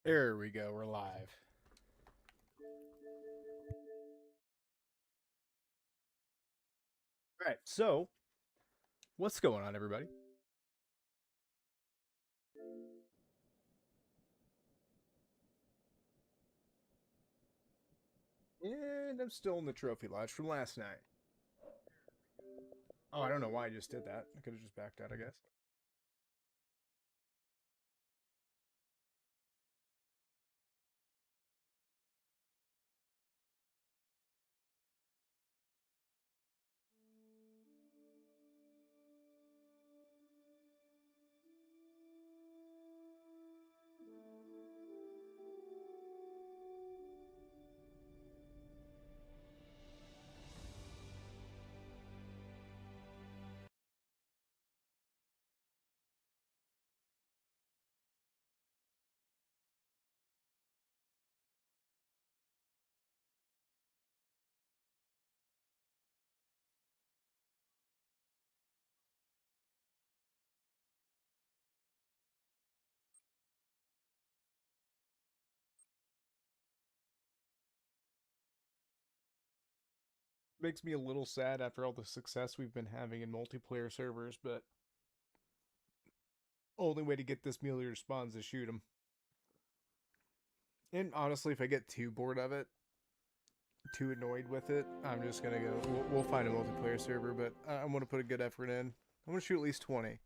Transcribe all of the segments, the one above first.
There we go, we're live. All right, so what's going on, everybody? And I'm still in the trophy lodge from last night. Oh, I don't know why I just did that. I could have just backed out, I guess. Makes me a little sad after all the success we've been having in multiplayer servers, but only way to get this Mule to respond is to shoot him. And honestly, if I get too bored of it, too annoyed with it, I'm just gonna go. We'll find a multiplayer server, but I want to put a good effort in. I want to shoot at least 20.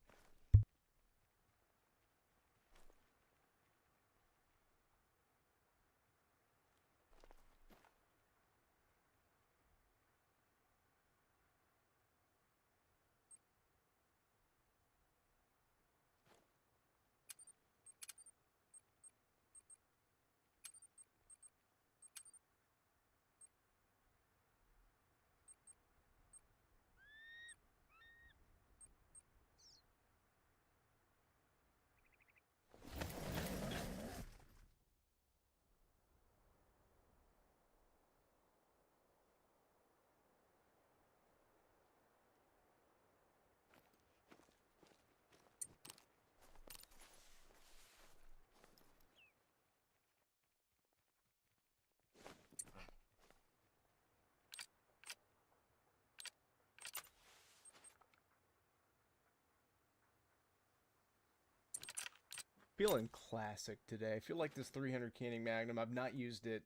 Feeling classic today. I feel like this 300 canning Magnum, I've not used it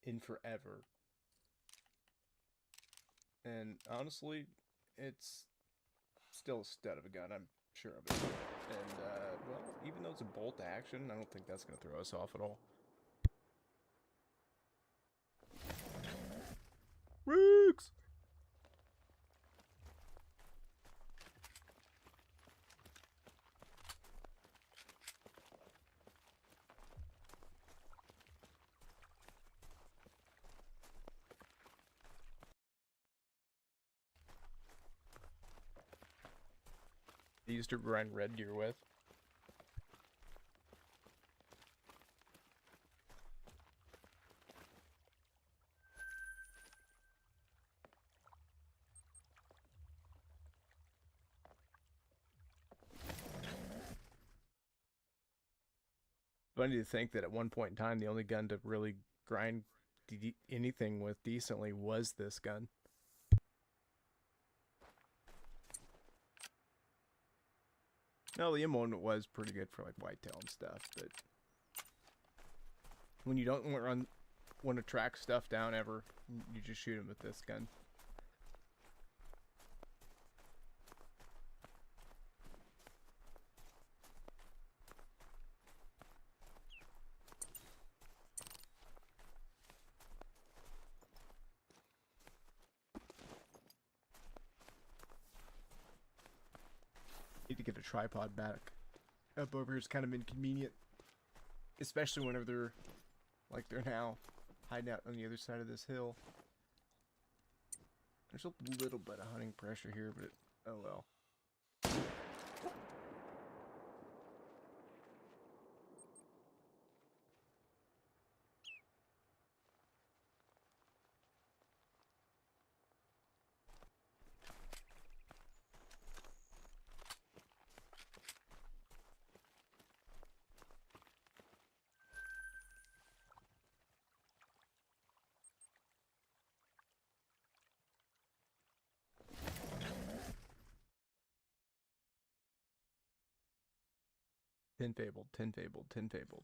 in forever. And honestly, it's still a stud of a gun, I'm sure of it. And, well, even though it's a bolt action, I don't think that's going to throw us off at all. Rooks! I used to grind red gear with. Funny to think that at one point in time, the only gun to really grind anything with decently was this gun. No, the M1 was pretty good for like whitetail and stuff, but when you don't want to track stuff down ever, you just shoot them with this gun. Need to get a tripod back up over here is kind of inconvenient, especially whenever they're like they're now hiding out on the other side of this hill. There's a little bit of hunting pressure here, but oh well. 10 fabled, 10 fabled, 10 fabled.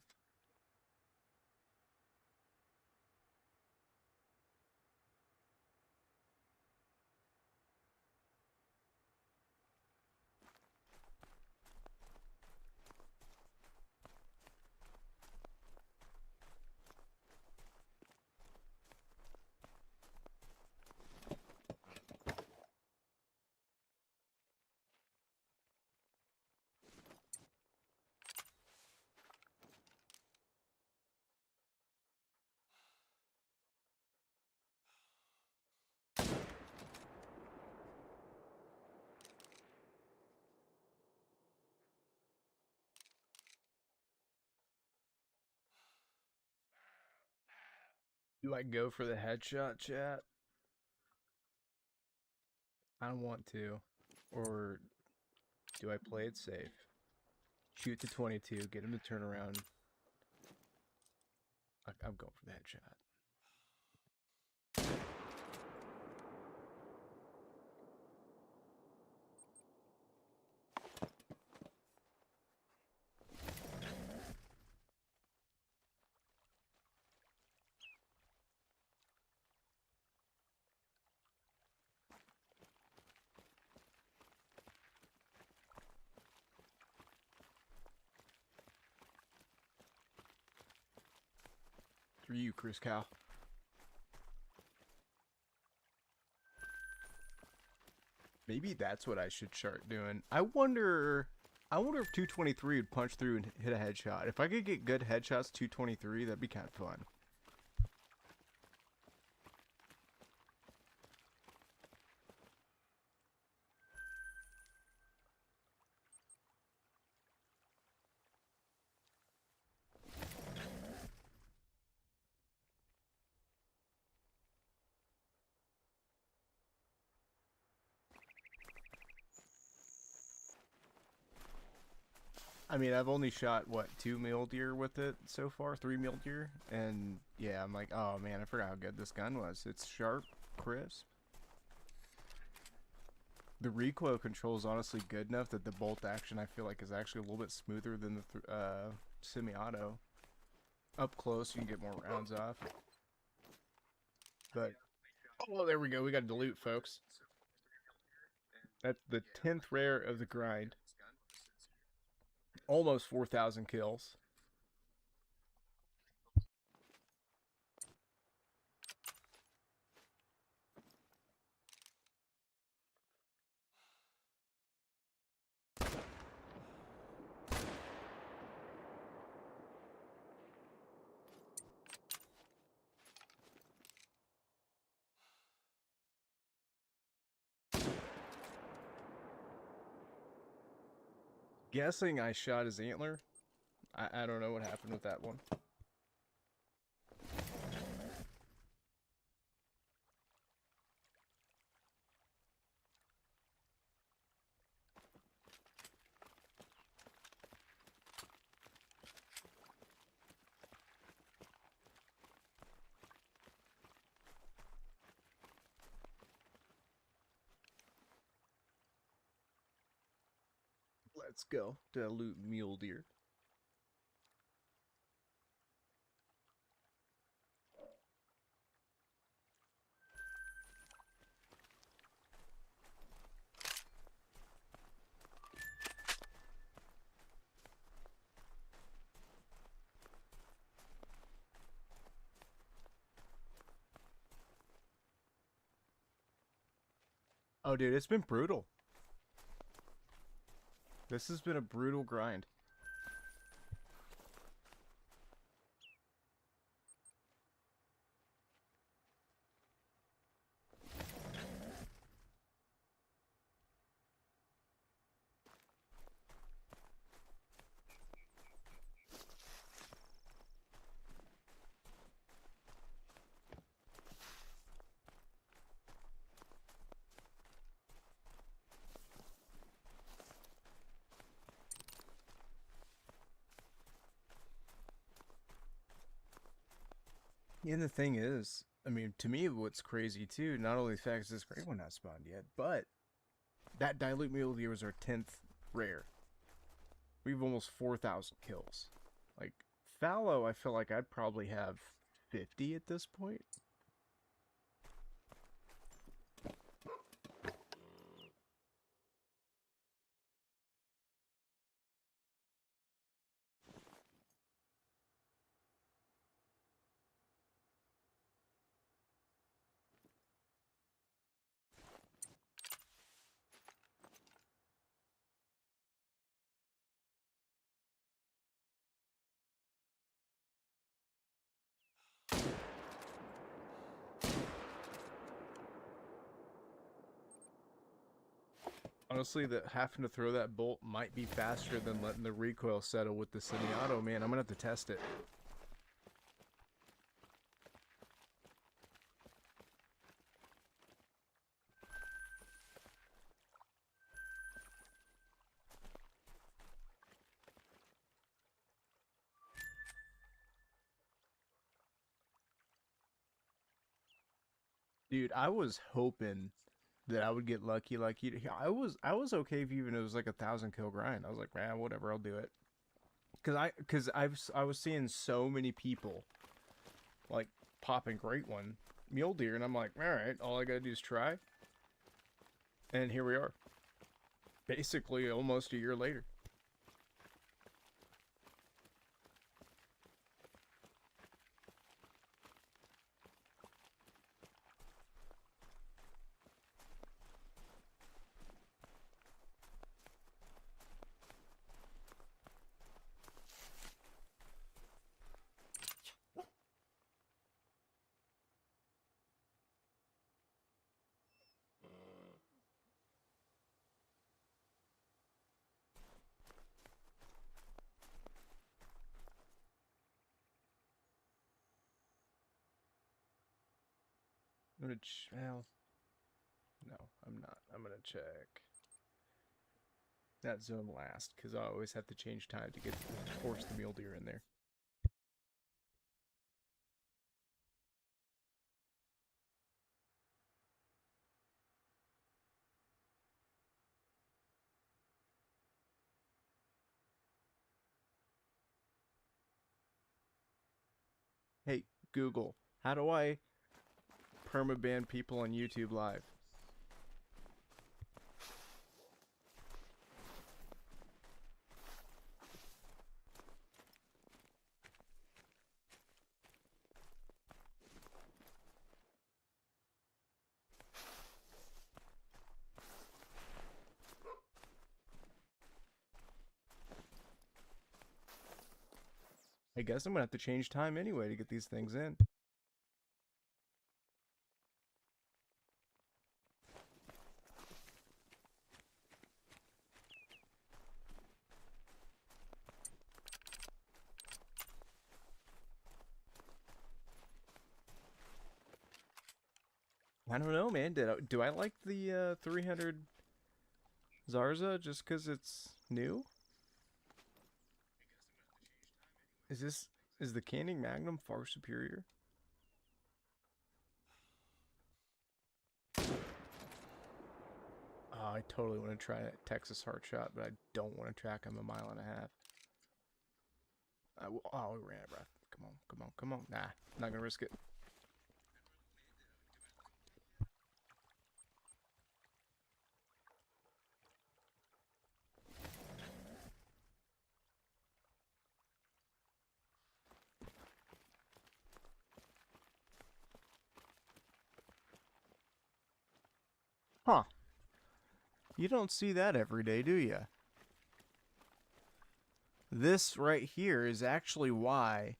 Do I go for the headshot, chat? I don't want to. Or do I play it safe? Shoot to 22, get him to turn around. I'm going for the headshot. For you, Chris Cow. Maybe that's what I should start doing. I wonder if 223 would punch through and hit a headshot. If I could get good headshots 223, that'd be kind of fun. I mean, I've only shot, what, 2 mule deer with it so far? 3 mule deer? And, yeah, I'm like, oh, man, I forgot how good this gun was. It's sharp, crisp. The recoil control is honestly good enough that the bolt action, I feel like, is actually a little bit smoother than the semi-auto. Up close, you can get more rounds off. But, oh, there we go. We got a dilute, folks. That's the 10th rare of the grind. Almost 4,000 kills. Guessing I shot his antler. I don't know what happened with that one. Let's go. Dilute mule deer. Oh, dude, it's been brutal. This has been a brutal grind. And the thing is, I mean, to me, what's crazy too, not only the fact that this great one not spawned yet, but that dilute mule deer was our 10th rare. We have almost 4,000 kills. Like, fallow, I feel like I'd probably have 50 at this point. Honestly, that having to throw that bolt might be faster than letting the recoil settle with the semi-auto, man. I'm gonna have to test it. Dude, I was hoping that I would get lucky like you. I was okay if even it was like 1,000 kill grind. I was like, man, whatever, I'll do it. I was seeing so many people like popping great one mule deer, and I'm like, all right, all I gotta do is try, and here we are, basically almost a year later. Well, no, I'm not. I'm gonna check that zone last because I always have to change time to force the mule deer in there. Hey, Google, how do I permaban people on YouTube Live? I guess I'm gonna have to change time anyway to get these things in. I don't know, man. Do I like the 300 Zarza just because it's new? Is the Canning Magnum far superior? Oh, I totally want to try a Texas Heart Shot, but I don't want to track him 1.5 miles. Oh, we ran out of breath. Come on, come on, come on. Nah, not gonna risk it. Huh. You don't see that every day, do you? This right here is actually why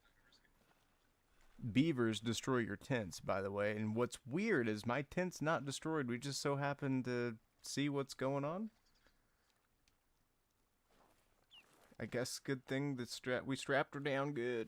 beavers destroy your tents, by the way. And what's weird is my tent's not destroyed. We just so happen to see what's going on. I guess good thing that we strapped her down good.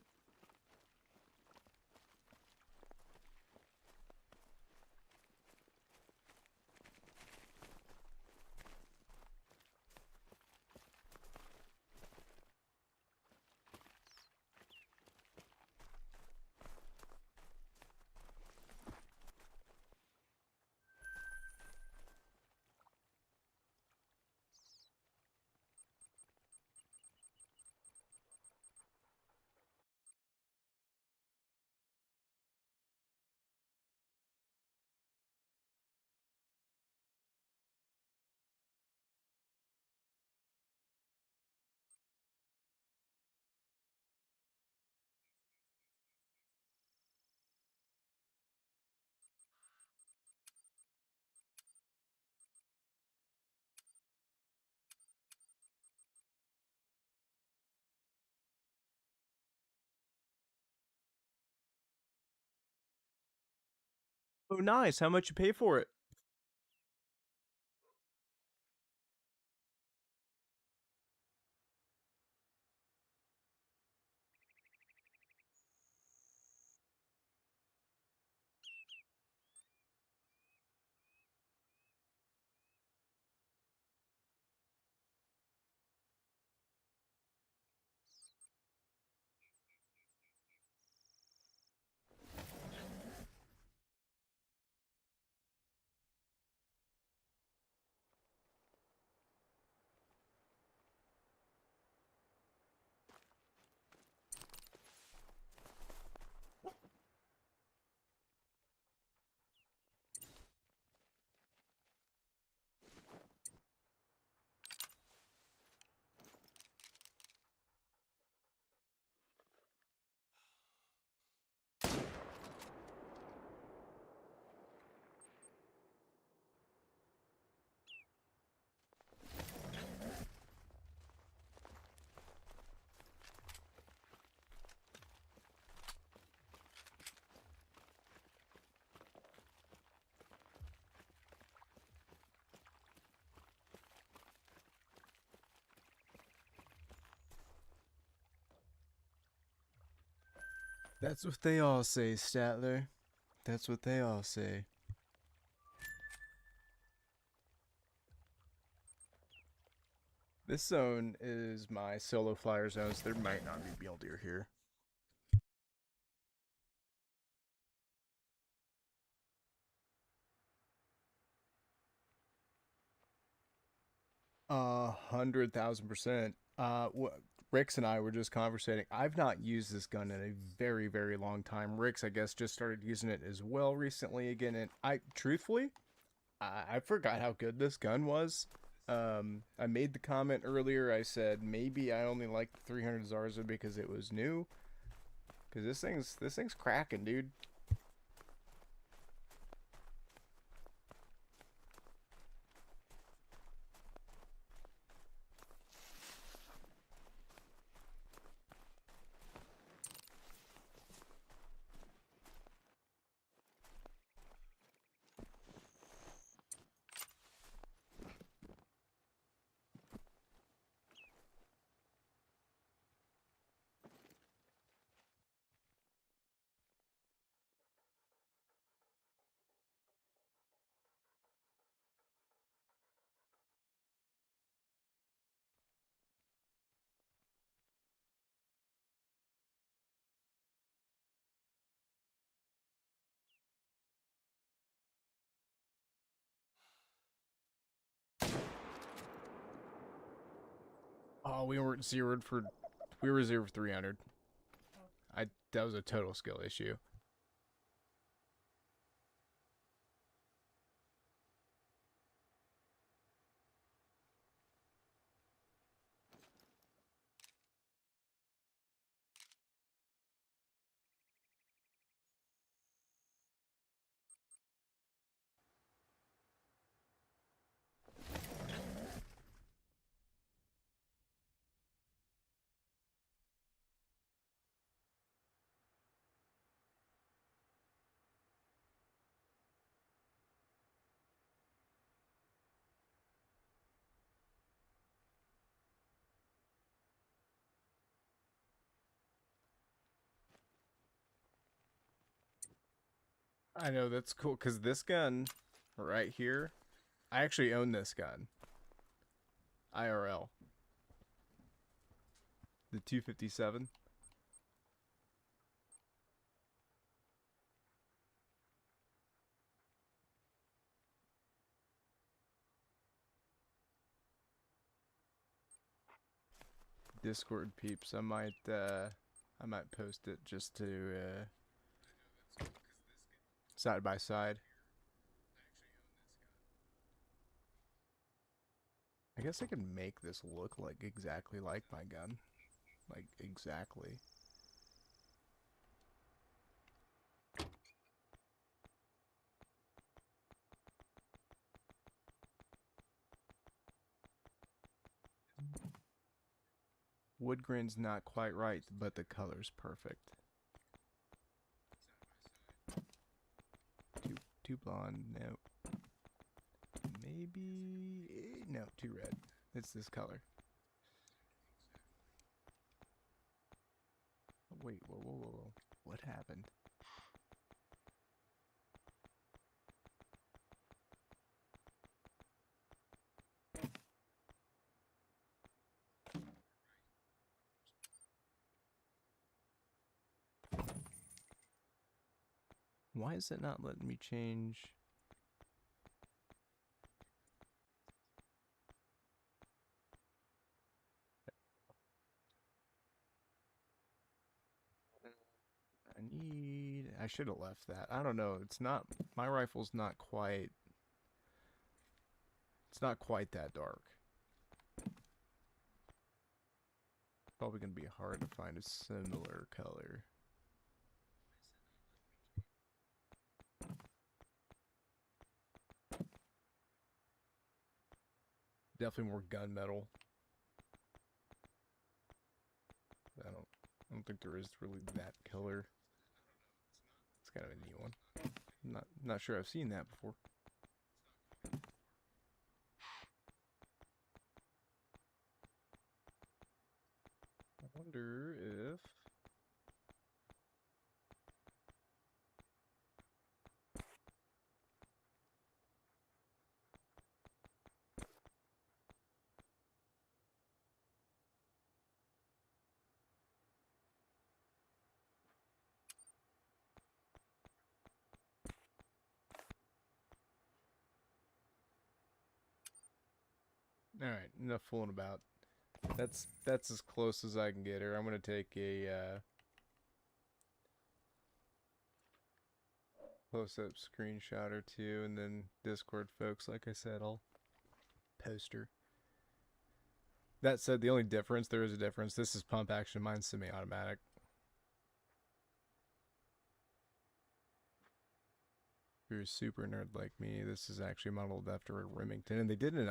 Oh, nice. How much you pay for it? That's what they all say, Statler. That's what they all say. This zone is my solo flyer zone, so there might not be mule deer here. 100,000%. Rix and I were just conversating. I've not used this gun in a very, very long time. Rix, I guess, just started using it as well recently again. And truthfully, I forgot how good this gun was. I made the comment earlier. I said maybe I only liked the 300 Zarza because it was new. Because this thing's cracking, dude. Oh, we weren't zeroed for. We were zeroed for 300. That was a total skill issue. I know, that's cool, because this gun right here, I actually own this gun. IRL. The 257. Discord peeps. I might post it just to side by side. I guess I could make this look like exactly like my gun. Like, exactly. Wood grain's not quite right, but the color's perfect. too blonde. No. Maybe... No, too red. It's this color. Wait, whoa, whoa, whoa, whoa. What happened? Why is it not letting me change? I should have left that. I don't know. It's not, my rifle's not quite, it's not quite that dark. Probably going to be hard to find a similar color. Definitely more gunmetal. I don't think there is really that color. It's kind of a neat one. Not sure I've seen that before. I wonder if... Alright, enough fooling about. That's as close as I can get her. I'm gonna take a close-up screenshot or two, and then Discord folks, like I said, I'll post her. That said, the only difference, there is a difference. This is pump action, mine's semi-automatic. If you're a super nerd like me, this is actually modeled after a Remington, and they did an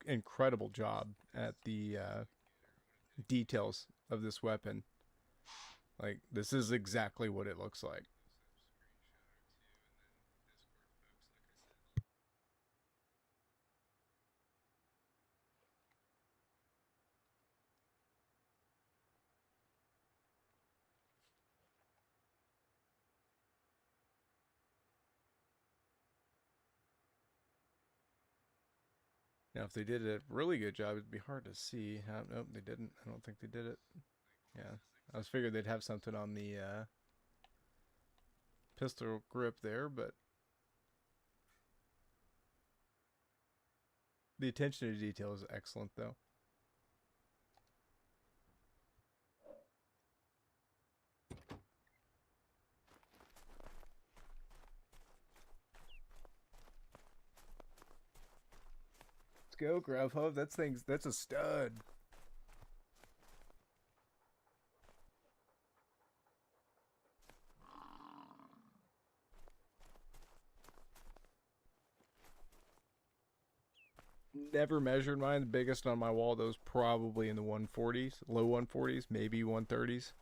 incredible job at the details of this weapon. Like, this is exactly what it looks like. Now, if they did a really good job, it'd be hard to see. Nope, they didn't. I don't think they did it. Yeah, I was figured they'd have something on the pistol grip there, but the attention to detail is excellent, though. Let's go, Grubhub. That's a stud. Never measured mine. The biggest on my wall, those probably in the 140s, low 140s, maybe 130s.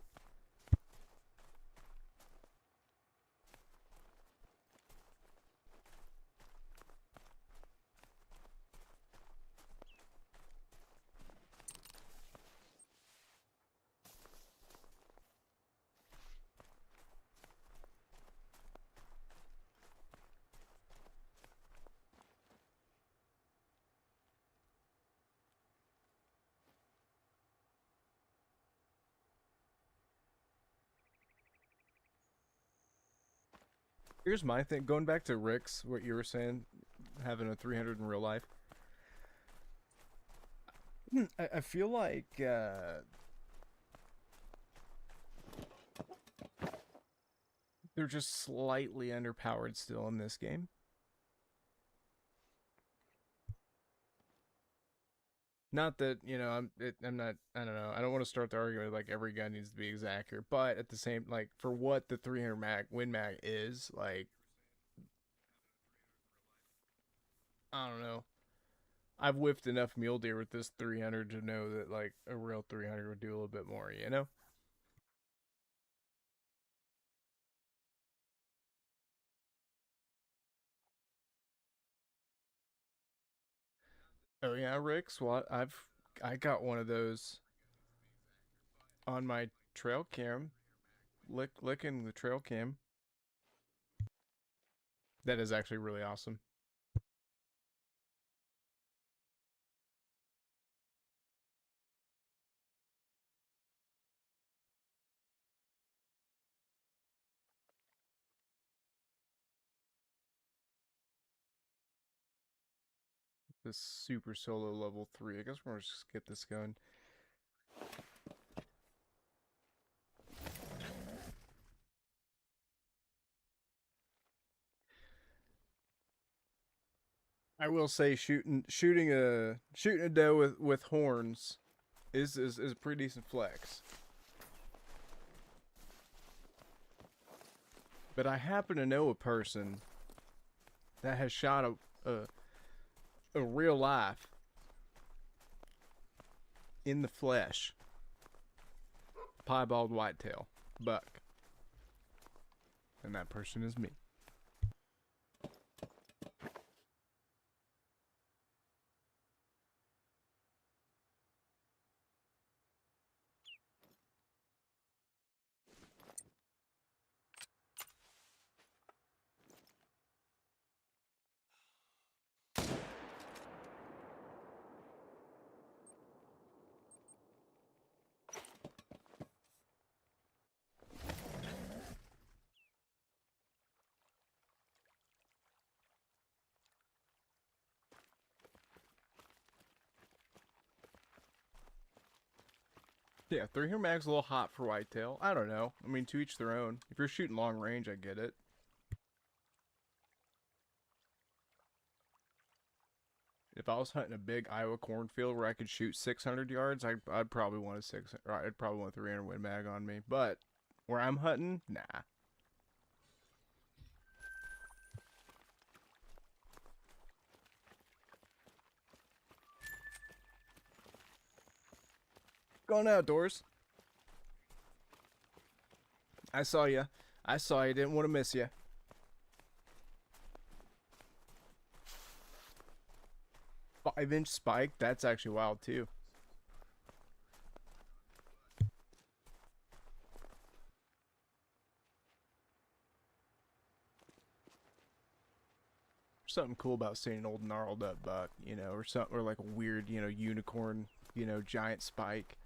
Here's my thing. Going back to Rick's, what you were saying, having a 300 in real life. I feel like they're just slightly underpowered still in this game. Not that, you know, I'm not, I don't know, I don't want to start the argument like every gun needs to be exact accurate, but at the same, like, for what the 300 mag, Win Mag is, like, I don't know. I've whiffed enough mule deer with this 300 to know that, like, a real 300 would do a little bit more, you know? Oh yeah, Rick's. What I got one of those on my trail cam, licking the trail cam. That is actually really awesome. This super solo level 3. I guess we're gonna just get this going. I will say shooting a doe with horns is a pretty decent flex. But I happen to know a person that has shot a real life in the flesh piebald whitetail buck, and that person is me. Yeah, 300 mag's a little hot for whitetail. I don't know. I mean, to each their own. If you're shooting long range, I get it. If I was hunting a big Iowa cornfield where I could shoot 600 yards, I'd probably want a I'd probably want a 300 Win Mag on me. But where I'm hunting, nah. Going outdoors. I saw you. I saw you. Didn't want to miss you. 5-inch spike. That's actually wild too. Something cool about seeing an old gnarled up buck, you know, or something, or like a weird, you know, unicorn, you know, giant spike.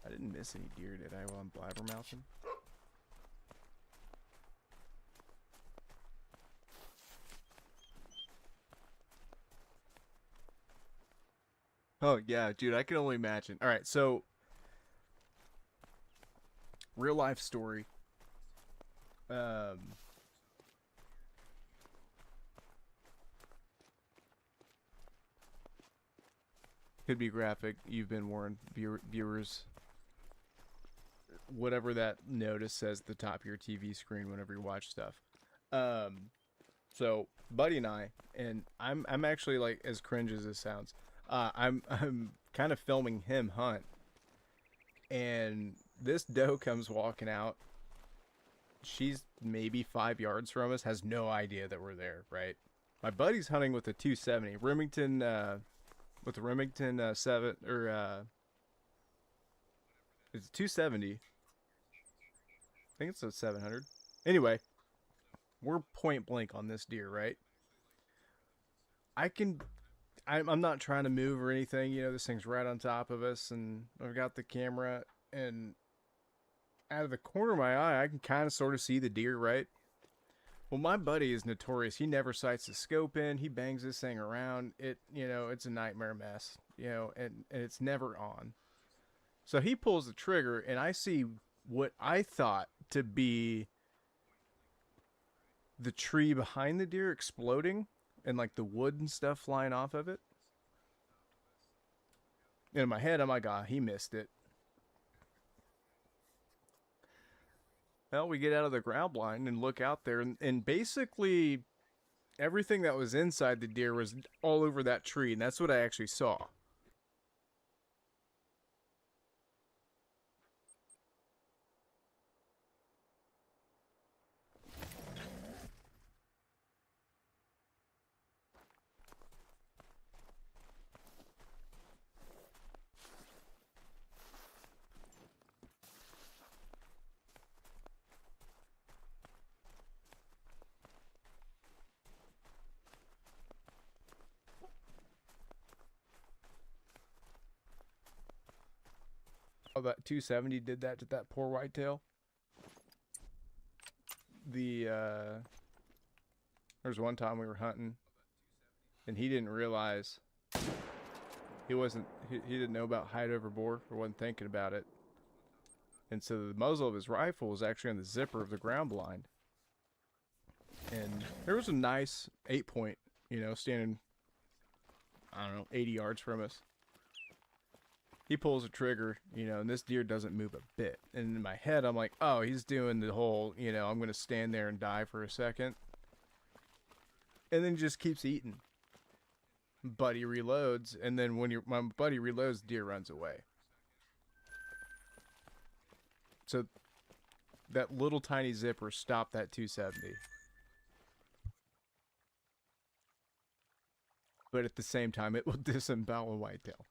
I didn't miss any deer, did I, while I'm blabbermouthing? Oh yeah, dude, I can only imagine. All right, so real life story. Um, could be graphic. You've been warned, viewers. Whatever that notice says at the top of your TV screen whenever you watch stuff. So Buddy and I'm actually, like, as cringe as this sounds. I'm kind of filming him hunt, and this doe comes walking out. She's maybe 5 yards from us, has no idea that we're there, right? My buddy's hunting with a 270 Remington, with the Remington 7 or it's 270. I think it's a 700. Anyway, we're point blank on this deer, right? I can I'm not trying to move or anything. You know, this thing's right on top of us, and I've got the camera, and out of the corner of my eye, I can kind of sort of see the deer, right? Well, my buddy is notorious. He never sights the scope in. He bangs this thing around. You know, it's a nightmare mess, you know, and it's never on. So he pulls the trigger, and I see what I thought to be the tree behind the deer exploding, and like the wood and stuff flying off of it. And in my head, I'm like, ah, he missed it. Well, we get out of the ground blind and look out there, and basically everything that was inside the deer was all over that tree, and that's what I actually saw. Oh, that 270 did that to that poor whitetail. There's one time we were hunting, and he didn't realize he didn't know about height over bore or wasn't thinking about it. And so the muzzle of his rifle was actually on the zipper of the ground blind. And there was a nice 8-point, standing, I don't know, 80 yards from us. He pulls a trigger, and this deer doesn't move a bit. And in my head, I'm like, oh, he's doing the whole, I'm going to stand there and die for a second. And then just keeps eating. Buddy reloads, and then when my buddy reloads, deer runs away. So that little tiny zipper stopped that 270. But at the same time, it will disembowel a whitetail.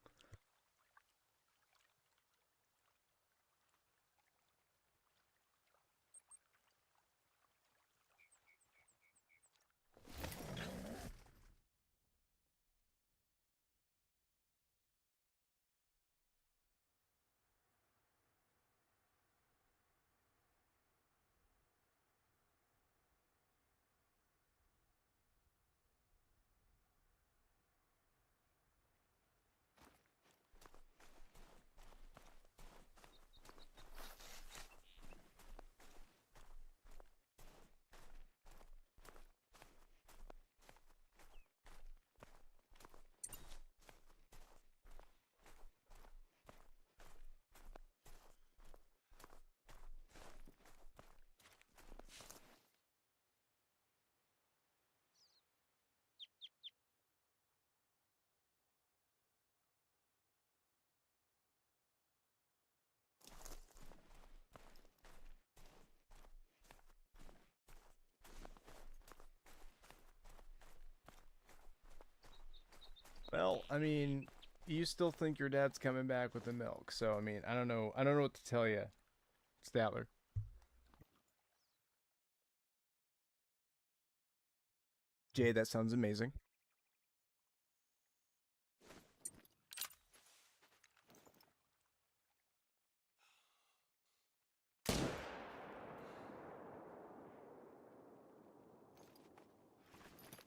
Well, I mean, you still think your dad's coming back with the milk. So, I mean, I don't know. I don't know what to tell you, Statler. Jay, that sounds amazing.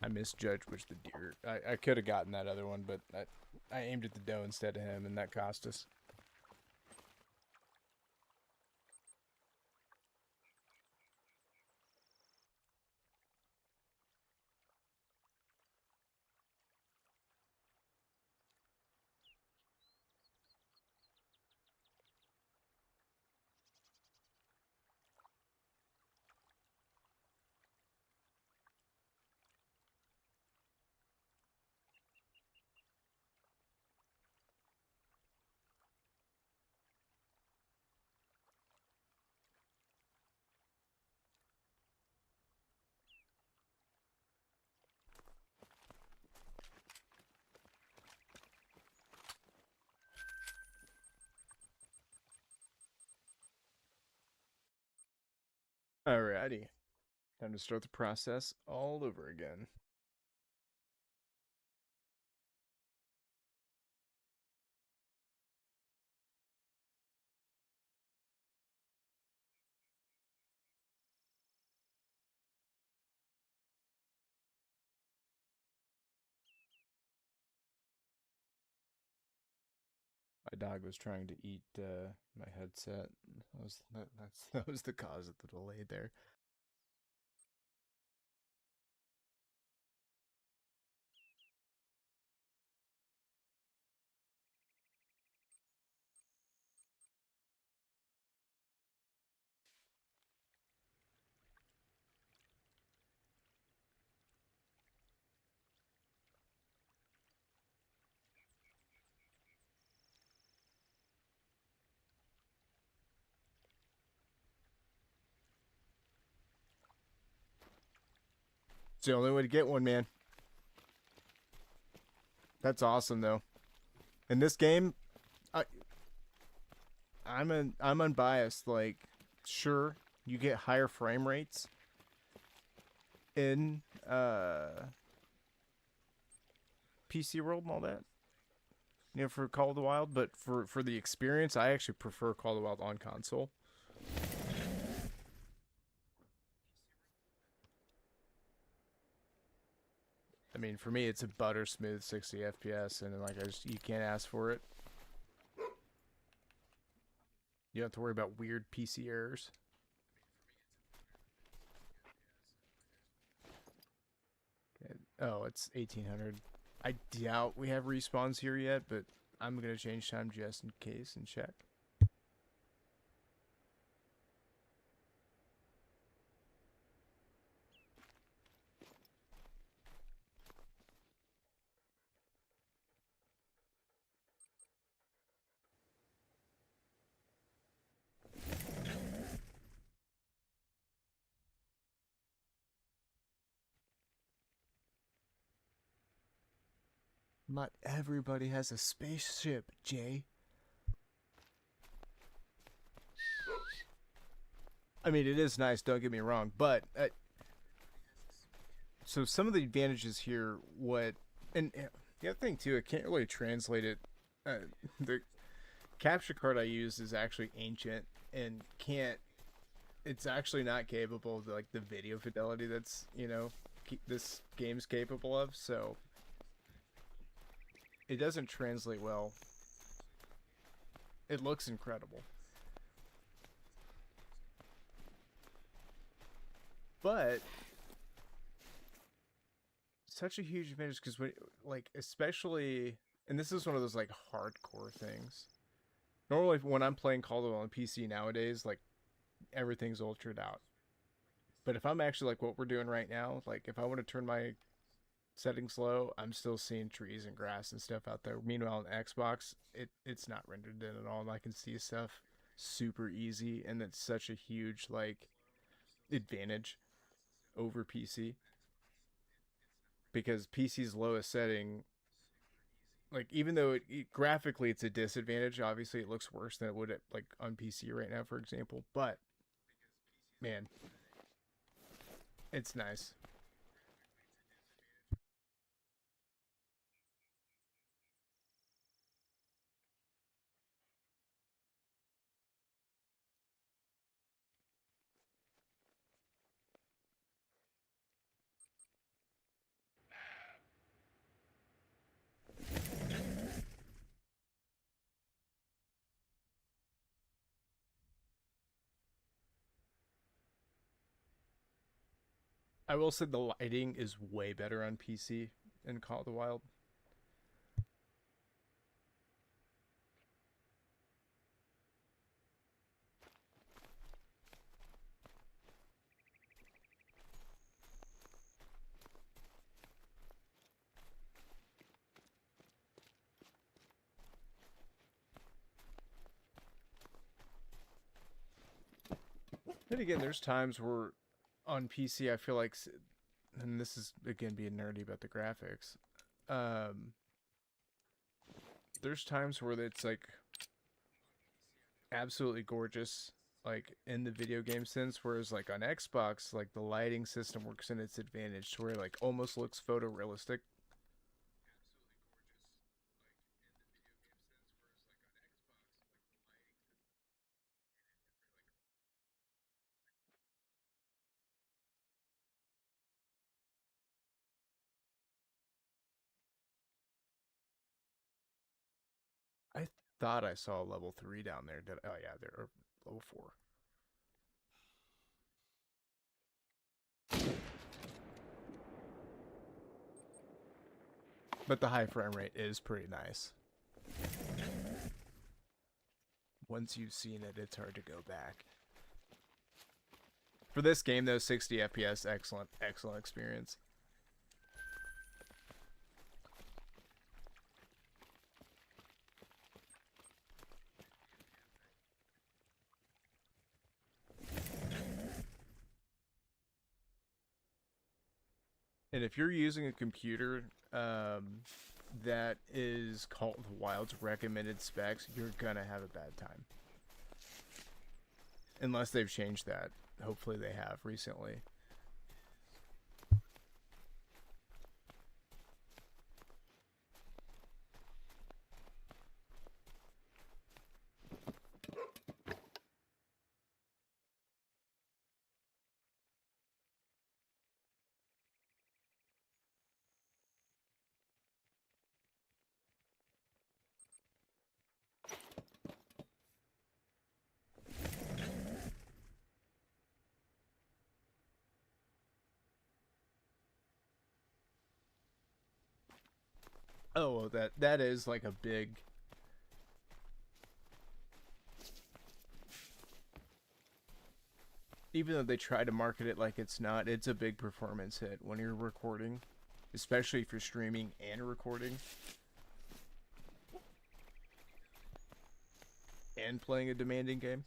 I misjudged which the deer. I could have gotten that other one, but I aimed at the doe instead of him, and that cost us. Alrighty. Time to start the process all over again. My dog was trying to eat my headset. That was the cause of the delay there. It's the only way to get one, man. That's awesome, though. In this game, I'm unbiased. Like, sure, you get higher frame rates in PC World and all that, you know, for Call of the Wild, but for the experience, I actually prefer Call of the Wild on console. I mean, for me, it's a butter smooth 60 FPS, and like you can't ask for it. You don't have to worry about weird PC errors. Okay. Oh, it's 1800. I doubt we have respawns here yet, but I'm gonna change time just in case and check. Not everybody has a spaceship, Jay. I mean, it is nice, don't get me wrong, but so some of the advantages here, and the other thing too, I can't really translate it. The capture card I use is actually ancient and can't. It's actually not capable of like the video fidelity that's this game's capable of. So it doesn't translate well. It looks incredible, but such a huge advantage because like especially, and this is one of those like hardcore things. Normally, when I'm playing Call of Duty on PC nowadays, like everything's ultraed out. But if I'm actually like what we're doing right now, like if I want to turn my settings low, I'm still seeing trees and grass and stuff out there. Meanwhile, on Xbox, it's not rendered in at all, and I can see stuff super easy, and that's such a huge like advantage over PC because PC's lowest setting, like even though graphically it's a disadvantage, obviously it looks worse than it would at, like on PC right now, for example. But man, it's nice. I will say the lighting is way better on PC in Call of the Wild. Then again, there's times where on PC I feel like, and this is again being nerdy about the graphics. Um, there's times where it's like absolutely gorgeous, like in the video game sense, whereas like on Xbox, like the lighting system works in its advantage to where it, like almost looks photorealistic. I thought I saw level 3 down there. Oh yeah, there, level 4. But the high frame rate is pretty nice. Once you've seen it, it's hard to go back. For this game, though, 60 FPS, excellent, excellent experience. And if you're using a computer that is Call of the Wild's recommended specs, you're gonna have a bad time. Unless they've changed that. Hopefully they have recently. Oh, well, that is like a big. Even though they try to market it like it's not, it's a big performance hit when you're recording, especially if you're streaming and recording and playing a demanding game.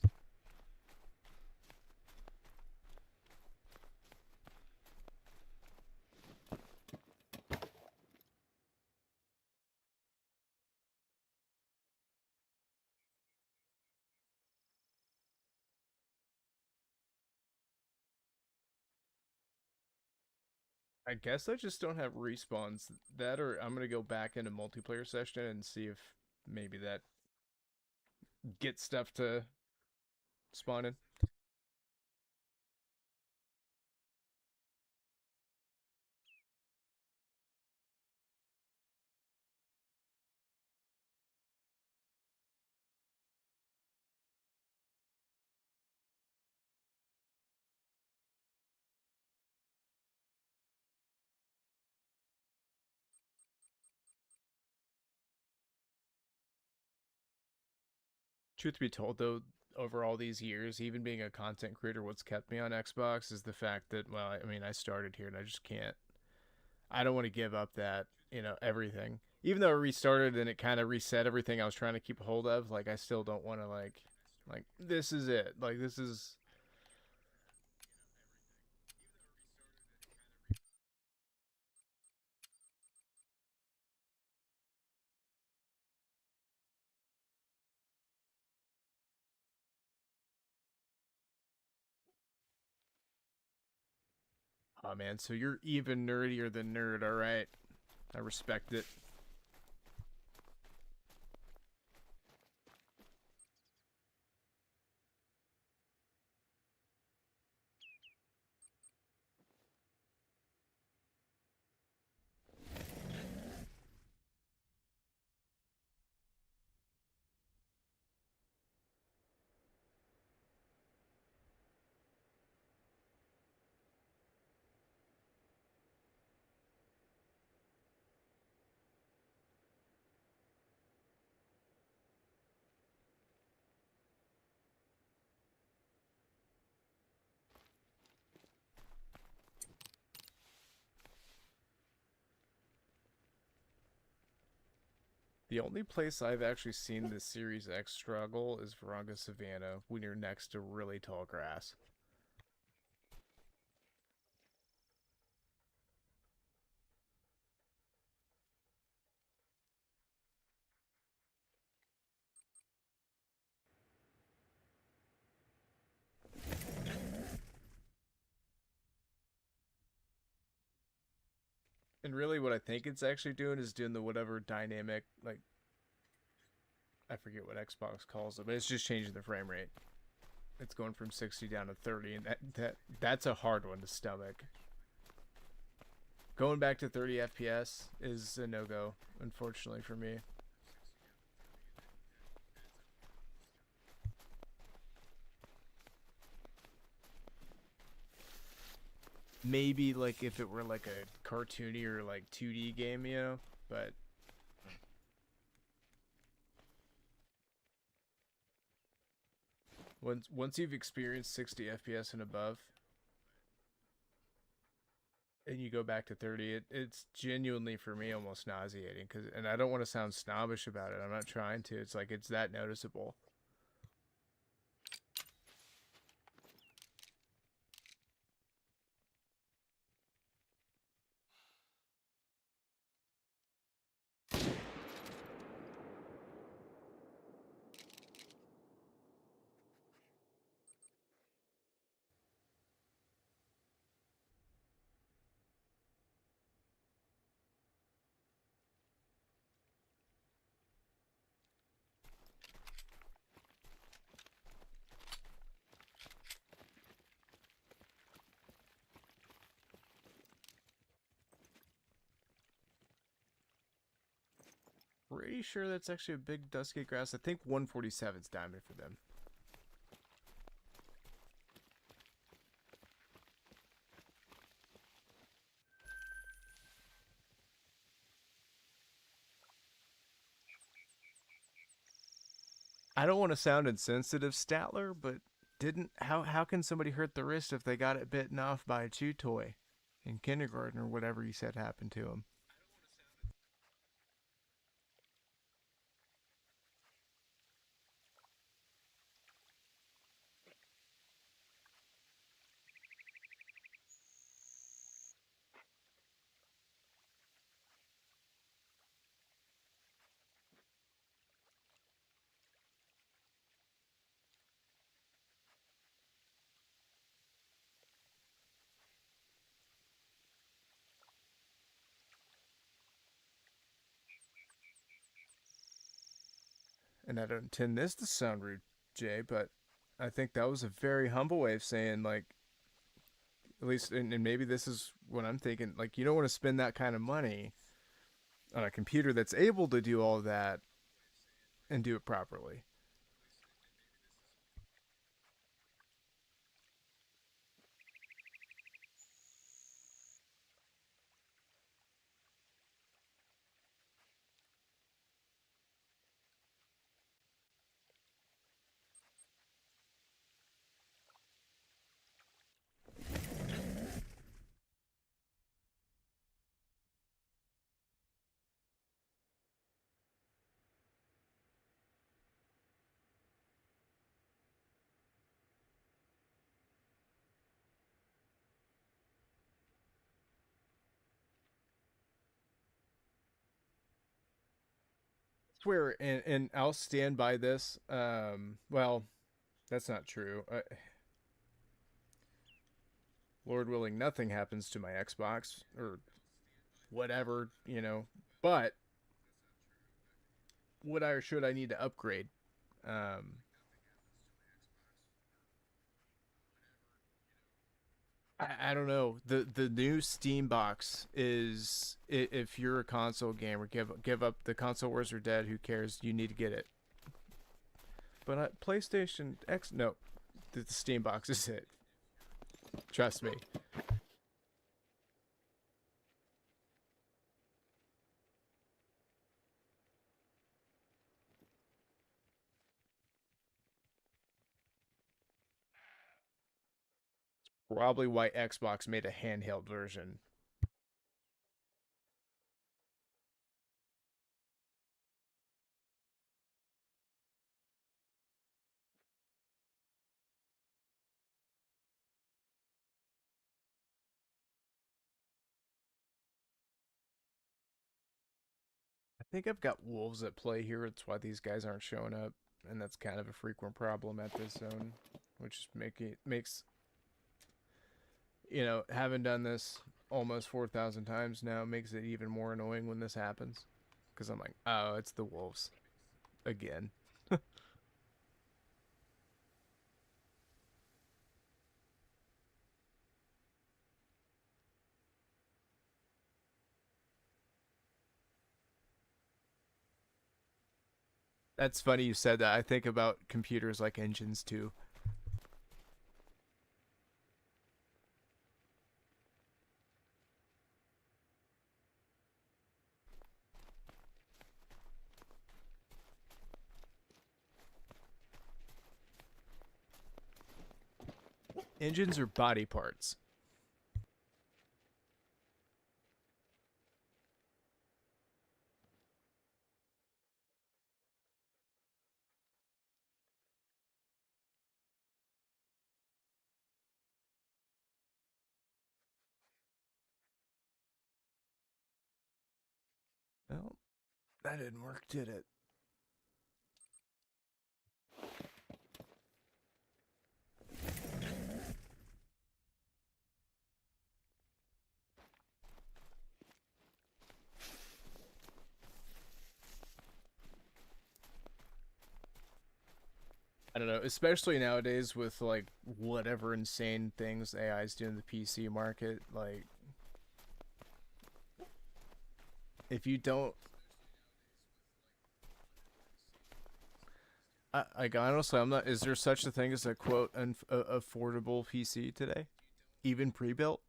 I guess I just don't have respawns. That, or I'm gonna go back into multiplayer session and see if maybe that gets stuff to spawn in. Truth be told, though, over all these years, even being a content creator, what's kept me on Xbox is the fact that, well, I mean, I started here and I just can't. I don't want to give up that, everything. Even though I restarted and it kind of reset everything I was trying to keep a hold of, like, I still don't want to, like, this is it. Like, this is. Oh, man, so you're even nerdier than nerd, alright. I respect it. The only place I've actually seen the Series X struggle is Virunga Savannah when you're next to really tall grass. And really, what I think it's actually doing is doing the whatever dynamic, like, I forget what Xbox calls it, but it's just changing the frame rate. It's going from 60 down to 30, and that's a hard one to stomach. Going back to 30 FPS is a no-go, unfortunately for me. Maybe like if it were like a cartoony or like 2D game, but once you've experienced 60 FPS and above, and you go back to 30, it's genuinely for me almost nauseating. And I don't want to sound snobbish about it. I'm not trying to. It's like it's that noticeable. Pretty sure that's actually a big dusky grass. I think 147 is diamond for them. I don't want to sound insensitive, Statler, but didn't how can somebody hurt the wrist if they got it bitten off by a chew toy in kindergarten or whatever you said happened to them? And I don't intend this to sound rude, Jay, but I think that was a very humble way of saying, like, at least, and maybe this is what I'm thinking, like, you don't want to spend that kind of money on a computer that's able to do all that and do it properly. Swear, and I'll stand by this. Well, that's not true. Lord willing, nothing happens to my Xbox or whatever, you know. But would I or should I need to upgrade? Um, I don't know. The new Steam box is, if you're a console gamer, give up. The console wars are dead. Who cares? You need to get it. But PlayStation X, no, the Steam box is it. Trust me. Probably why Xbox made a handheld version. I think I've got wolves at play here. That's why these guys aren't showing up, and that's kind of a frequent problem at this zone, which makes having done this almost 4,000 times now makes it even more annoying when this happens, because I'm like, oh, it's the wolves again. That's funny you said that. I think about computers like engines too. Engines are body parts. Well, that didn't work, did it? I don't know, especially nowadays with like whatever insane things AI is doing in the PC market. Like, if you don't, like honestly, I'm not. Is there such a thing as a quote affordable PC today, even pre-built?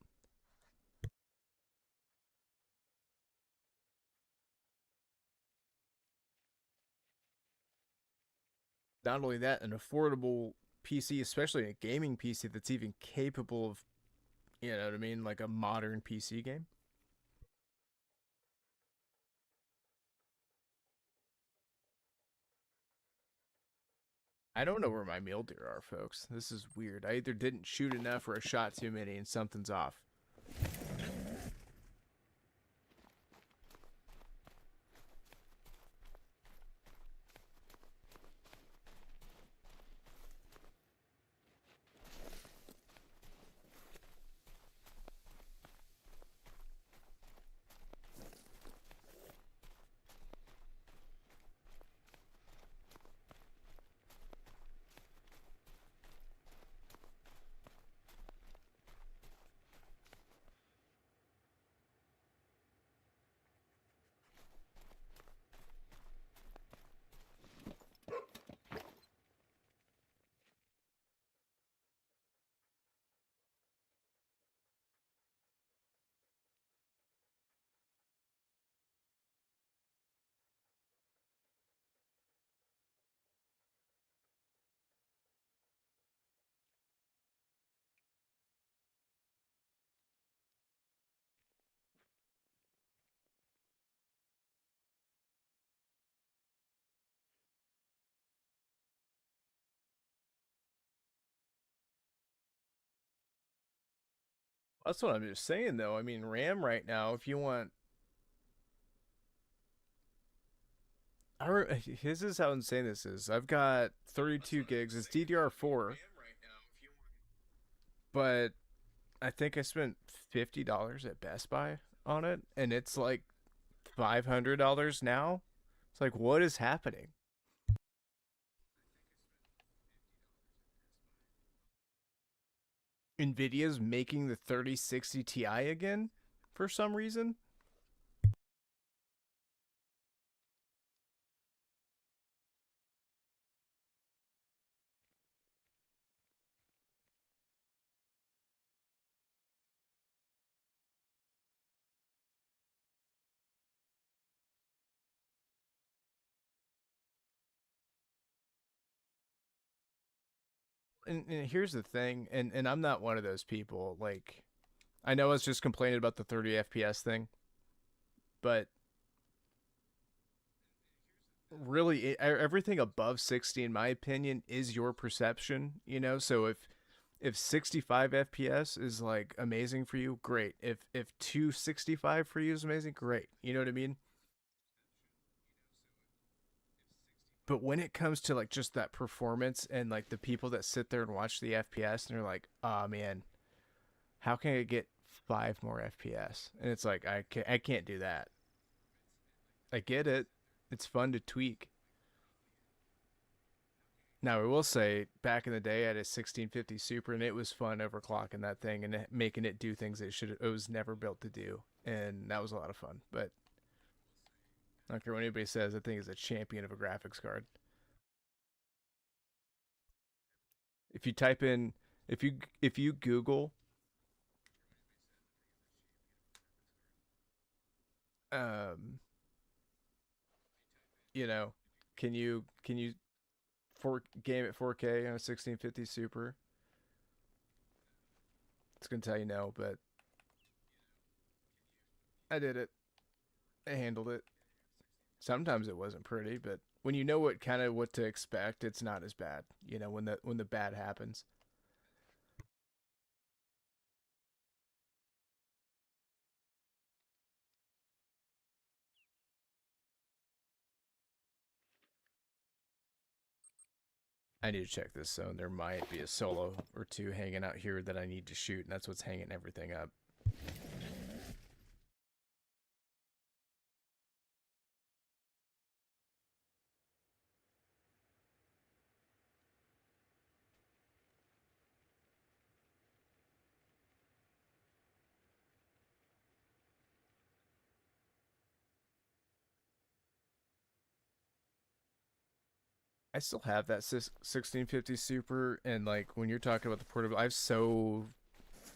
Not only that, an affordable PC, especially a gaming PC that's even capable of, you know what I mean, like a modern PC game. I don't know where my mule deer are, folks. This is weird. I either didn't shoot enough or I shot too many and something's off. That's what I'm just saying, though. I mean, RAM right now, if you want, this is how insane this is. I've got 32 gigs. It's DDR4, but I think I spent $50 at Best Buy on it, and it's like $500 now. It's like, what is happening? Nvidia's making the 3060 Ti again for some reason. And here's the thing, and I'm not one of those people. Like, I know I was just complaining about the 30 FPS thing, but really, everything above 60, in my opinion, is your perception. You know, so if 65 FPS is like amazing for you, great. If 265 for you is amazing, great. You know what I mean? But when it comes to like just that performance and like the people that sit there and watch the FPS and they're like, "Oh man, how can I get 5 more FPS?" And it's like I can't do that. I get it. It's fun to tweak. Now, I will say, back in the day, I had a 1650 Super, and it was fun overclocking that thing and making it do things it was never built to do, and that was a lot of fun. But I don't care what anybody says, that thing is a champion of a graphics card. If you type in, if you Google, um, you know, can you game at 4K on a 1650 Super? It's gonna tell you no, but I did it. I handled it. Sometimes it wasn't pretty, but when you know what to expect, it's not as bad. You know, when the bad happens. I need to check this zone. There might be a solo or two hanging out here that I need to shoot, and that's what's hanging everything up. I still have that 1650 Super, and like when you're talking about the portable, I've so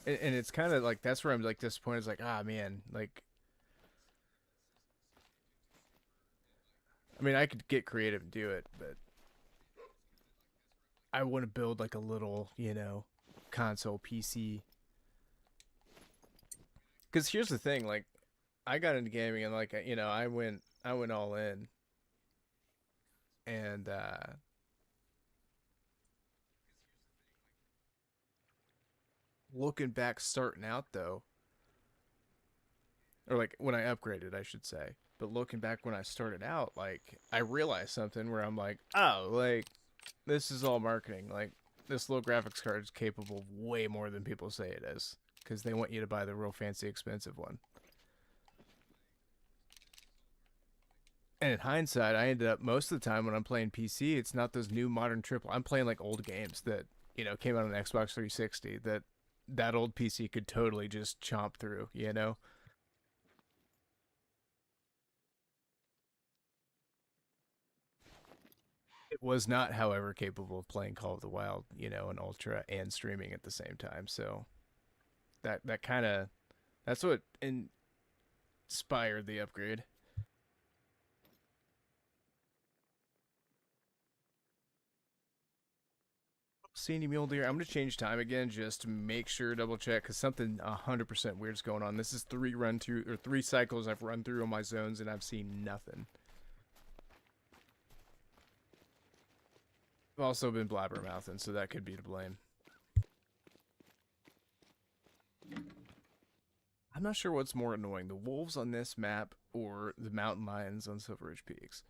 and it's kind of like that's where I'm like disappointed. It's like, ah man, like I mean I could get creative and do it, but I want to build like a little, you know, console PC. Because here's the thing, like, I got into gaming and like, you know, I went all in, and looking back, starting out though, or like when I upgraded, I should say. But looking back when I started out, like, I realized something where I'm like, oh, like, this is all marketing. Like, this little graphics card is capable of way more than people say it is, because they want you to buy the real fancy, expensive one. And in hindsight, I ended up most of the time when I'm playing PC, it's not those new modern triple. I'm playing like old games that, you know, came out on Xbox 360 that that old PC could totally just chomp through, you know? It was not, however, capable of playing Call of the Wild, you know, in Ultra and streaming at the same time. So that kind of that's what inspired the upgrade. See any mule deer? I'm gonna change time again just to make sure, double check, because something 100% weird is going on. This is three cycles I've run through on my zones and I've seen nothing. I've also been blabbermouthing, so that could be to blame. I'm not sure what's more annoying, the wolves on this map or the mountain lions on Silver Ridge Peaks.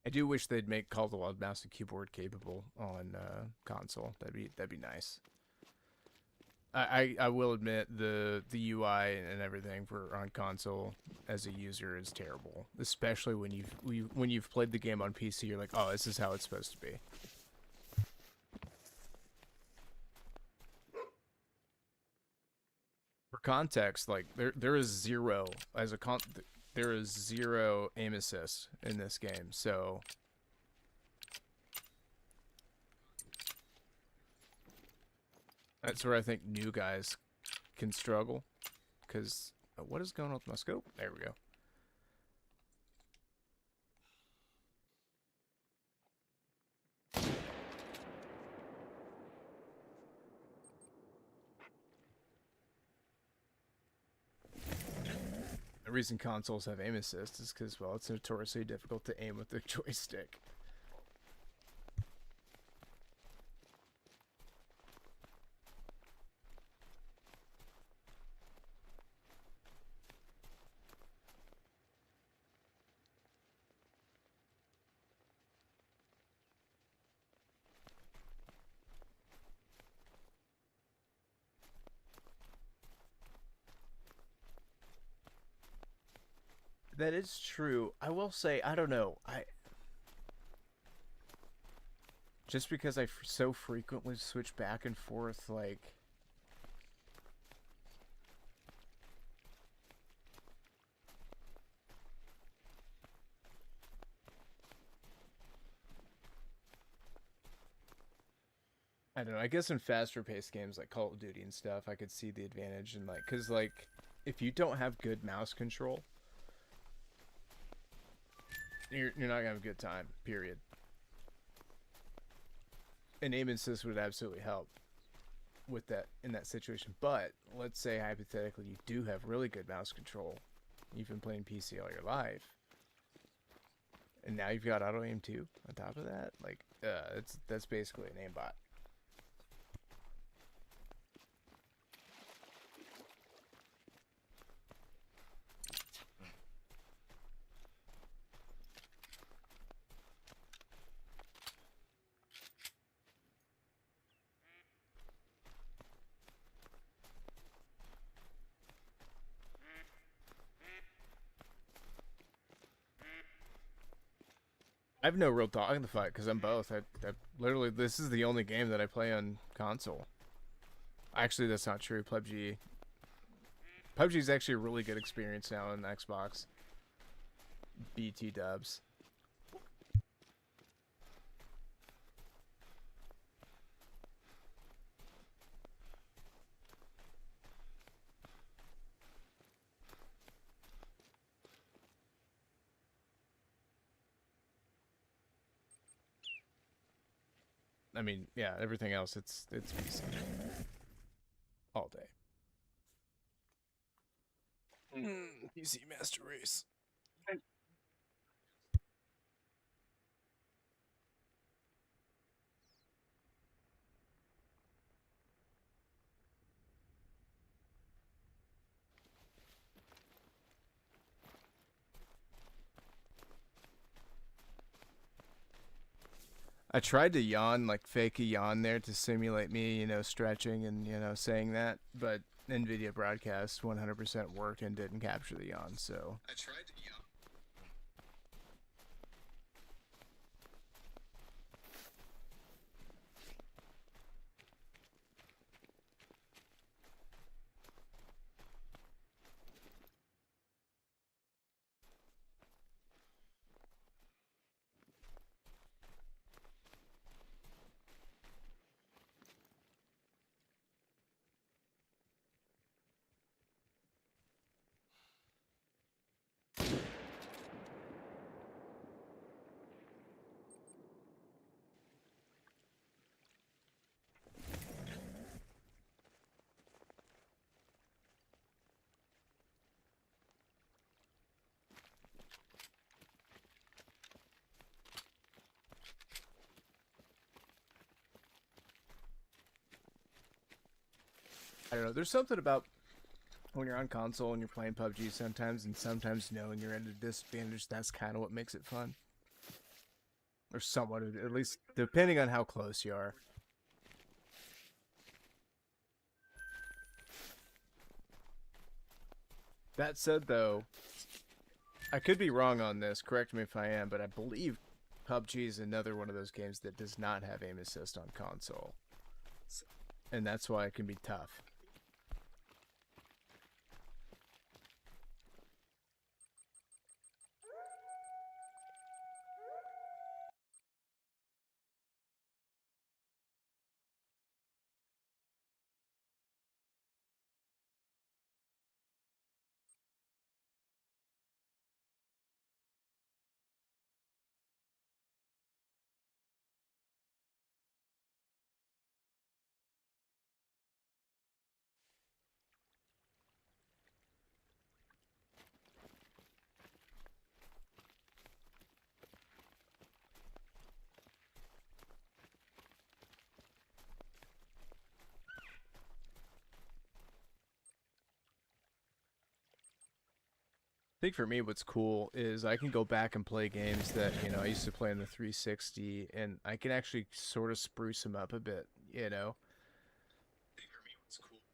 I do wish they'd make Call of the Wild mouse and keyboard capable on console. That'd be nice. I will admit the UI and everything for on console as a user is terrible, especially when you've played the game on PC. You're like, oh, this is how it's supposed to be. For context, like there is zero as a there is zero aim assist in this game, so that's where I think new guys can struggle. Because what is going on with my scope? There we go. The reason consoles have aim assist is because, well, it's notoriously difficult to aim with the joystick. That is true. I will say, I don't know. I just because I so frequently switch back and forth, like I don't know. I guess in faster paced games like Call of Duty and stuff, I could see the advantage in like, cause like if you don't have good mouse control, you're not gonna have a good time. Period. An aim assist would absolutely help with that in that situation. But let's say hypothetically you do have really good mouse control. You've been playing PC all your life, and now you've got auto aim too on top of that. Like, that's basically an aimbot. I have no real dog in the fight because I'm both. I literally, this is the only game that I play on console. Actually, that's not true. PUBG is actually a really good experience now on Xbox. BT dubs. I mean, yeah, everything else, it's PC all day. PC Master Race. I tried to yawn, like fake a yawn there to simulate me, stretching and, saying that, but NVIDIA broadcast 100% worked and didn't capture the yawn, so. I tried to yawn. I don't know. There's something about when you're on console and you're playing PUBG sometimes, and sometimes knowing you're at a disadvantage. That's kind of what makes it fun, or somewhat, at least depending on how close you are. That said, though, I could be wrong on this. Correct me if I am, but I believe PUBG is another one of those games that does not have aim assist on console, and that's why it can be tough. I think for me, what's cool is I can go back and play games that, I used to play on the 360, and I can actually sort of spruce them up a bit.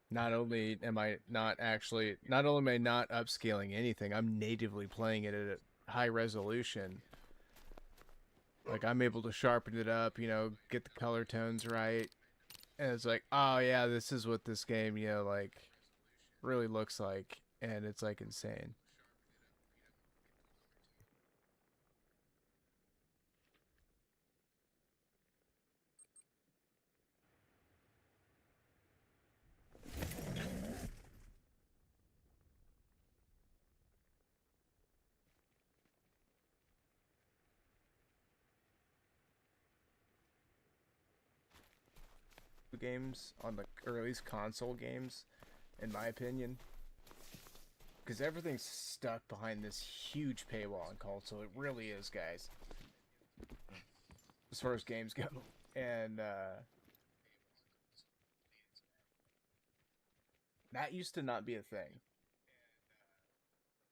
Not only am I not actually, not only am I not upscaling anything, I'm natively playing it at a high resolution. Like, I'm able to sharpen it up, get the color tones right. And it's like, oh yeah, this is what this game, like, really looks like. And it's, like, insane. Games on the, or at least console games, in my opinion, because everything's stuck behind this huge paywall on console. It really is, guys, as far as games go. And that used to not be a thing.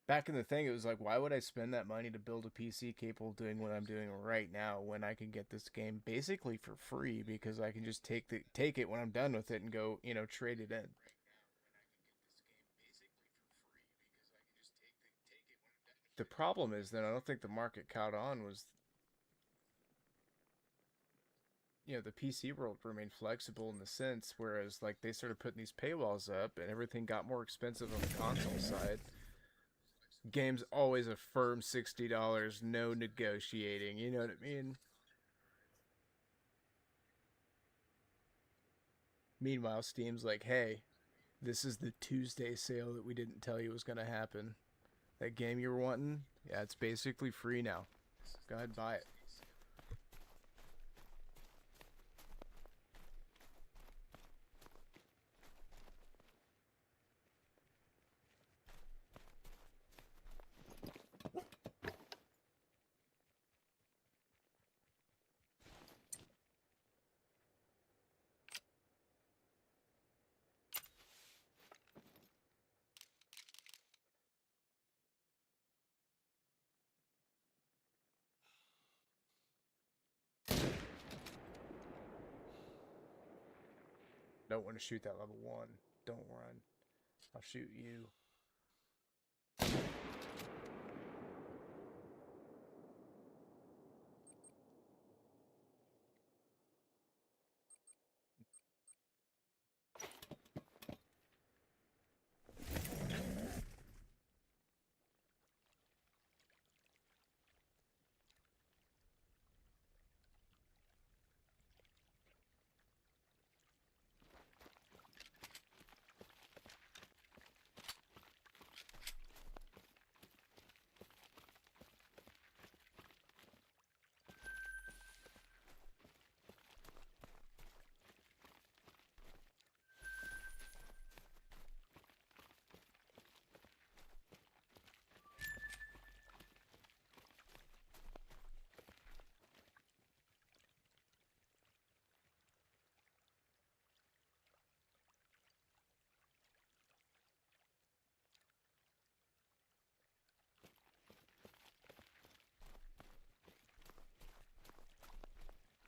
Back in the thing, it was like, why would I spend that money to build a PC capable of doing what I'm doing right now when I can get this game basically for free, because I can just take it when I'm done with it and go, trade it in. The problem is that I don't think the market caught on was, the PC world remained flexible in the sense, whereas like they started putting these paywalls up and everything got more expensive on the console side. Games always a firm $60, no negotiating. You know what I mean? Meanwhile, Steam's like, hey, this is the Tuesday sale that we didn't tell you was gonna happen. That game you were wanting, yeah, it's basically free now. Go ahead and buy it. Don't want to shoot that level 1. Don't run. I'll shoot you.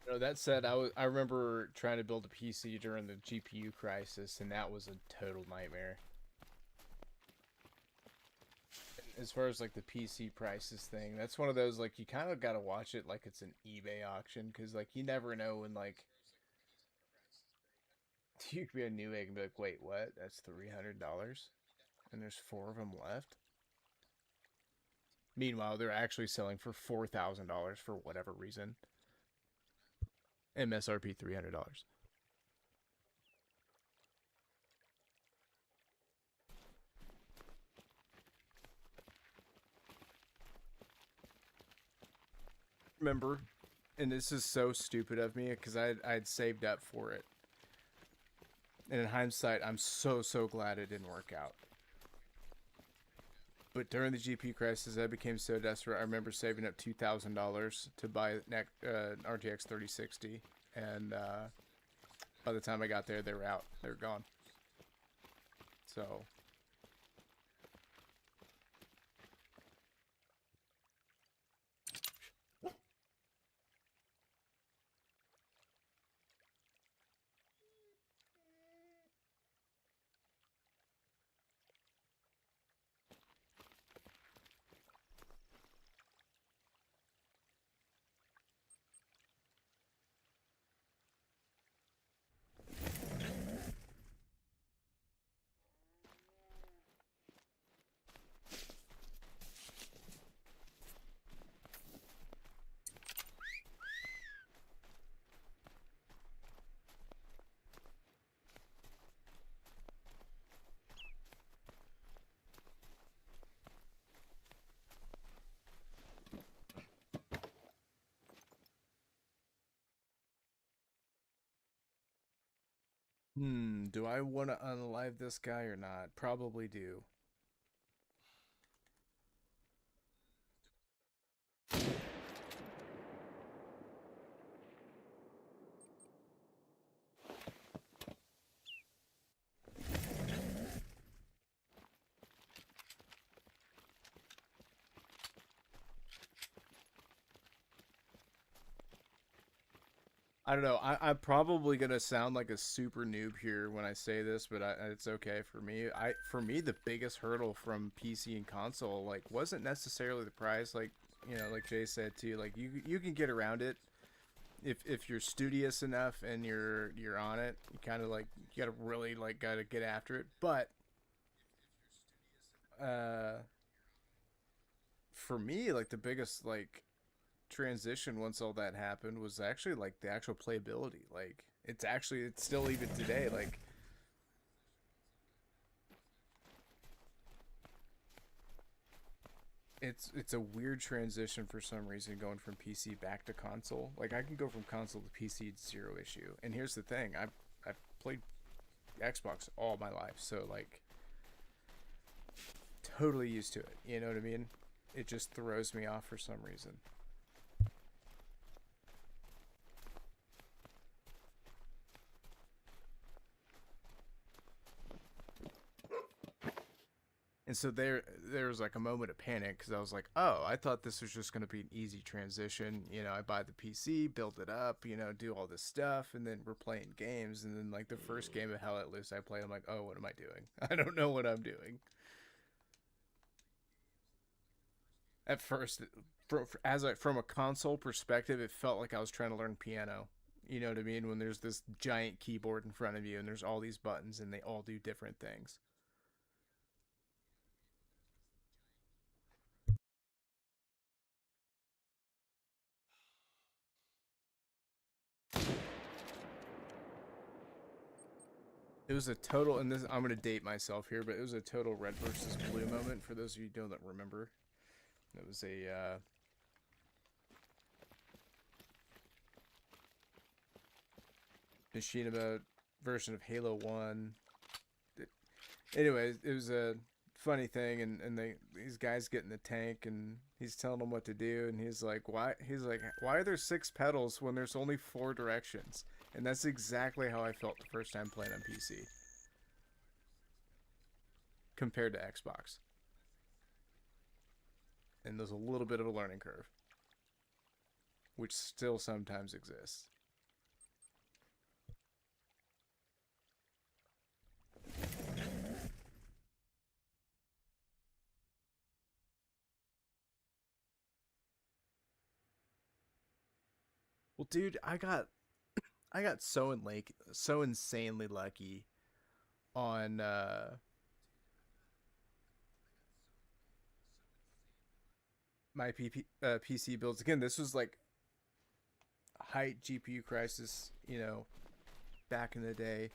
You know, that said, I remember trying to build a PC during the GPU crisis, and that was a total nightmare. As far as like the PC prices thing, that's one of those like you kind of got to watch it like it's an eBay auction, because like you never know when like you could be a new egg and be like, wait, what? That's $300, and there's 4 of them left. Meanwhile, they're actually selling for $4,000 for whatever reason. MSRP $300. Remember, and this is so stupid of me because I'd saved up for it. And in hindsight, I'm so glad it didn't work out. But during the GP crisis, I became so desperate. I remember saving up $2,000 to buy an RTX 3060, and by the time I got there, they were out. They were gone. So. Do I want to unalive this guy or not? Probably do. I don't know. I'm probably gonna sound like a super noob here when I say this, but it's okay for me. For me, the biggest hurdle from PC and console like wasn't necessarily the price. Like like Jay said too. Like you can get around it if you're studious enough and you're on it. You kind of like you gotta really like gotta get after it. But uh, for me, like the biggest like transition once all that happened was actually like the actual playability. Like it's still even today like it's a weird transition for some reason going from PC back to console. Like I can go from console to PC, zero issue. And here's the thing, I've played Xbox all my life, so like totally used to it. You know what I mean? It just throws me off for some reason. And so there was like a moment of panic because I was like, oh, I thought this was just going to be an easy transition. You know, I buy the PC, build it up, you know, do all this stuff, and then we're playing games. And then like the first game of Hell Let Loose I played, I'm like, oh, what am I doing? I don't know what I'm doing. At first, from a console perspective, it felt like I was trying to learn piano. You know what I mean? When there's this giant keyboard in front of you and there's all these buttons and they all do different things. It was a total, and this I'm gonna date myself here, but it was a total red versus blue moment for those of you who don't remember. It was a machinima version of Halo 1. Anyways, it was a funny thing, and these guys get in the tank, and he's telling them what to do, and he's like, why? He's like, why are there 6 pedals when there's only 4 directions? And that's exactly how I felt the first time playing on PC compared to Xbox. And there's a little bit of a learning curve, which still sometimes exists. Well, dude, I got so insanely lucky on my PC builds. Again, this was like height GPU crisis, you know, back in the day.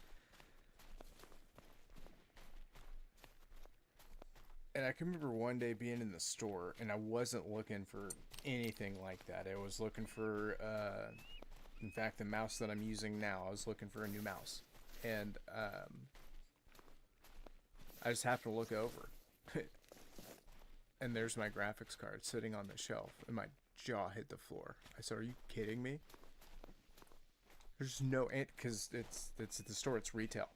And I can remember one day being in the store and I wasn't looking for anything like that. I was looking for, in fact, the mouse that I'm using now, I was looking for a new mouse. And I just happened to look over. And there's my graphics card sitting on the shelf, and my jaw hit the floor. I said, "Are you kidding me?" There's no, because it's at the store. It's retail.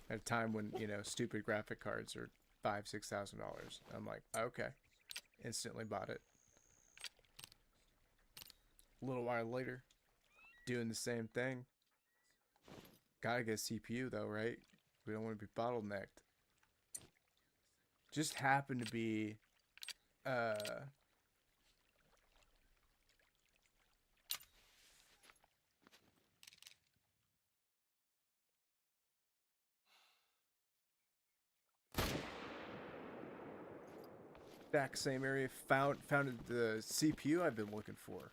At a time when, you know, stupid graphic cards are $5,000-6,000. I'm like, okay, instantly bought it. A little while later, doing the same thing. Gotta get a CPU though, right? We don't want to be bottlenecked. Just happened to be uh back same area, founded the CPU I've been looking for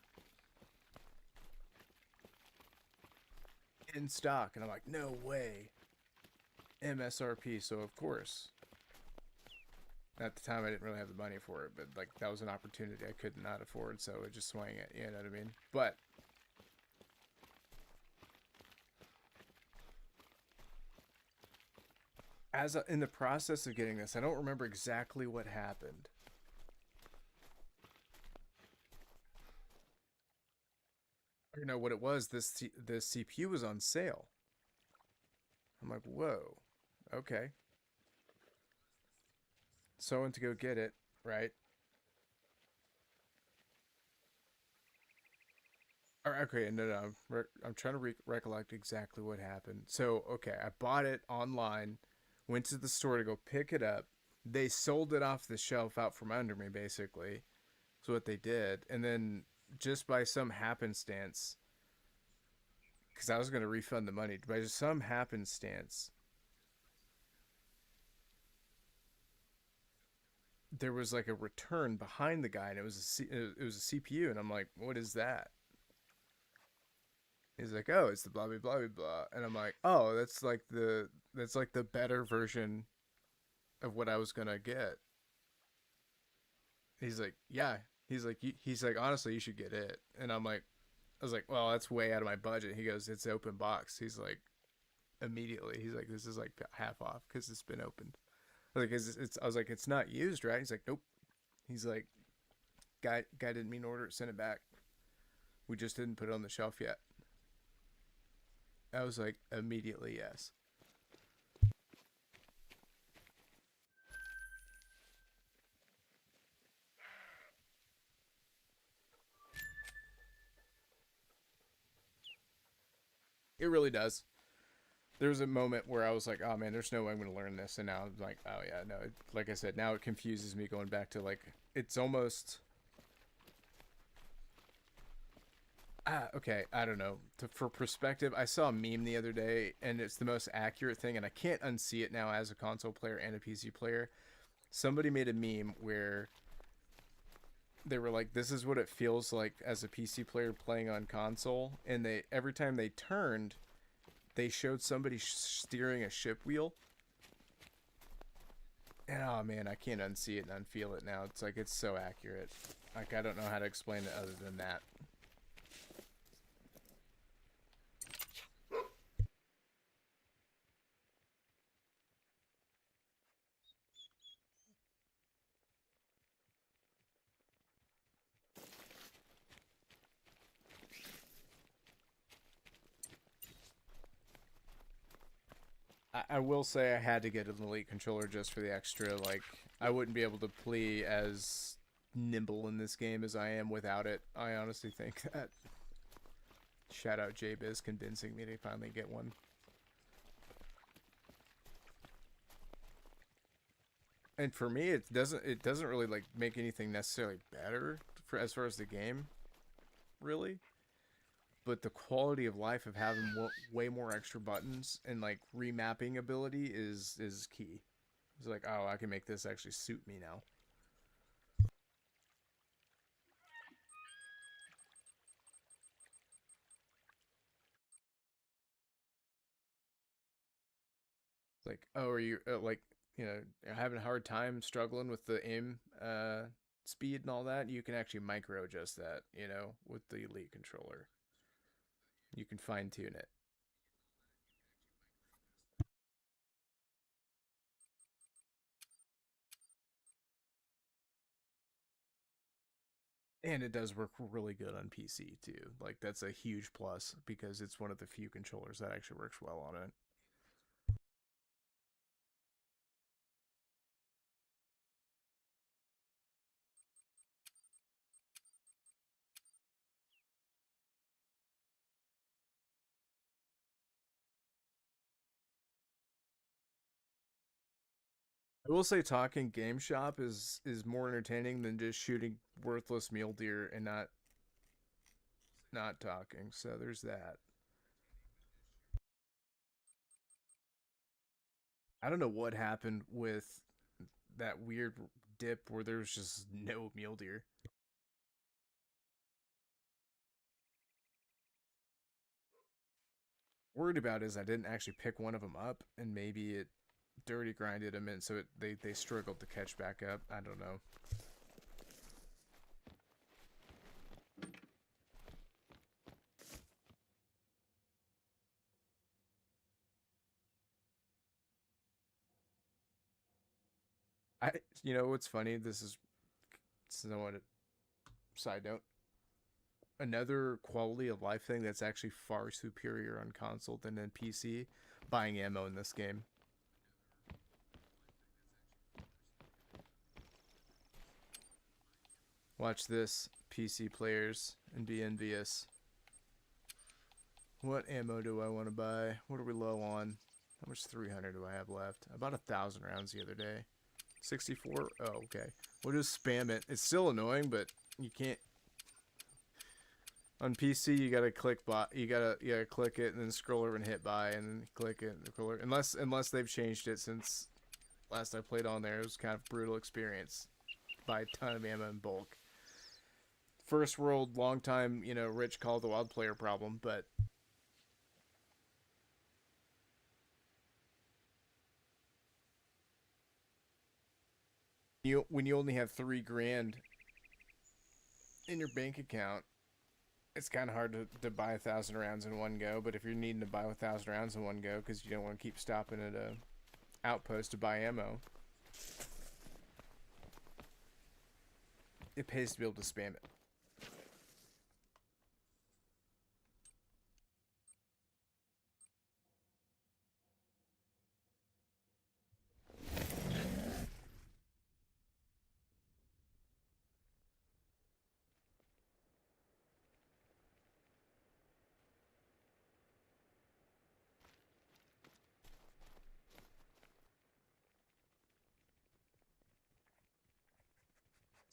in stock, and I'm like, no way. MSRP. So of course, at the time I didn't really have the money for it, but like that was an opportunity I could not afford, so I just swing it, you know what I mean? But in the process of getting this, I don't remember exactly what happened. You know what it was, this CPU was on sale. I'm like, whoa, okay. So I went to go get it, right? Or, okay, no, I'm trying to recollect exactly what happened. So, okay, I bought it online, went to the store to go pick it up. They sold it off the shelf out from under me, basically. That's what they did. And then, just by some happenstance, because I was going to refund the money, by some happenstance, there was like a return behind the guy, and it was a CPU, and I'm like, what is that? He's like, oh, it's the blah blah blah blah blah, and I'm like, oh, that's like the better version of what I was gonna get. He's like, yeah. He's like, honestly, you should get it. And I was like, well, that's way out of my budget. He goes, it's open box. He's like, immediately, he's like, this is like half off because it's been opened. Like, I was like, it's not used, right? He's like, nope. He's like, guy didn't mean to order it, send it back. We just didn't put it on the shelf yet. I was like, immediately yes. It really does. There was a moment where I was like, oh man, there's no way I'm going to learn this. And now I'm like, oh yeah, no. Like I said, now it confuses me going back to like, it's almost... okay, I don't know. For perspective, I saw a meme the other day, and it's the most accurate thing, and I can't unsee it now as a console player and a PC player. Somebody made a meme where they were like, this is what it feels like as a PC player playing on console, and they every time they turned, they showed somebody steering a ship wheel. And oh man, I can't unsee it and unfeel it now. It's like, it's so accurate. Like, I don't know how to explain it other than that. I will say I had to get an Elite controller just for the extra, like, I wouldn't be able to play as nimble in this game as I am without it. I honestly think that. Shout out JBiz convincing me to finally get one. And for me, it doesn't really like make anything necessarily better for as far as the game, really. But the quality of life of having way more extra buttons and like remapping ability is key. It's like, oh, I can make this actually suit me now. It's like, oh, are you like, having a hard time struggling with the aim speed and all that? You can actually micro adjust that, with the Elite controller. You can fine tune it. And it does work really good on PC too. Like, that's a huge plus because it's one of the few controllers that actually works well on it. I will say talking game shop is more entertaining than just shooting worthless mule deer and not talking. So there's that. I don't know what happened with that weird dip where there's just no mule deer. Worried about is I didn't actually pick one of them up, and maybe it dirty grinded them in, so they struggled to catch back up. I don't know. I what's funny? This is somewhat a side note. Another quality of life thing that's actually far superior on console than in PC, buying ammo in this game. Watch this, PC players, and be envious. What ammo do I want to buy? What are we low on? How much 300 do I have left? I bought 1,000 rounds the other day. 64? Oh, okay. We'll just spam it. It's still annoying, but you can't. On PC, you gotta click bot. You gotta click it and then scroll over and hit buy, and then click it and scroll over. Unless they've changed it since last I played on there. It was kind of a brutal experience. Buy a ton of ammo in bulk. First world, long time, rich Call of the Wild player problem, but when you only have 3 grand in your bank account, it's kind of hard to buy 1,000 rounds in one go. But if you're needing to buy 1,000 rounds in one go because you don't want to keep stopping at a outpost to buy ammo, it pays to be able to spam it.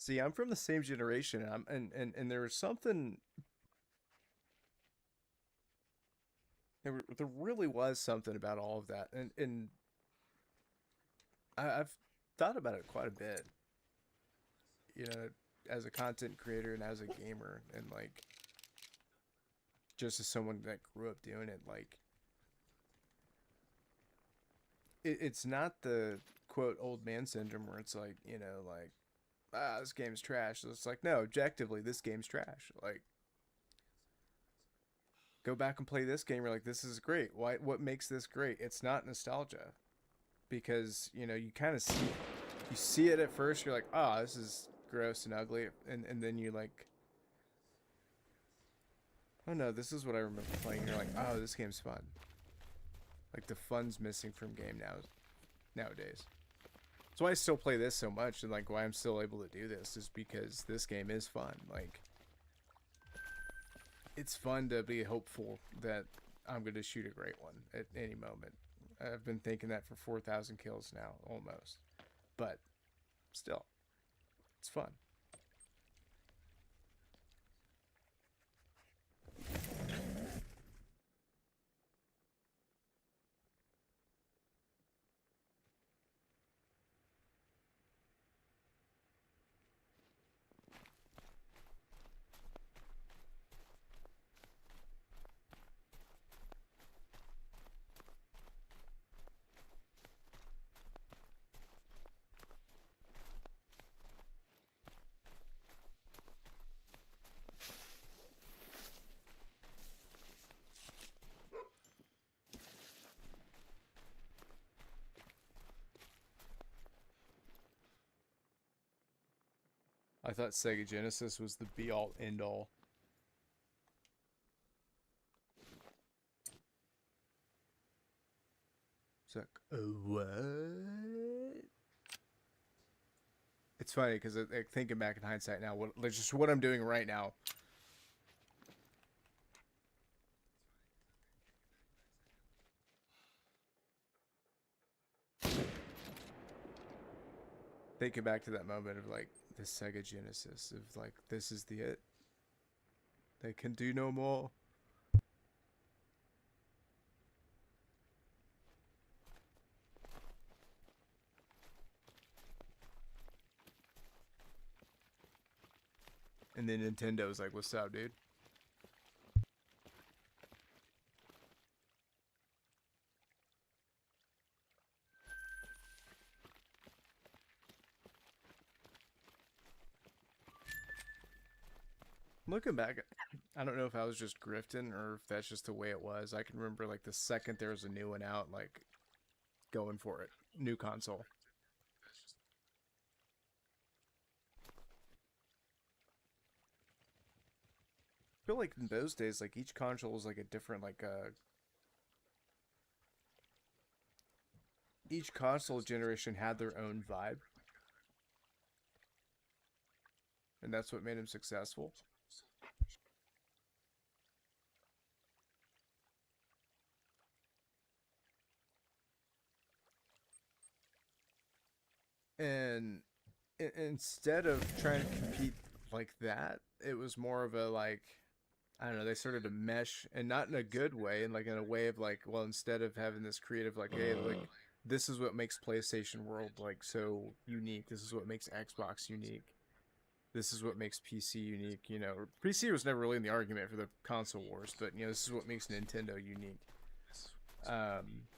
See, I'm from the same generation, and and there was something. There really was something about all of that, and I've thought about it quite a bit. You know, as a content creator and as a gamer, and like just as someone that grew up doing it, like it's not the quote old man syndrome where it's like, you know, like, ah, this game's trash. So it's like, no, objectively, this game's trash. Like, go back and play this game. You're like, this is great. Why? What makes this great? It's not nostalgia, because you know you kind of see it at first. You're like, oh, this is gross and ugly, and then you like, oh no, this is what I remember playing. You're like, oh, this game's fun. Like the fun's missing from game nowadays. That's why I still play this so much, and like why I'm still able to do this is because this game is fun. Like, it's fun to be hopeful that I'm going to shoot a great one at any moment. I've been thinking that for 4,000 kills now, almost. But still, it's fun. I thought Sega Genesis was the be-all, end-all. It's like, what? It's funny because like, thinking back in hindsight now, just what I'm doing right now. Thinking back to that moment of like the Sega Genesis of like, this is the it. They can do no more. And then Nintendo's like, what's up, dude? Looking back, I don't know if I was just grifting or if that's just the way it was. I can remember like the second there was a new one out, like going for it. New console. I feel like in those days, like each console was like a different, like each console generation had their own vibe. And that's what made them successful. And instead of trying to compete like that, it was more of a like, I don't know, they started to mesh, and not in a good way, and like in a way of like, well, instead of having this creative like, hey, like this is what makes PlayStation World like so unique. This is what makes Xbox unique. This is what makes PC unique. You know, PC was never really in the argument for the console wars, but you know, this is what makes Nintendo unique. Um,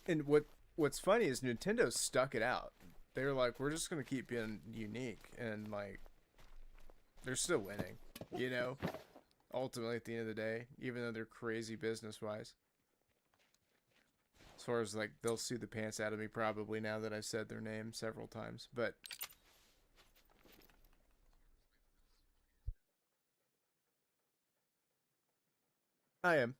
and what's funny is Nintendo stuck it out. They were like, we're just gonna keep being unique, and like, they're still winning. You know, ultimately at the end of the day, even though they're crazy business wise. As far as like, they'll sue the pants out of me probably now that I've said their name several times, but I am.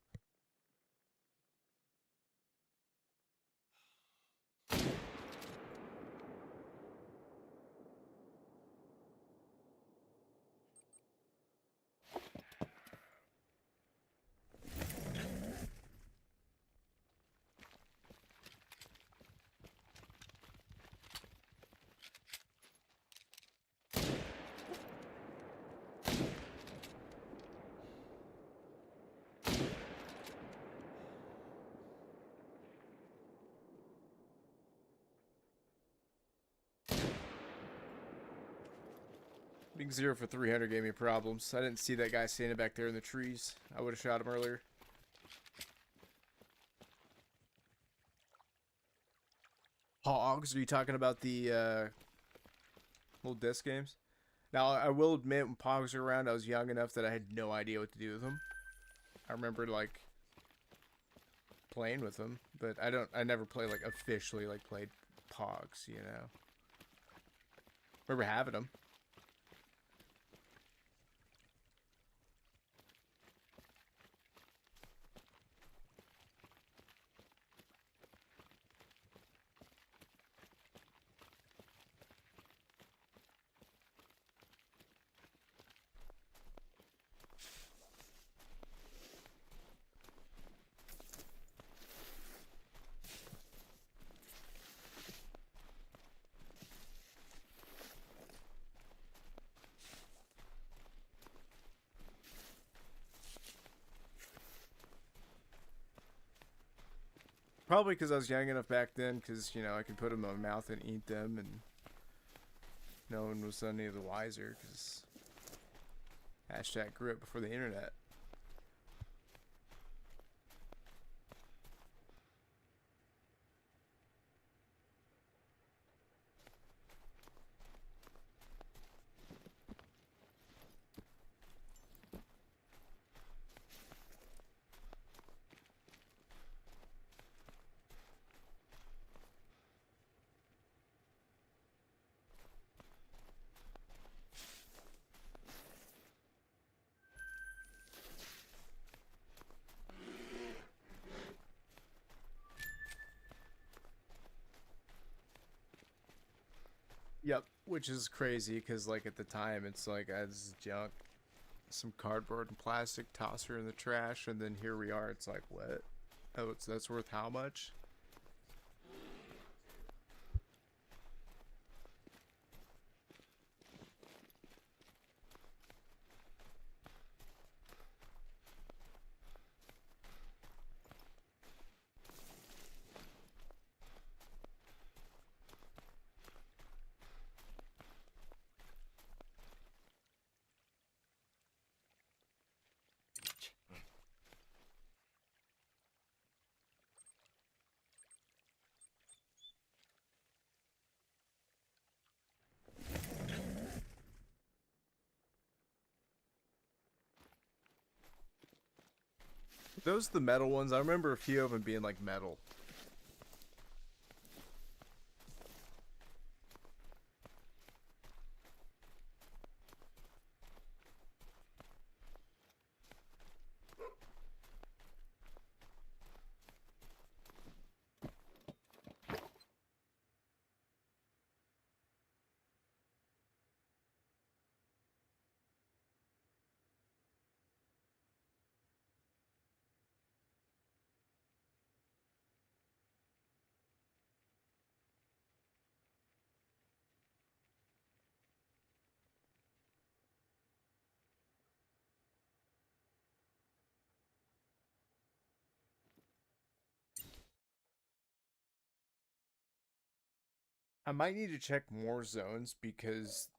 Being 0 for 300 gave me problems. I didn't see that guy standing back there in the trees. I would have shot him earlier. Hogs? Are you talking about the little disc games? Now, I will admit, when Pogs were around, I was young enough that I had no idea what to do with them. I remember, like, playing with them, but I never played, like, officially, like, played Pogs, you know. Remember having them. Probably because I was young enough back then, because, you know, I could put them in my mouth and eat them, and no one was any the wiser, because hashtag grew up before the internet. Yep, which is crazy, because, like, at the time, it's like, this is junk. Some cardboard and plastic, toss her in the trash, and then here we are. It's like, what? Oh, that's worth how much? Those the metal ones. I remember a few of them being like metal. I might need to check more zones, because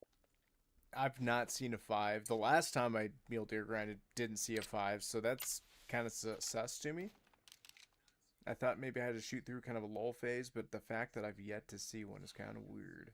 I've not seen a 5. The last time I mule deer grinded, didn't see a 5, so that's kind of sus to me. I thought maybe I had to shoot through kind of a lull phase, but the fact that I've yet to see one is kind of weird.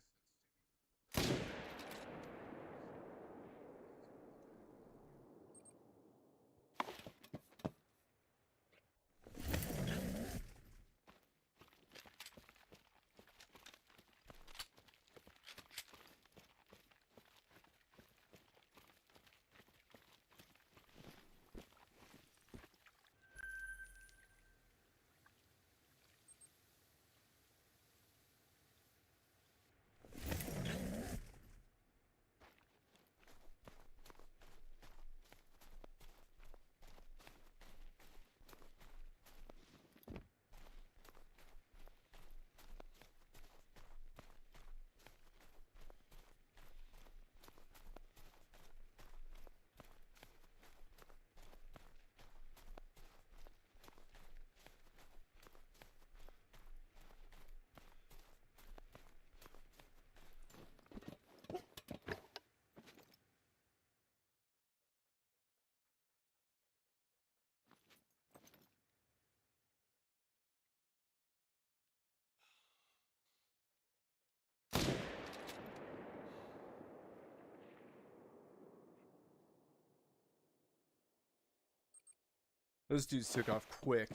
Those dudes took off quick.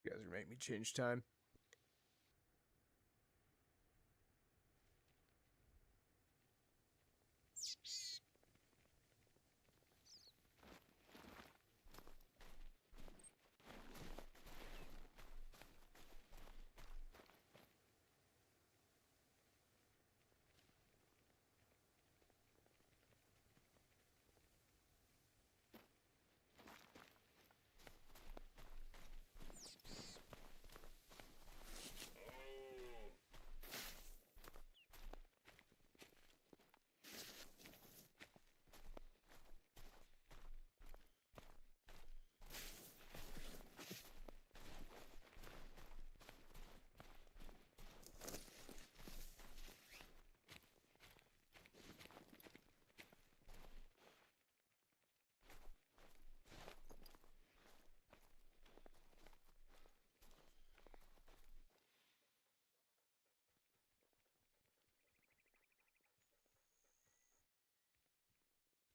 You guys are making me change time.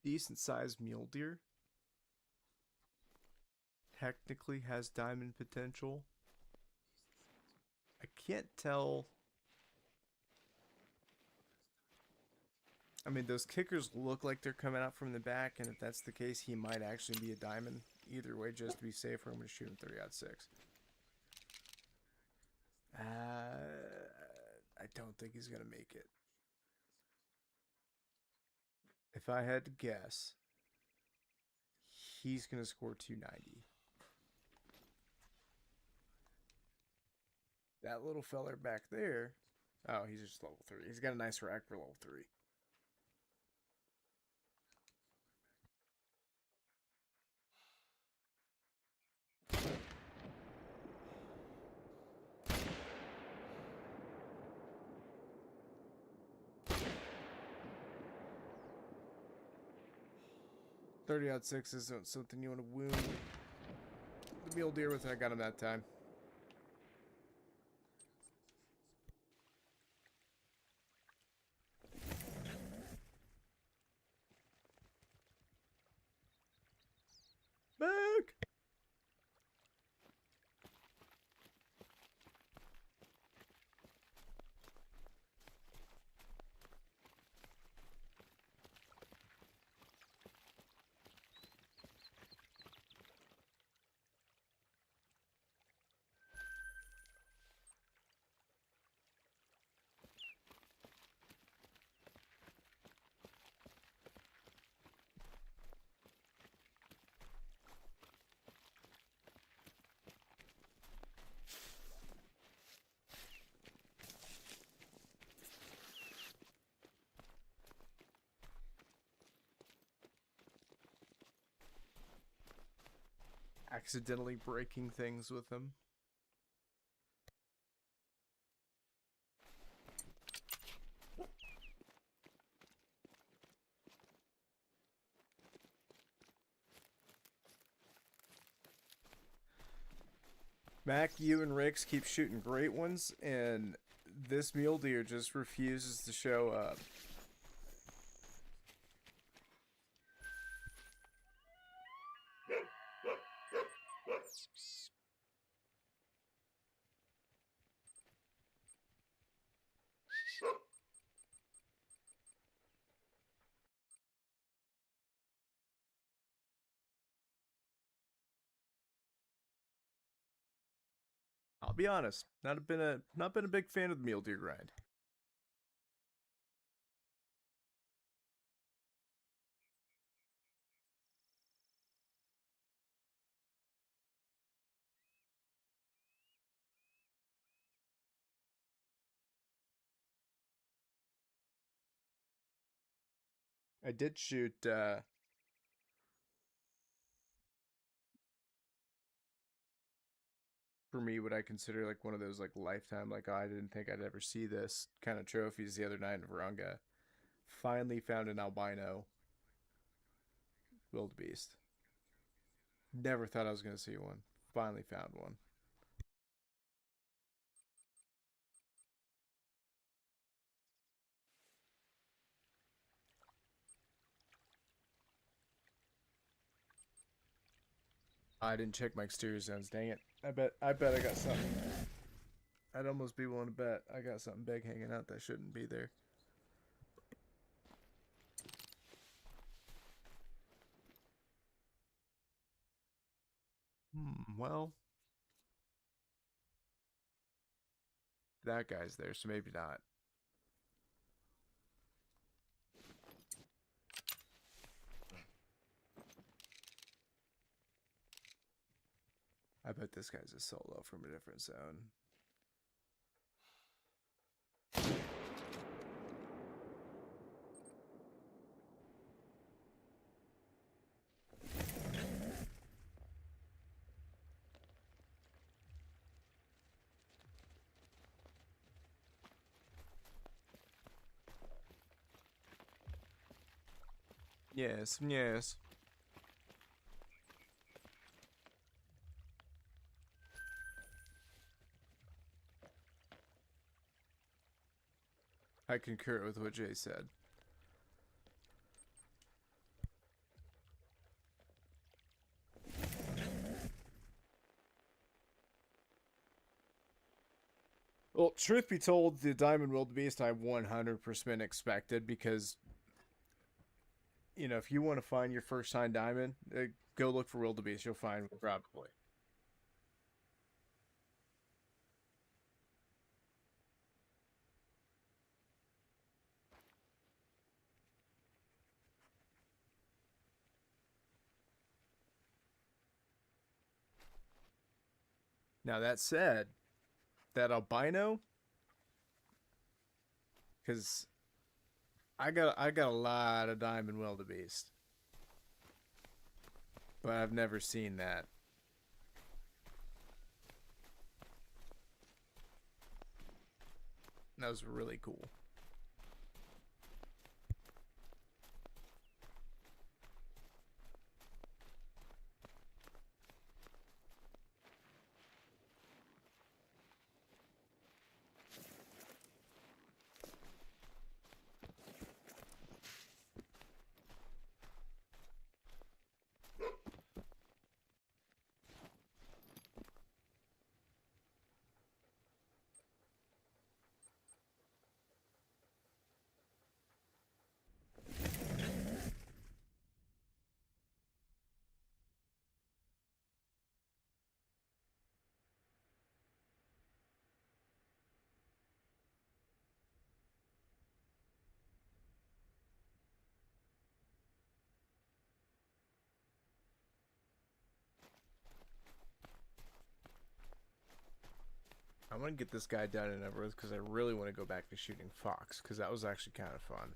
Decent sized mule deer. Technically has diamond potential. I can't tell. I mean, those kickers look like they're coming out from the back, and if that's the case, he might actually be a diamond. Either way, just to be safer, I'm going to shoot him 3-6. I don't think he's going to make it. If I had to guess, he's going to score 290. That little feller back there. Oh, he's just level 3. He's got a nice rack for level 3. .30-06 isn't something you want to wound the mule deer with, and I got him that time. Back! Accidentally breaking things with him. Mac, you and Rix keep shooting great ones, and this mule deer just refuses to show up. be honest, not been a big fan of the mule deer grind. I did shoot for me what I consider like one of those like lifetime, like, oh, I didn't think I'd ever see this kind of trophies the other night in Virunga. Finally found an albino wildebeest. Never thought I was gonna see one. Finally found one. I didn't check my exterior zones. Dang it! I bet I got something. I'd almost be willing to bet I got something big hanging out that shouldn't be there. Well, that guy's there, so maybe not. I bet this guy's a solo from a different zone. Yes, yes. I concur with what Jay said. Well, truth be told, the Diamond Wildebeest I 100% expected because, you know, if you want to find your first time diamond, go look for wildebeest. You'll find one probably. Now that said, that albino, because I got a lot of diamond wildebeest, but I've never seen that. That was really cool. I want to get this guy done and over with because I really want to go back to shooting fox because that was actually kind of fun.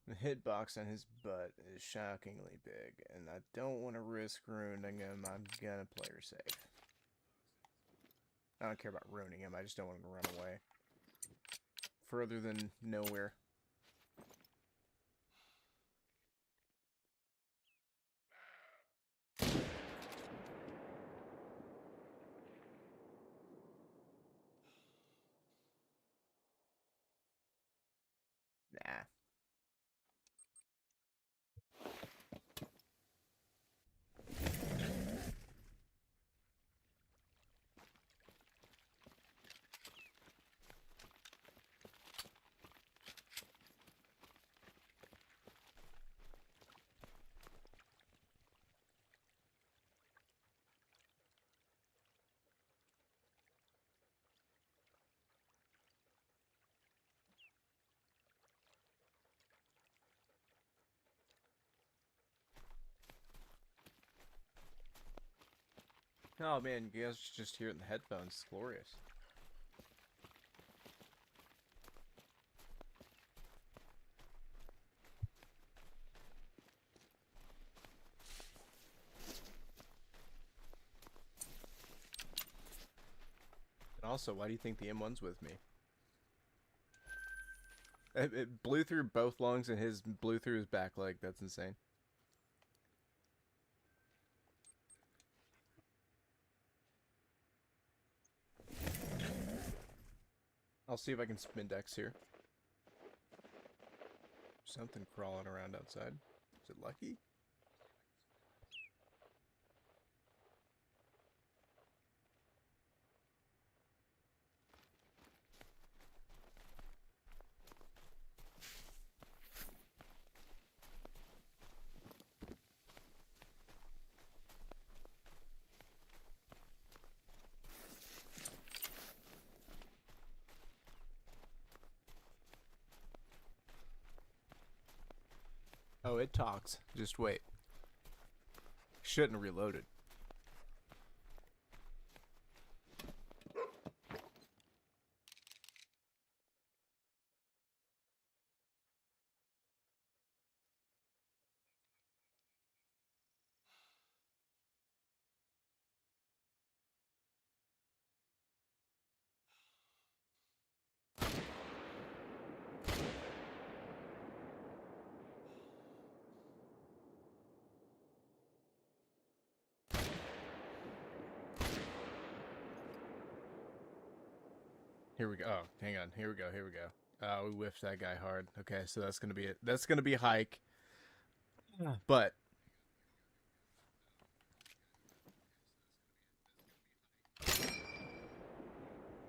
The hitbox on his butt is shockingly big, and I don't want to risk ruining him. I'm gonna play her safe. I don't care about ruining him, I just don't want him to run away. Further than nowhere. Nah. Oh man, you guys should just hear it in the headphones. It's glorious. And also, why do you think the M1's with me? It blew through both lungs and his blew through his back leg. That's insane. I'll see if I can spindex here. Something crawling around outside. Is it lucky? Oh, it talks. Just wait. Shouldn't have reloaded. Here we go. Oh, hang on. Here we go. Here we go. We whiffed that guy hard. Okay, so that's gonna be it. That's gonna be a hike. But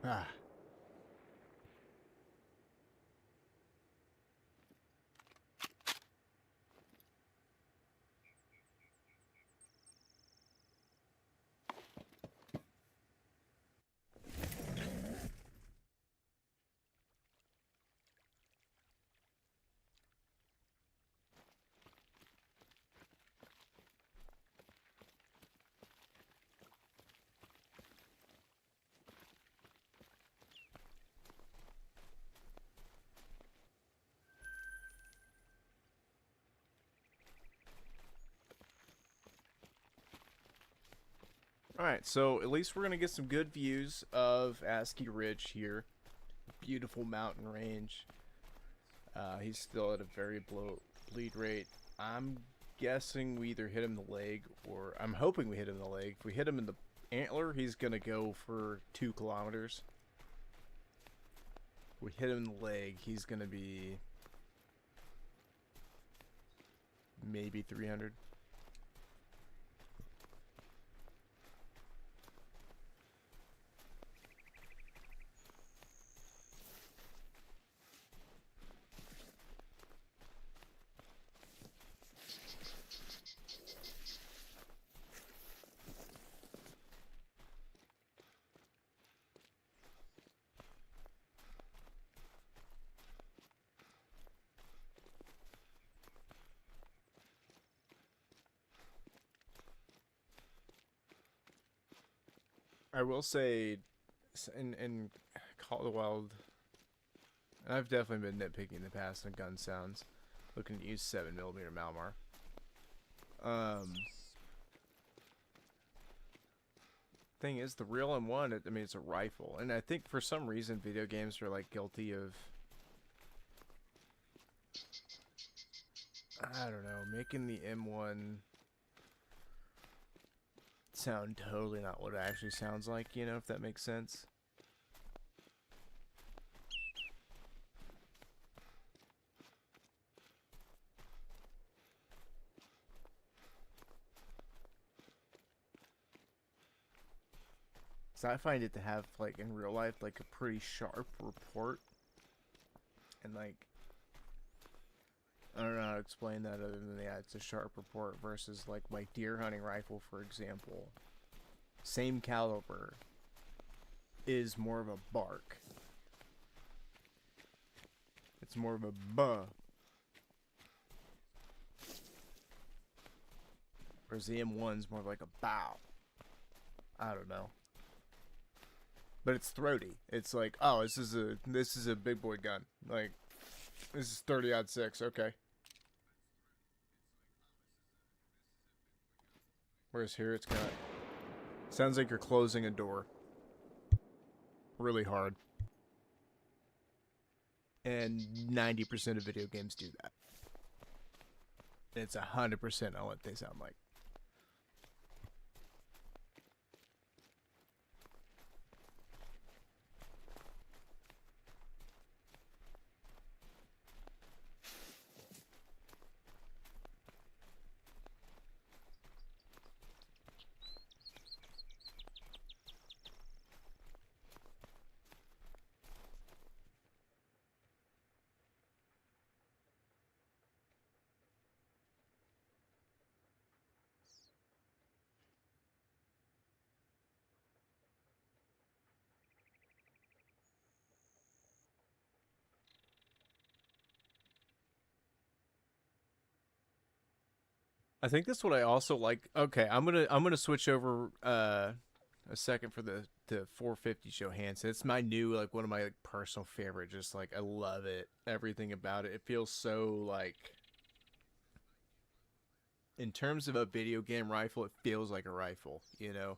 ah, all right. So at least we're gonna get some good views of ASCII Ridge here. Beautiful mountain range. He's still at a very low bleed rate. I'm guessing we either hit him in the leg or I'm hoping we hit him in the leg. If we hit him in the antler, he's gonna go for 2 kilometers. If we hit him in the leg, he's gonna be maybe 300. I will say, in Call of the Wild, and I've definitely been nitpicking in the past on gun sounds. Looking to use 7mm Malmar. Thing is, the real M1, I mean, it's a rifle. And I think for some reason video games are like guilty of, I don't know, making the M1 sound totally not what it actually sounds like, you know, if that makes sense. So I find it to have, like, in real life, like, a pretty sharp report. And, like, I don't know how to explain that other than, yeah, it's a sharp report versus, like, my deer hunting rifle, for example. Same caliber is more of a bark. It's more of a buh. Whereas the M1's more like a bow. I don't know. But it's throaty. It's like, oh, this is a big boy gun. Like, this is 30-06, okay. Whereas here it's got, sounds like you're closing a door. Really hard. And 90% of video games do that. It's 100% on what they sound like. I think that's what I also like. Okay, I'm gonna switch over a second for the 450 Johansson. It's my new, like, one of my, like, personal favorite. Just, like, I love it. Everything about it. It feels so, like, in terms of a video game rifle, it feels like a rifle, you know.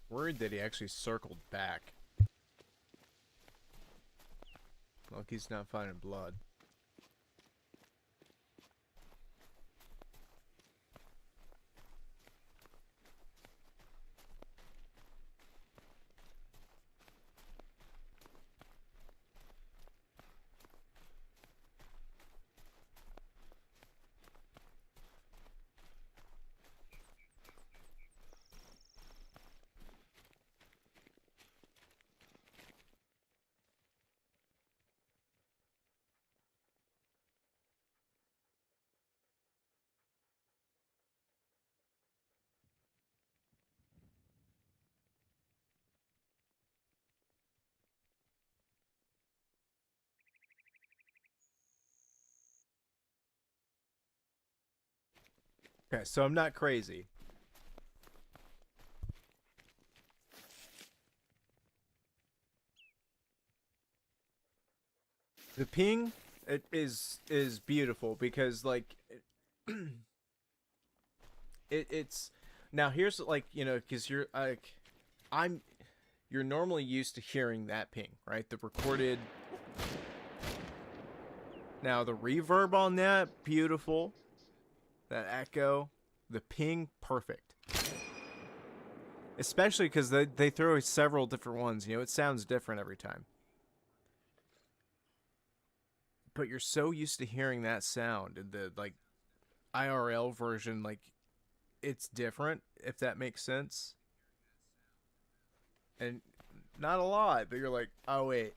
Worried that he actually circled back. Like he's not finding blood. Okay, so I'm not crazy. The ping, it is beautiful because, like, it's now here's, like, you know, because you're like, you're normally used to hearing that ping, right? The recorded. Now the reverb on that, beautiful. That echo, the ping, perfect. Especially because they throw several different ones. You know, it sounds different every time. But you're so used to hearing that sound, and the, like, IRL version, like, it's different, if that makes sense. And not a lot, but you're like, oh wait,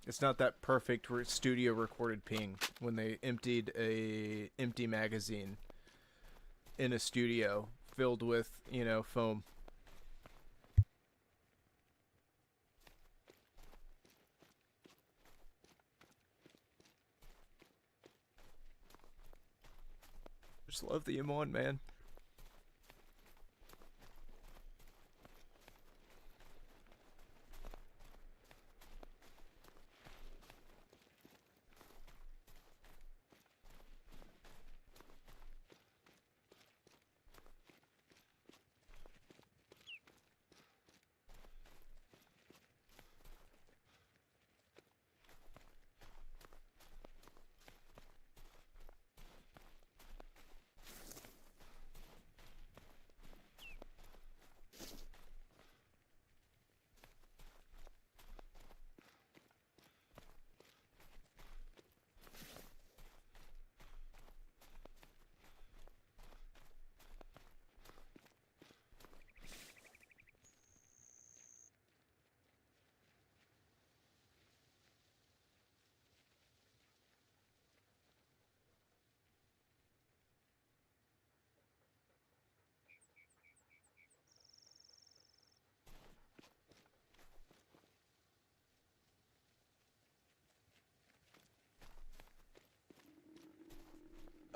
it's not that perfect studio recorded ping when they emptied a empty magazine in a studio filled with, you know, foam. Just love the M1, man.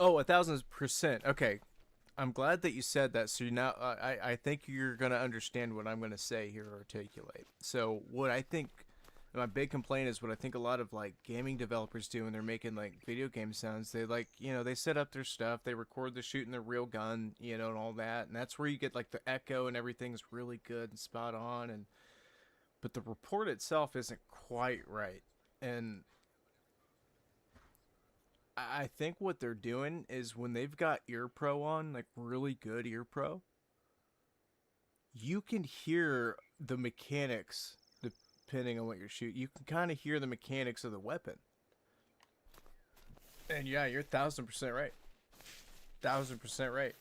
Oh, 1,000%. Okay, I'm glad that you said that. So now I think you're gonna understand what I'm gonna say here or articulate. So what I think my big complaint is what I think a lot of like gaming developers do when they're making like video game sounds. They like, you know, they set up their stuff, they record the shooting their real gun, you know, and all that, and that's where you get like the echo and everything's really good and spot on. And but the report itself isn't quite right. And I think what they're doing is when they've got ear pro on, like really good ear pro, you can hear the mechanics depending on what you're shooting. You can kind of hear the mechanics of the weapon. And yeah, you're 1,000% right. 1,000% right.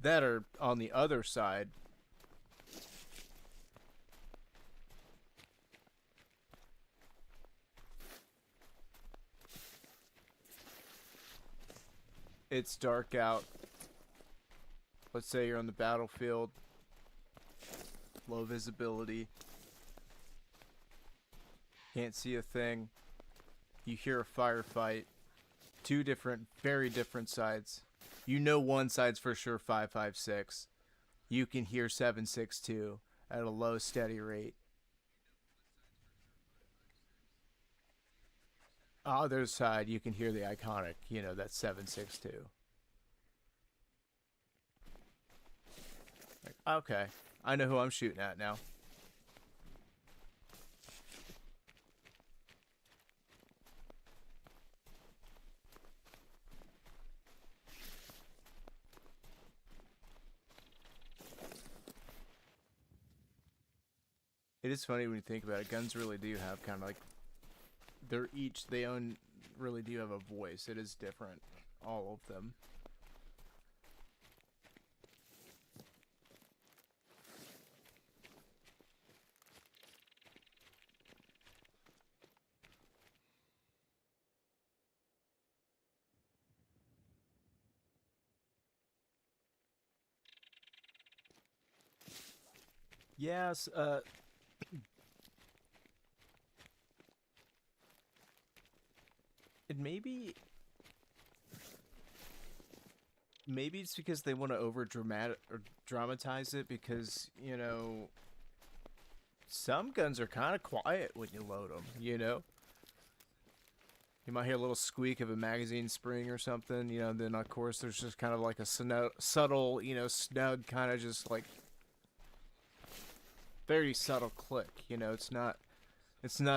That are on the other side. It's dark out. Let's say you're on the battlefield. Low visibility. Can't see a thing. You hear a firefight. Two different, very different sides. You know one side's for sure 5.56. You can hear 7.62 at a low steady rate. Other side, you can hear the iconic, you know, that's 7.62. Like, okay, I know who I'm shooting at now. It is funny when you think about it. Guns really do have kind of like they own really do have a voice. It is different, all of them. Yes, it maybe it's because they want to over dramatic or dramatize it because, you know, some guns are kind of quiet when you load them, you know? You might hear a little squeak of a magazine spring or something, you know, and then of course there's just kind of like a subtle, you know, snug kind of just like very subtle click, you know, it's not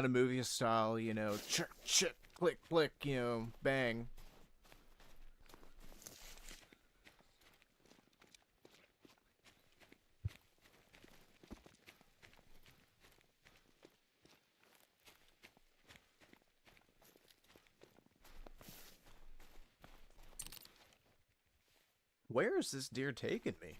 a movie style, you know, click, click, you know, bang. Where is this deer taking me?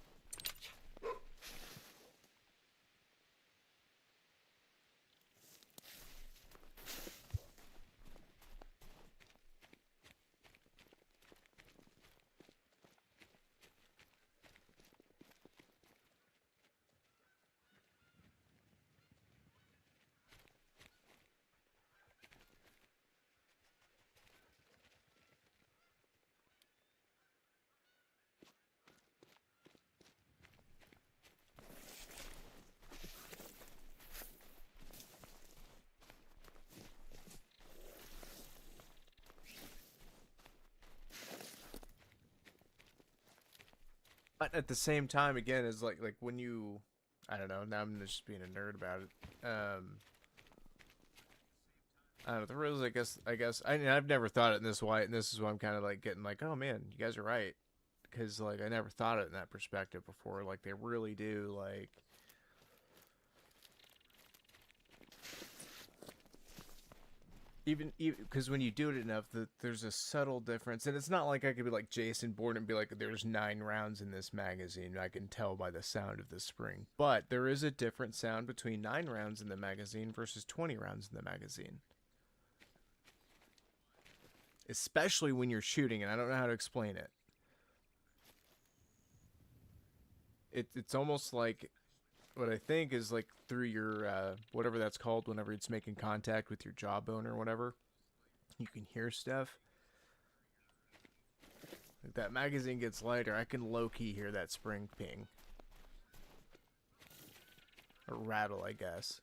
But at the same time, again, is like when you, I don't know. Now I'm just being a nerd about it. I don't know. The rules, I've never thought it in this way, and this is why I'm kind of like getting like, oh man, you guys are right, because like I never thought it in that perspective before. Like they really do like. Even because when you do it enough, there's a subtle difference, and it's not like I could be like Jason Bourne and be like, "There's 9 rounds in this magazine." I can tell by the sound of the spring, but there is a different sound between 9 rounds in the magazine versus 20 rounds in the magazine, especially when you're shooting. And I don't know how to explain it. It's almost like what I think is like through your whatever that's called whenever it's making contact with your jawbone or whatever, you can hear stuff. Like that magazine gets lighter, I can low-key hear that spring ping. Or rattle, I guess.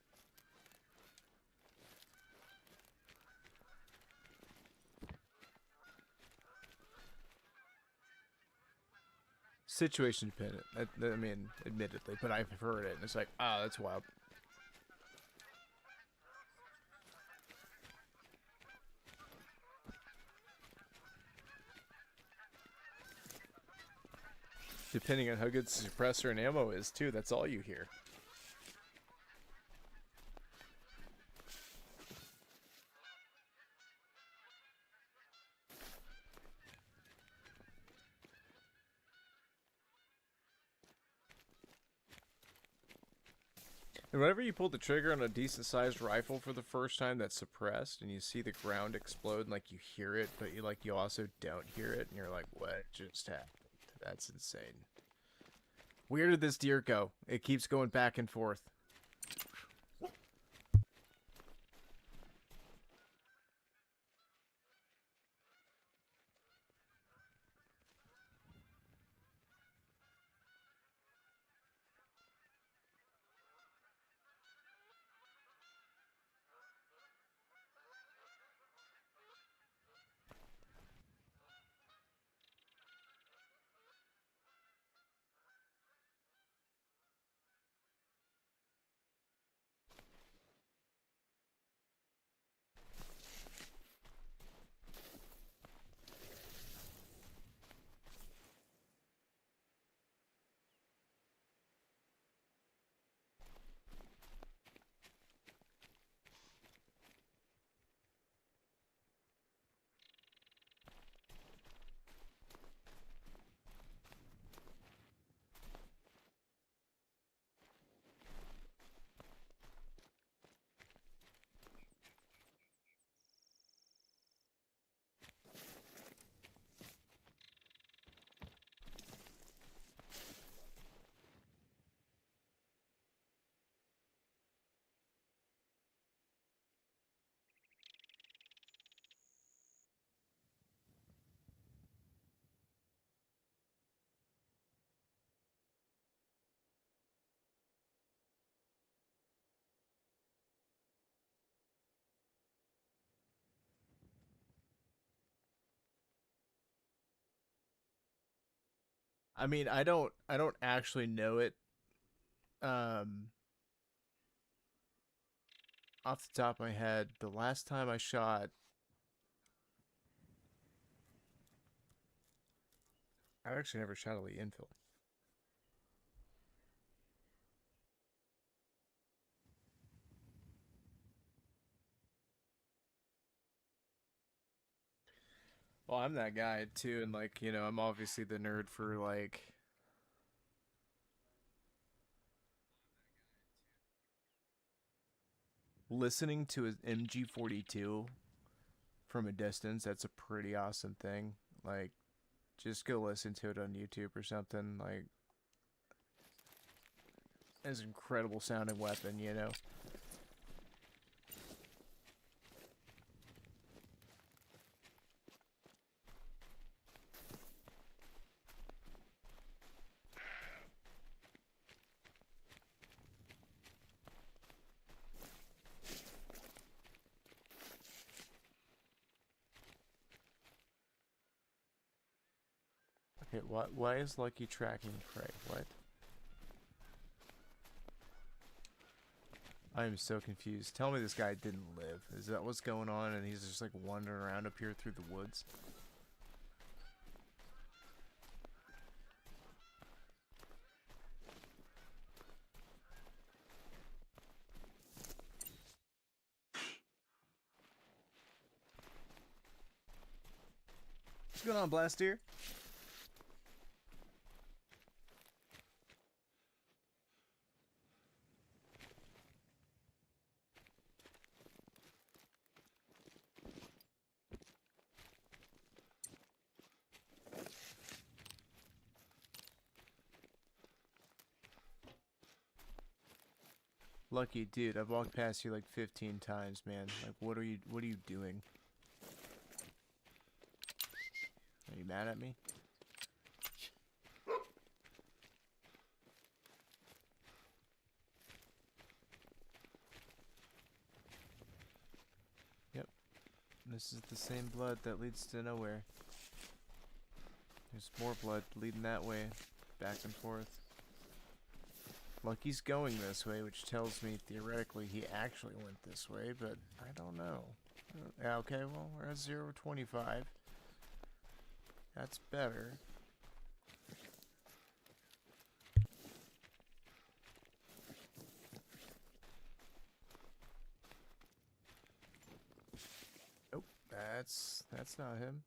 Situation dependent. I mean, admittedly, but I've heard it, and it's like, oh, that's wild. Depending on how good the suppressor and ammo is, too, that's all you hear. And whenever you pull the trigger on a decent-sized rifle for the first time that's suppressed, and you see the ground explode, and like you hear it, but you also don't hear it, and you're like, what just happened? That's insane. Where did this deer go? It keeps going back and forth. I mean, I don't actually know it um off the top of my head. The last time I shot, I've actually never shot a Lee Enfield. Well, I'm that guy too, and like, I'm obviously the nerd for like listening to an MG42 from a distance. That's a pretty awesome thing. Like, just go listen to it on YouTube or something. Like, it's an incredible sounding weapon. Okay, why is Lucky tracking prey? What? I am so confused. Tell me this guy didn't live. Is that what's going on and he's just like wandering around up here through the woods? What's going on, Blastier? Lucky dude, I've walked past you like 15 times, man. Like, what are you doing? Are you mad at me? Yep. This is the same blood that leads to nowhere. There's more blood leading that way, back and forth. Lucky's going this way, which tells me theoretically he actually went this way, but I don't know. Yeah, okay, well, we're at 0-25. That's better. Nope, that's not him.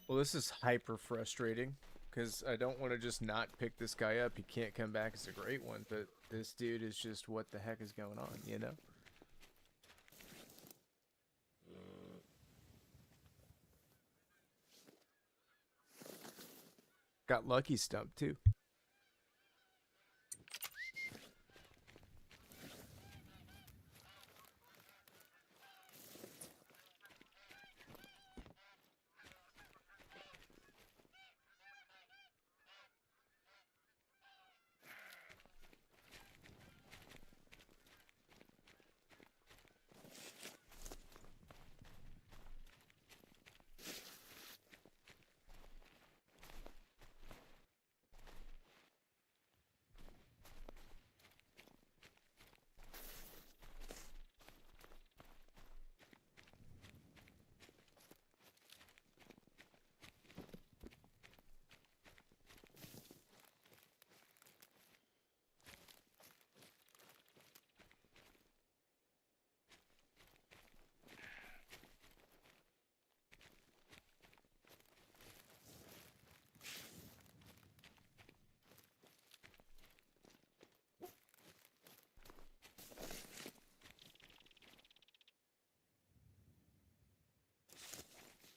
Well, this is hyper frustrating, because I don't want to just not pick this guy up. He can't come back as a great one, but this dude is just, what the heck is going on, you know? Got Lucky stumped, too.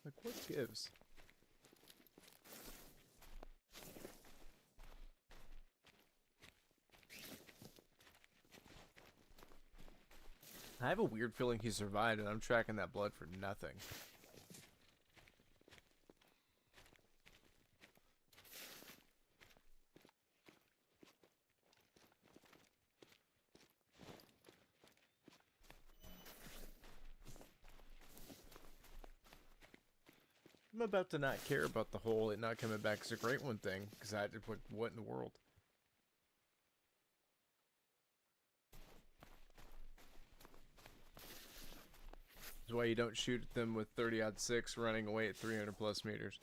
Like, what gives? I have a weird feeling he survived, and I'm tracking that blood for nothing. I'm about to not care about the whole it not coming back as a great one thing, because I did what in the world? That's why you don't shoot them with 30-06 running away at 300 plus meters.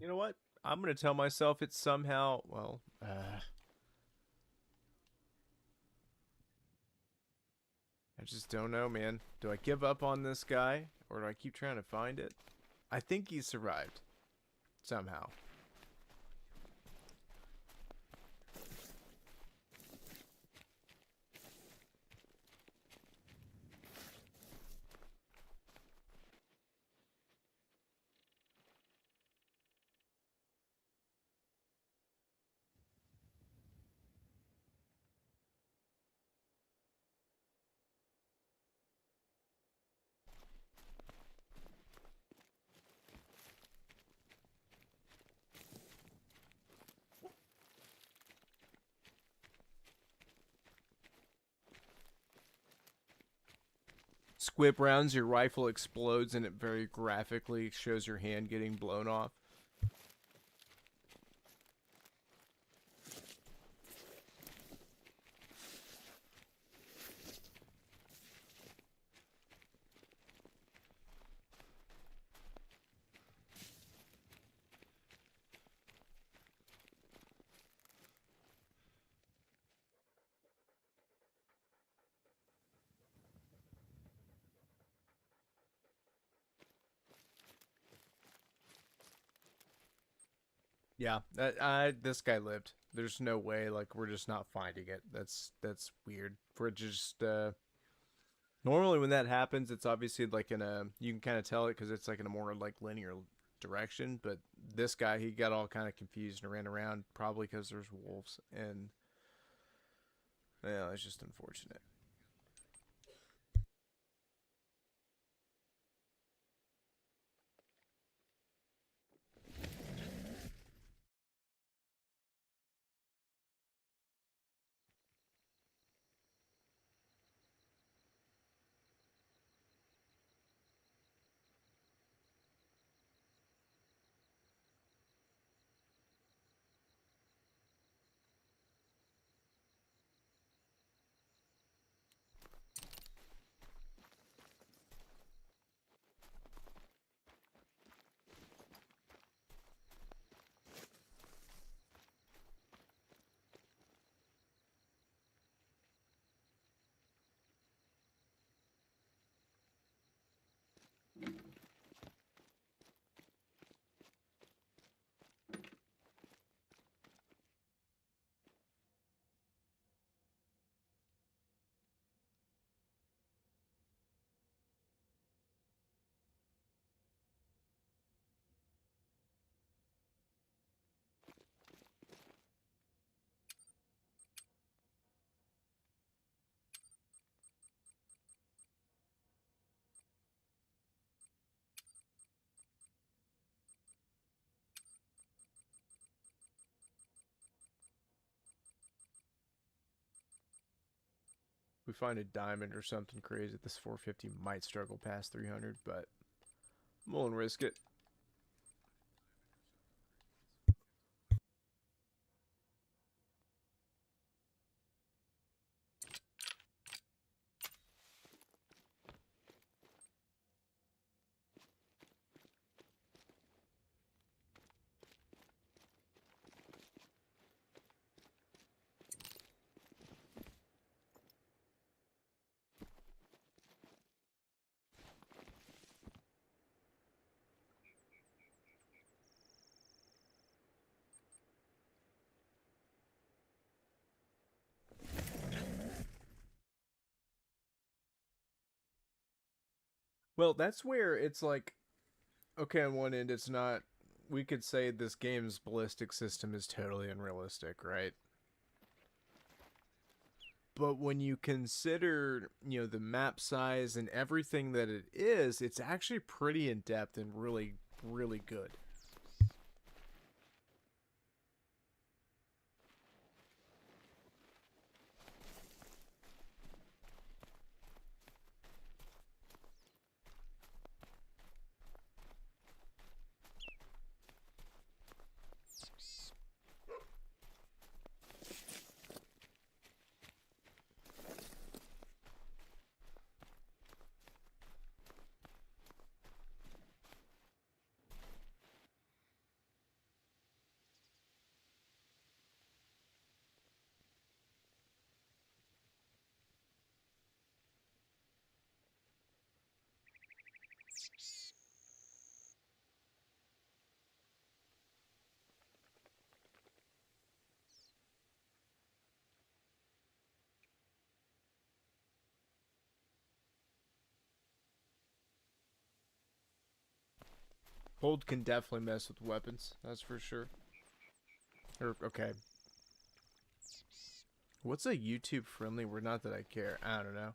You know what? I'm gonna tell myself it's somehow, well, I just don't know, man. Do I give up on this guy, or do I keep trying to find it? I think he survived. Somehow. Squib rounds, your rifle explodes and it very graphically shows your hand getting blown off. Yeah, this guy lived. There's no way, like, we're just not finding it. That's weird. For just normally when that happens, it's obviously like in a, you can kind of tell it because it's like in a more like linear direction. But this guy, he got all kind of confused and ran around, probably because there's wolves, and yeah, it's just unfortunate. We find a diamond or something crazy, this 450 might struggle past 300, but I'm willing to risk it. Well, that's where it's like, okay, on one end, it's not. We could say this game's ballistic system is totally unrealistic, right? But when you consider, the map size and everything that it is, it's actually pretty in depth and really, really good. Hold can definitely mess with weapons, that's for sure. Okay. What's a YouTube friendly word? Not that I care. I don't know.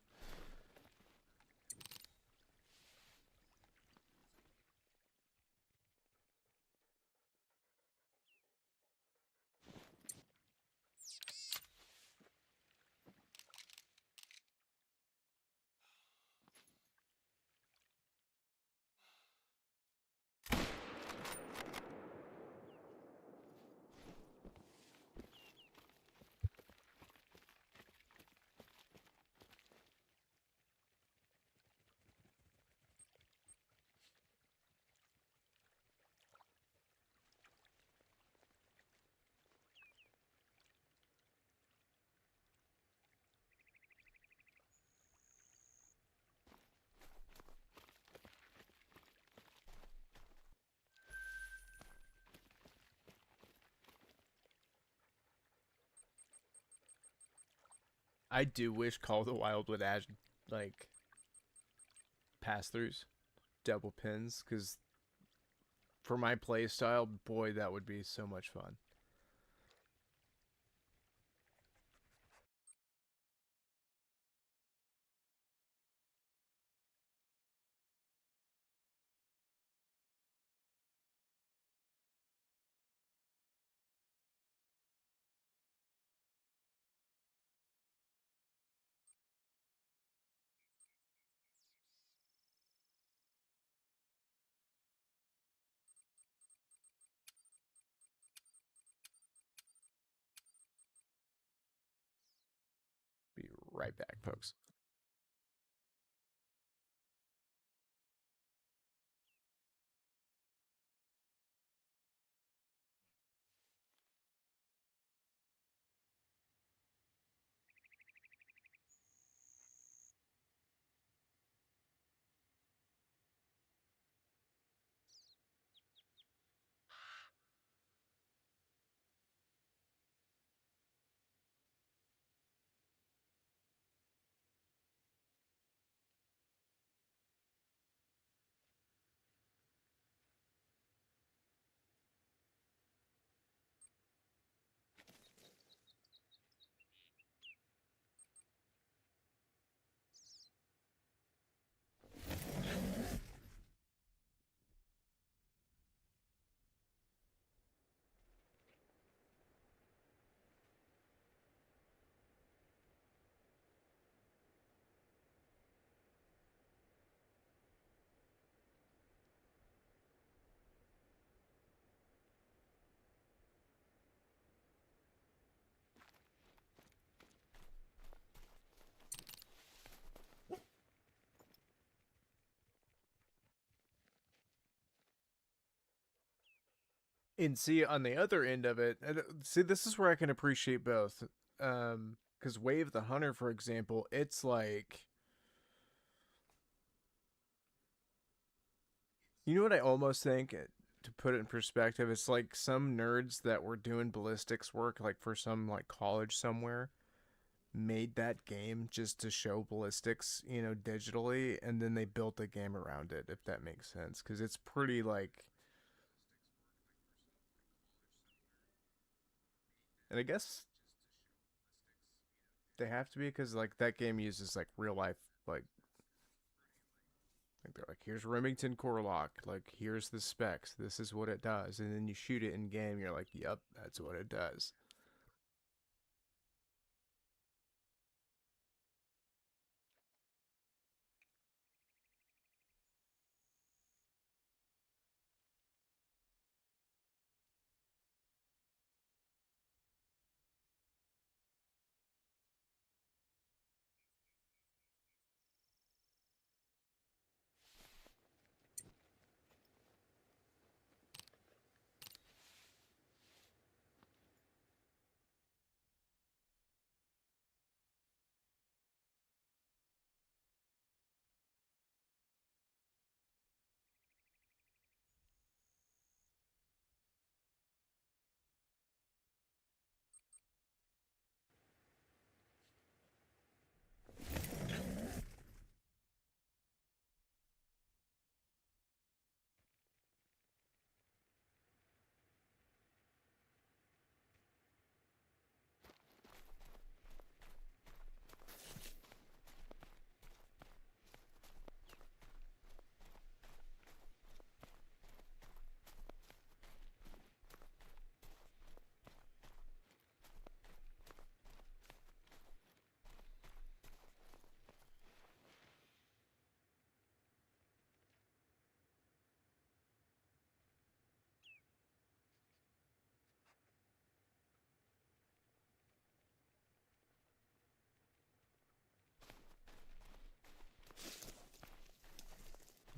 I do wish Call of the Wild would add, like, pass throughs, double pins, because for my playstyle, boy, that would be so much fun. Be right back, folks. And see, on the other end of it, see, this is where I can appreciate both. Because Wave the Hunter, for example, it's like, you know what I almost think, to put it in perspective, it's like some nerds that were doing ballistics work, like for some like college somewhere, made that game just to show ballistics, digitally, and then they built a game around it, if that makes sense. Because it's pretty like, and I guess they have to be because like that game uses like real life, like they're like, here's Remington core lock, like here's the specs, this is what it does, and then you shoot it in game, you're like, yep, that's what it does.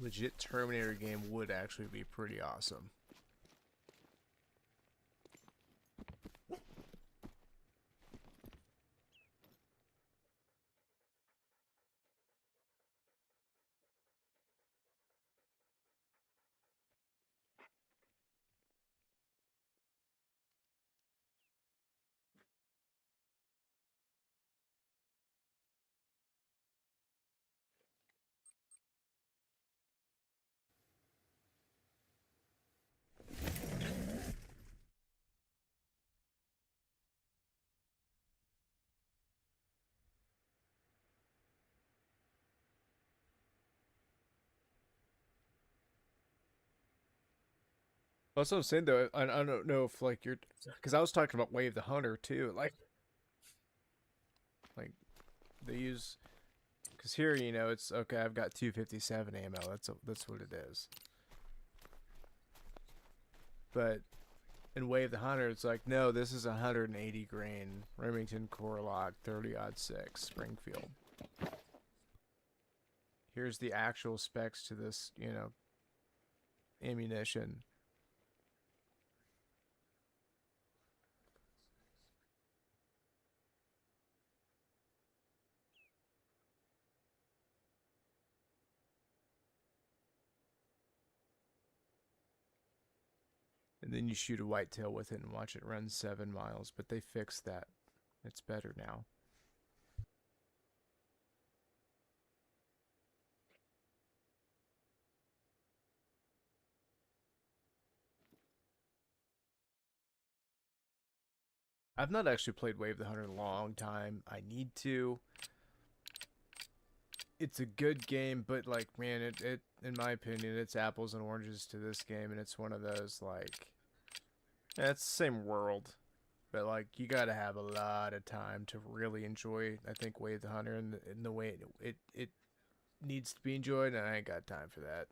legit Terminator game would actually be pretty awesome. That's what I'm saying though. I don't know if like you're, because I was talking about Wave the Hunter too. Like they use, because here you know it's okay. I've got 257 ammo. That's what it is. But in Wave the Hunter, it's like no, this is 180 grain Remington Core Lock 30-06 Springfield. Here's the actual specs to this, you know, ammunition. And then you shoot a whitetail with it and watch it run 7 miles. But they fixed that. It's better now. I've not actually played Wave the Hunter in a long time. I need to. It's a good game, but like, man, it in my opinion, it's apples and oranges to this game, and it's one of those like, yeah, it's the same world, but like you got to have a lot of time to really enjoy. I think Wave the Hunter in the way it needs to be enjoyed, and I ain't got time for that.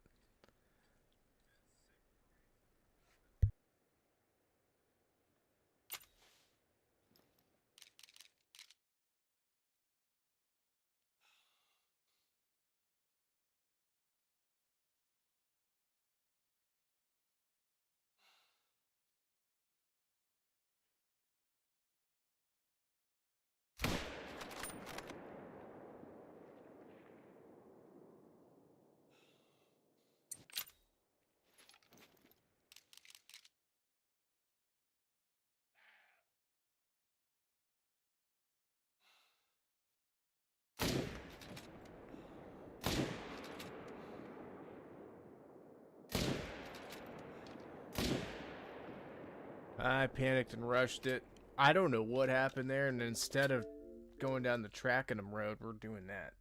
I panicked and rushed it. I don't know what happened there, and instead of going down the tracking them road, we're doing that.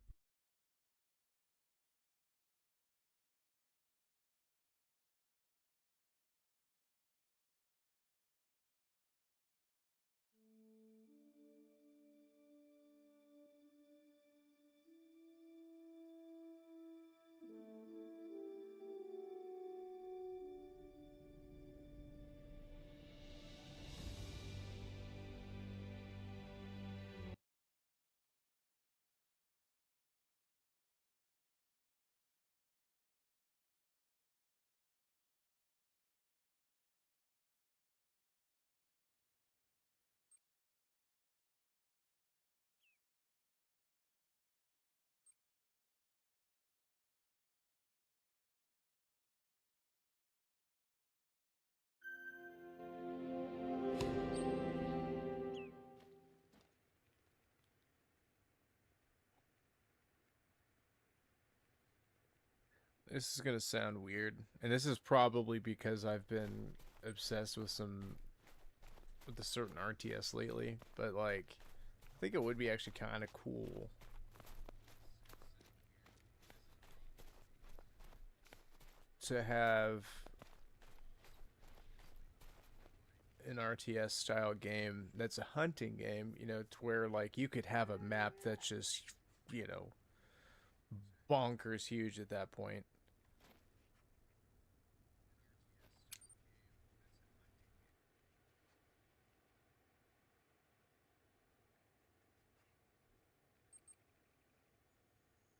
This is gonna sound weird, and this is probably because I've been obsessed with a certain RTS lately. But like, I think it would be actually kind of cool to have an RTS style game that's a hunting game. You know, to where like you could have a map that's just, you know, bonkers huge at that point.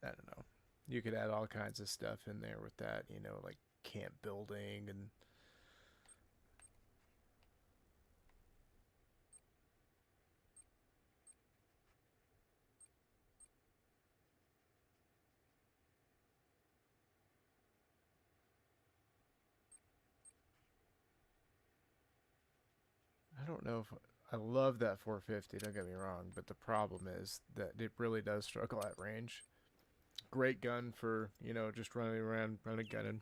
I don't know. You could add all kinds of stuff in there with that, you know, like camp building and I don't know if I love that 450, don't get me wrong, but the problem is that it really does struggle at range. Great gun for, you know, just running around, running gunning,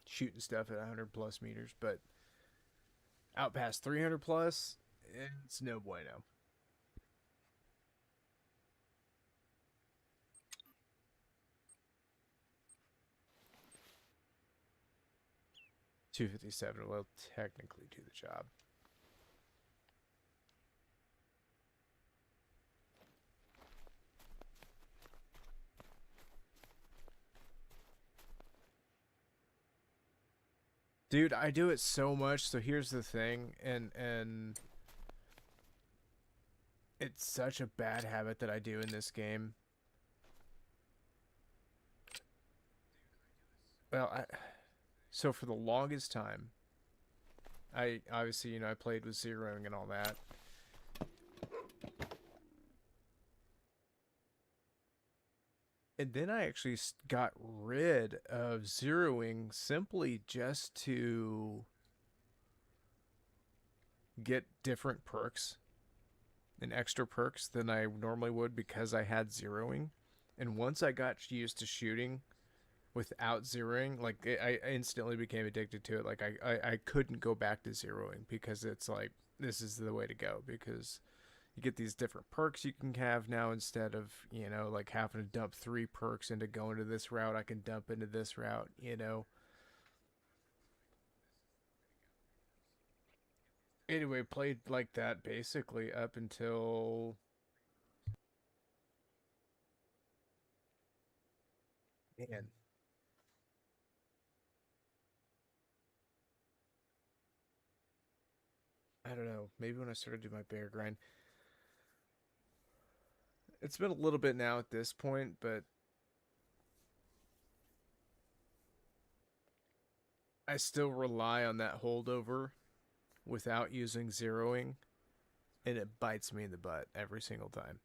shooting stuff at 100 plus meters, but out past 300 plus, it's no bueno. 257 will technically do the job. Dude, I do it so much, so here's the thing, and it's such a bad habit that I do in this game. Well, so for the longest time, I obviously, you know, I played with zeroing and all that. And then I actually got rid of zeroing simply just to get different perks and extra perks than I normally would because I had zeroing. And once I got used to shooting without zeroing, like I instantly became addicted to it. Like I couldn't go back to zeroing because it's like this is the way to go because you get these different perks you can have now instead of, you know, like having to dump 3 perks into going to this route. I can dump into this route, you know. Anyway, played like that basically up until man, I don't know, maybe when I started doing my bear grind. It's been a little bit now at this point, but I still rely on that holdover without using zeroing, and it bites me in the butt every single time.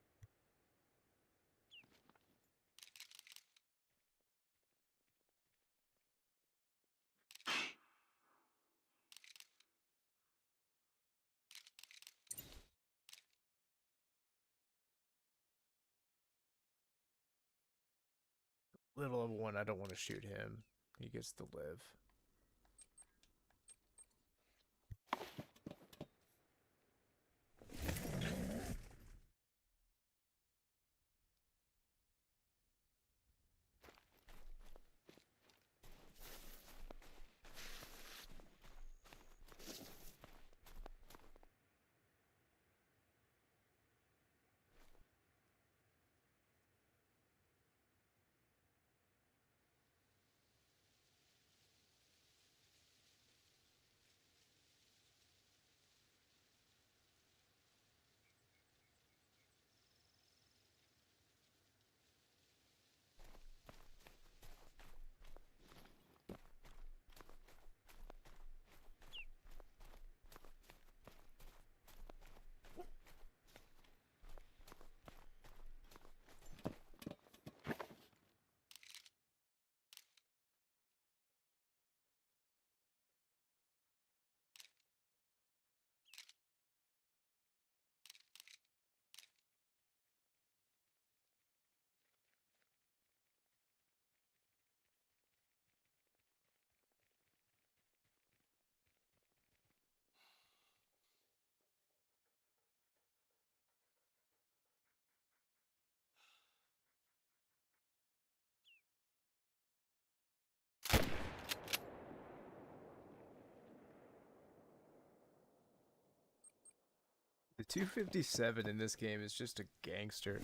Little level 1, I don't want to shoot him. He gets to live. The 257 in this game is just a gangster.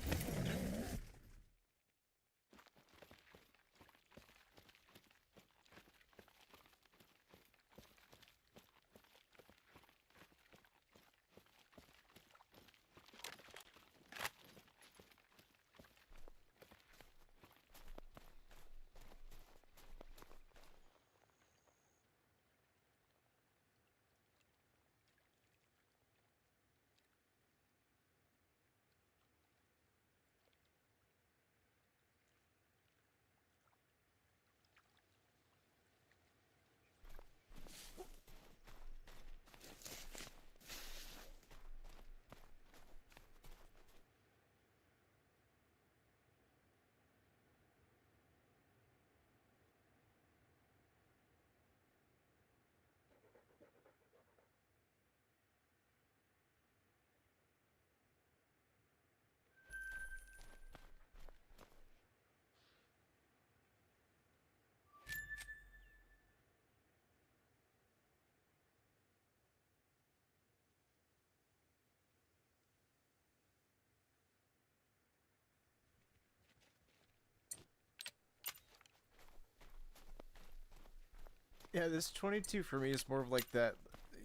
Yeah, this 22 for me is more of like that,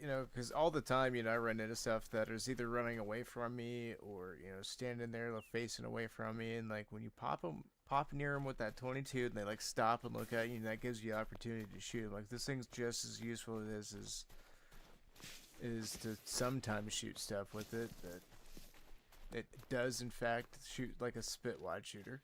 you know, because all the time, you know, I run into stuff that is either running away from me or, you know, standing there like, facing away from me. And like when you pop near them with that 22 and they like stop and look at you, and that gives you the opportunity to shoot 'em. Like this thing's just as useful as is to sometimes shoot stuff with it. That it does, in fact, shoot like a spit wide shooter.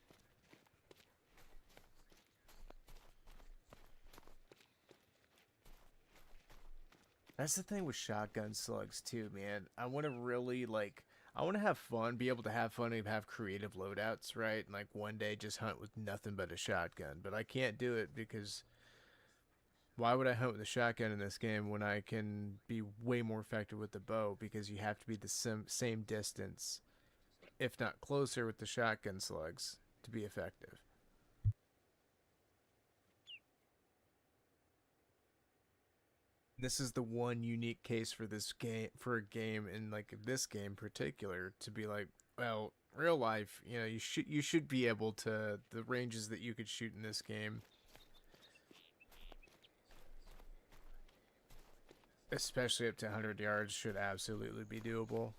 That's the thing with shotgun slugs too, man. I want to really like I want to have fun, be able to have fun and have creative loadouts, right? And like one day just hunt with nothing but a shotgun. But I can't do it because why would I hunt with a shotgun in this game when I can be way more effective with the bow because you have to be the same distance, if not closer with the shotgun slugs to be effective. This is the one unique case for this game, for a game, and like this game in particular, to be like, well, real life, you know, you should be able to the ranges that you could shoot in this game, especially up to 100 yards, should absolutely be doable.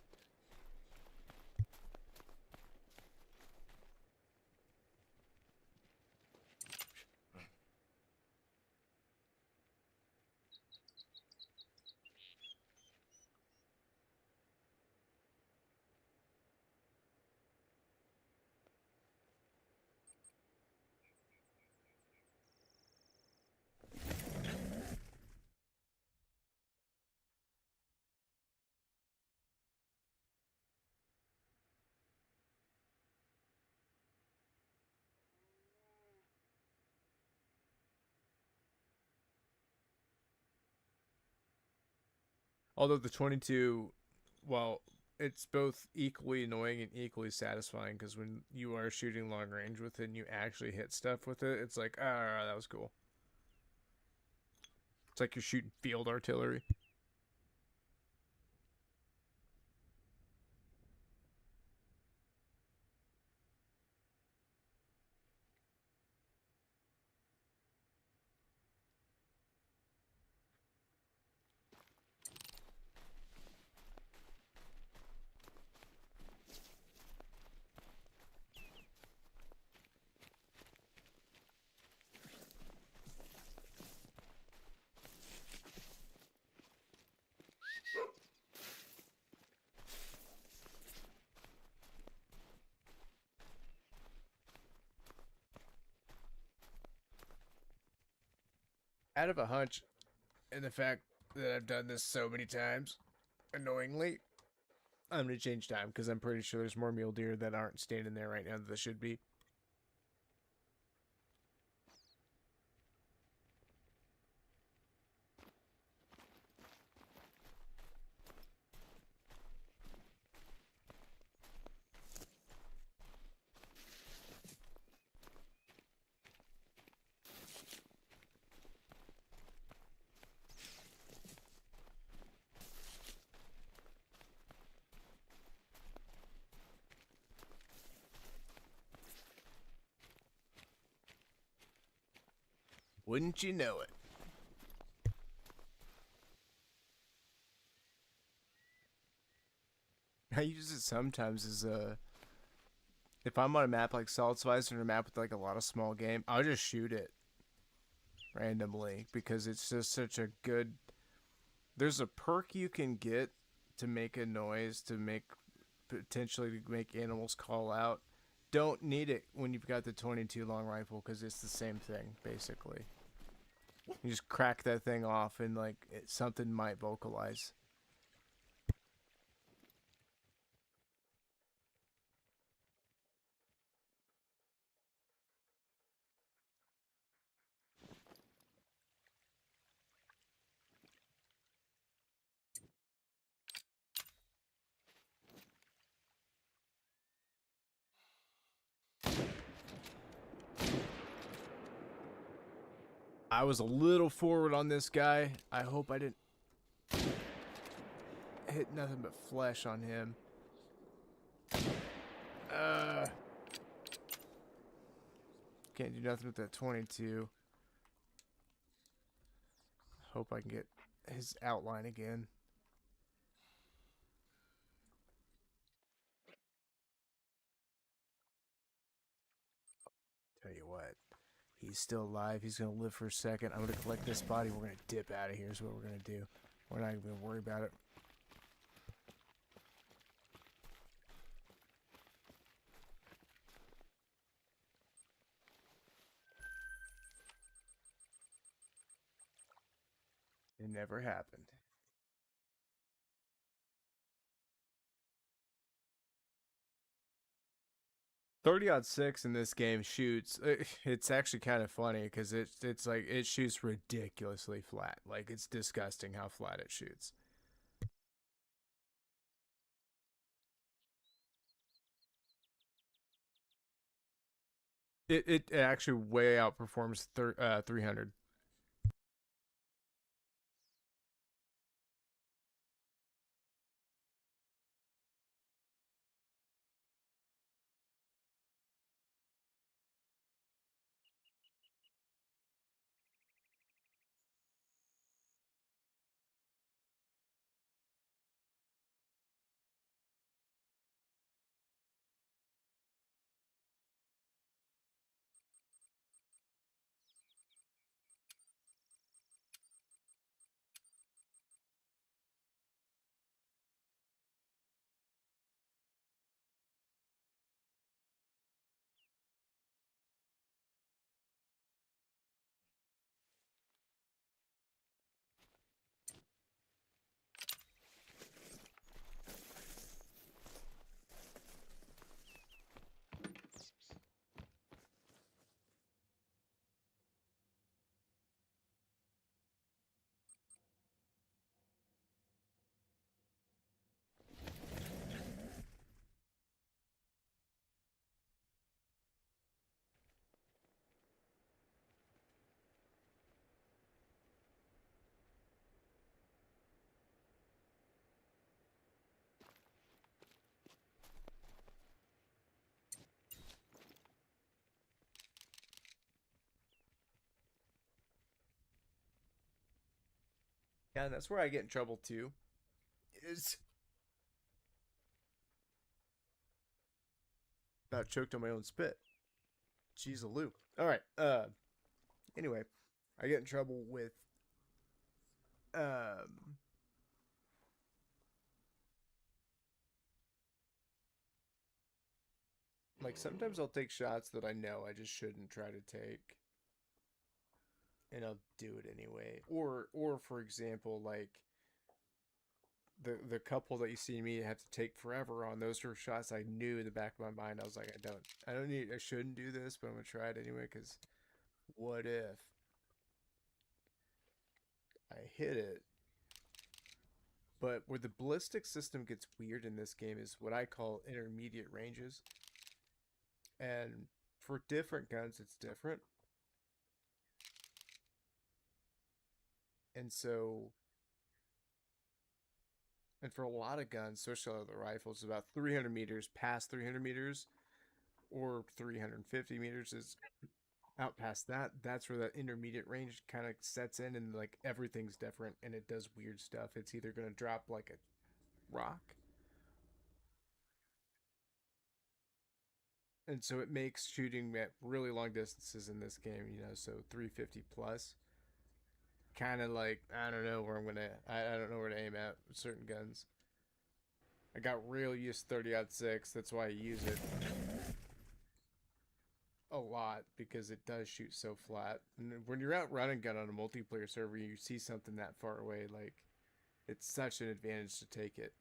Although the 22, well, it's both equally annoying and equally satisfying because when you are shooting long range with it and you actually hit stuff with it, it's like, ah, that was cool. It's like you're shooting field artillery. Out of a hunch, and the fact that I've done this so many times, annoyingly, I'm gonna change time because I'm pretty sure there's more mule deer that aren't standing there right now that there should be. Wouldn't you know it? I use it sometimes as a if I'm on a map like Solid Slice or a map with like a lot of small game, I'll just shoot it randomly because it's just such a good. There's a perk you can get to make a noise to make potentially make animals call out. Don't need it when you've got the 22 long rifle because it's the same thing basically. You just crack that thing off and like something might vocalize. I was a little forward on this guy. I hope I didn't hit nothing but flesh on him. Can't do nothing with that 22. Hope I can get his outline again. Tell you what, he's still alive. He's gonna live for a second. I'm gonna collect this body. We're gonna dip out of here. Is what we're gonna do. We're not even gonna worry about it. It never happened. 30-06 in this game shoots. It's actually kind of funny because it's like it shoots ridiculously flat. Like it's disgusting how flat it shoots. It actually way outperforms 300. Yeah, and that's where I get in trouble too. Is about choked on my own spit. Jeez, a loop. All right. Anyway, I get in trouble with um like sometimes I'll take shots that I know I just shouldn't try to take, and I'll do it anyway. Or for example, like the couple that you see me have to take forever on, those are shots I knew in the back of my mind. I was like, I shouldn't do this, but I'm gonna try it anyway because what if I hit it? But where the ballistic system gets weird in this game is what I call intermediate ranges. And for different guns, it's different. And so, and for a lot of guns, especially the rifles, about 300 meters, past 300 meters, or 350 meters is out past that. That's where that intermediate range kind of sets in, and like everything's different and it does weird stuff. It's either going to drop like a rock, and so it makes shooting at really long distances in this game, so 350 plus, kind of like I don't know where I don't know where to aim at with certain guns. I got real used to 30-06. That's why I use it a lot because it does shoot so flat. And when you're out running gun on a multiplayer server, you see something that far away, like it's such an advantage to take it.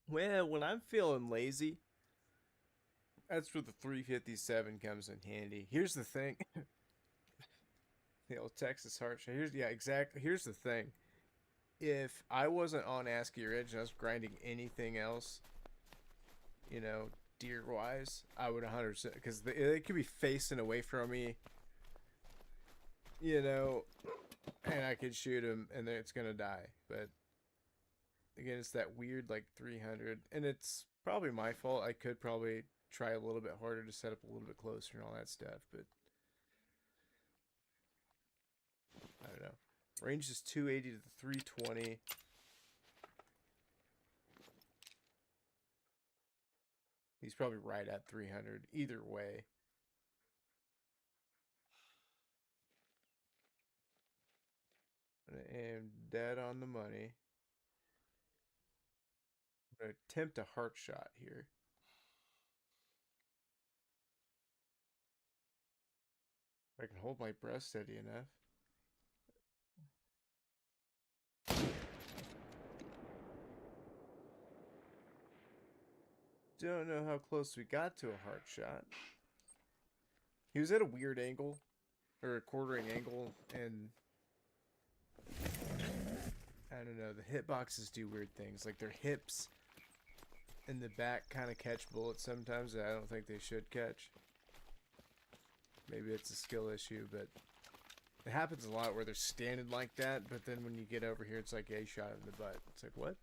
Well, when I'm feeling lazy, that's where the 357 comes in handy. Here's the thing. The old Texas heart shot. Yeah, exactly. Here's the thing. If I wasn't on ASCII Ridge and I was grinding anything else, you know, deer wise, I would 100%, because they could be facing away from me, you know, and I could shoot him and then it's gonna die. But again, it's that weird like 300, and it's probably my fault. I could probably try a little bit harder to set up a little bit closer and all that stuff, but I don't know. Range is 280 to 320. He's probably right at 300 either way. I am dead on the money. I'm going to attempt a heart shot here. If I can hold my breath steady enough. Don't know how close we got to a heart shot. He was at a weird angle, or a quartering angle, and I don't know, the hitboxes do weird things. Like their hips and the back kind of catch bullets sometimes that I don't think they should catch. Maybe it's a skill issue, but it happens a lot where they're standing like that, but then when you get over here, it's like, yeah, you shot it in the butt. It's like, what?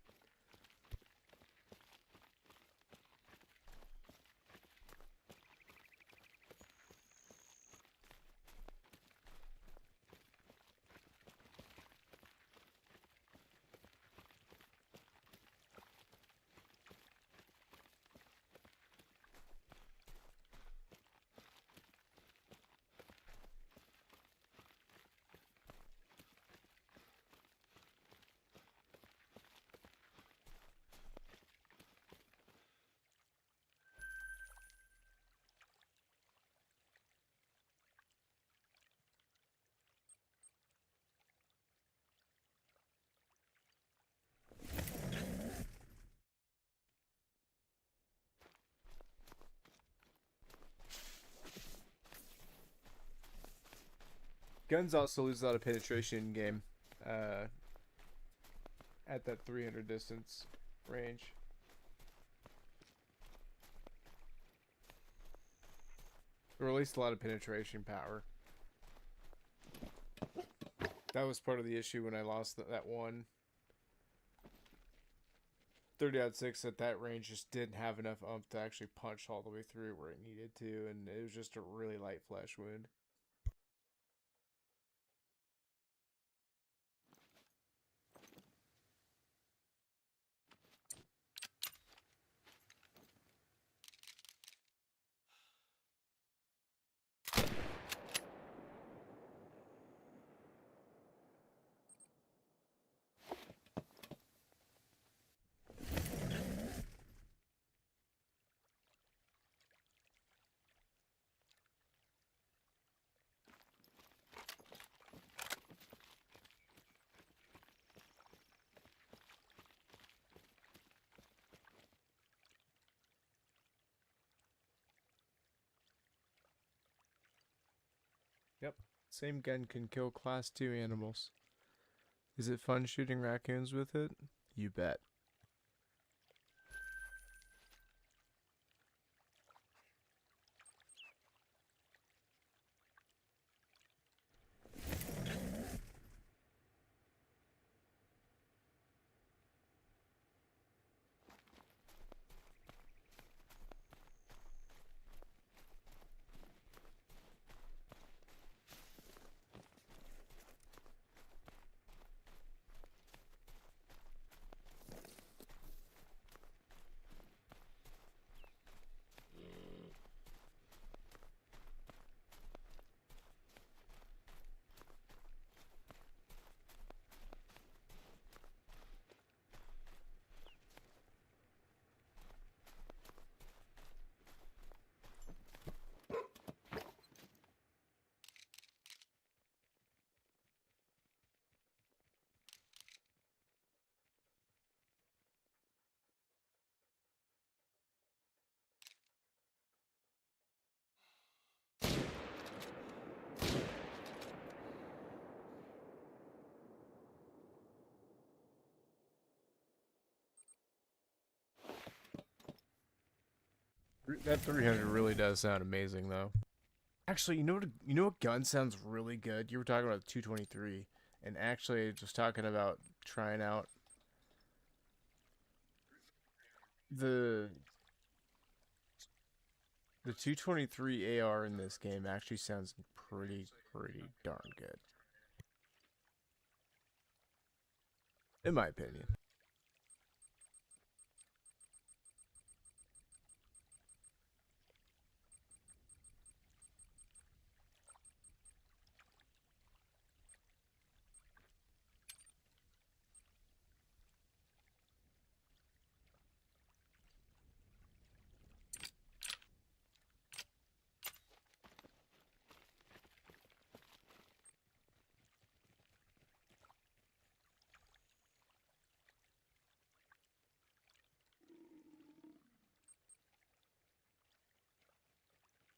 Guns also lose a lot of penetration in game at that 300 distance range. Or at least a lot of penetration power. That was part of the issue when I lost that one. 30-06 at that range just didn't have enough ump to actually punch all the way through where it needed to, and it was just a really light flesh wound. Yep. Same gun can kill class 2 animals. Is it fun shooting raccoons with it? You bet. That 300 really does sound amazing, though. Actually, you know what gun sounds really good? You were talking about the 223, and actually, just talking about trying out the the 223 AR in this game. Actually, sounds pretty darn good, in my opinion.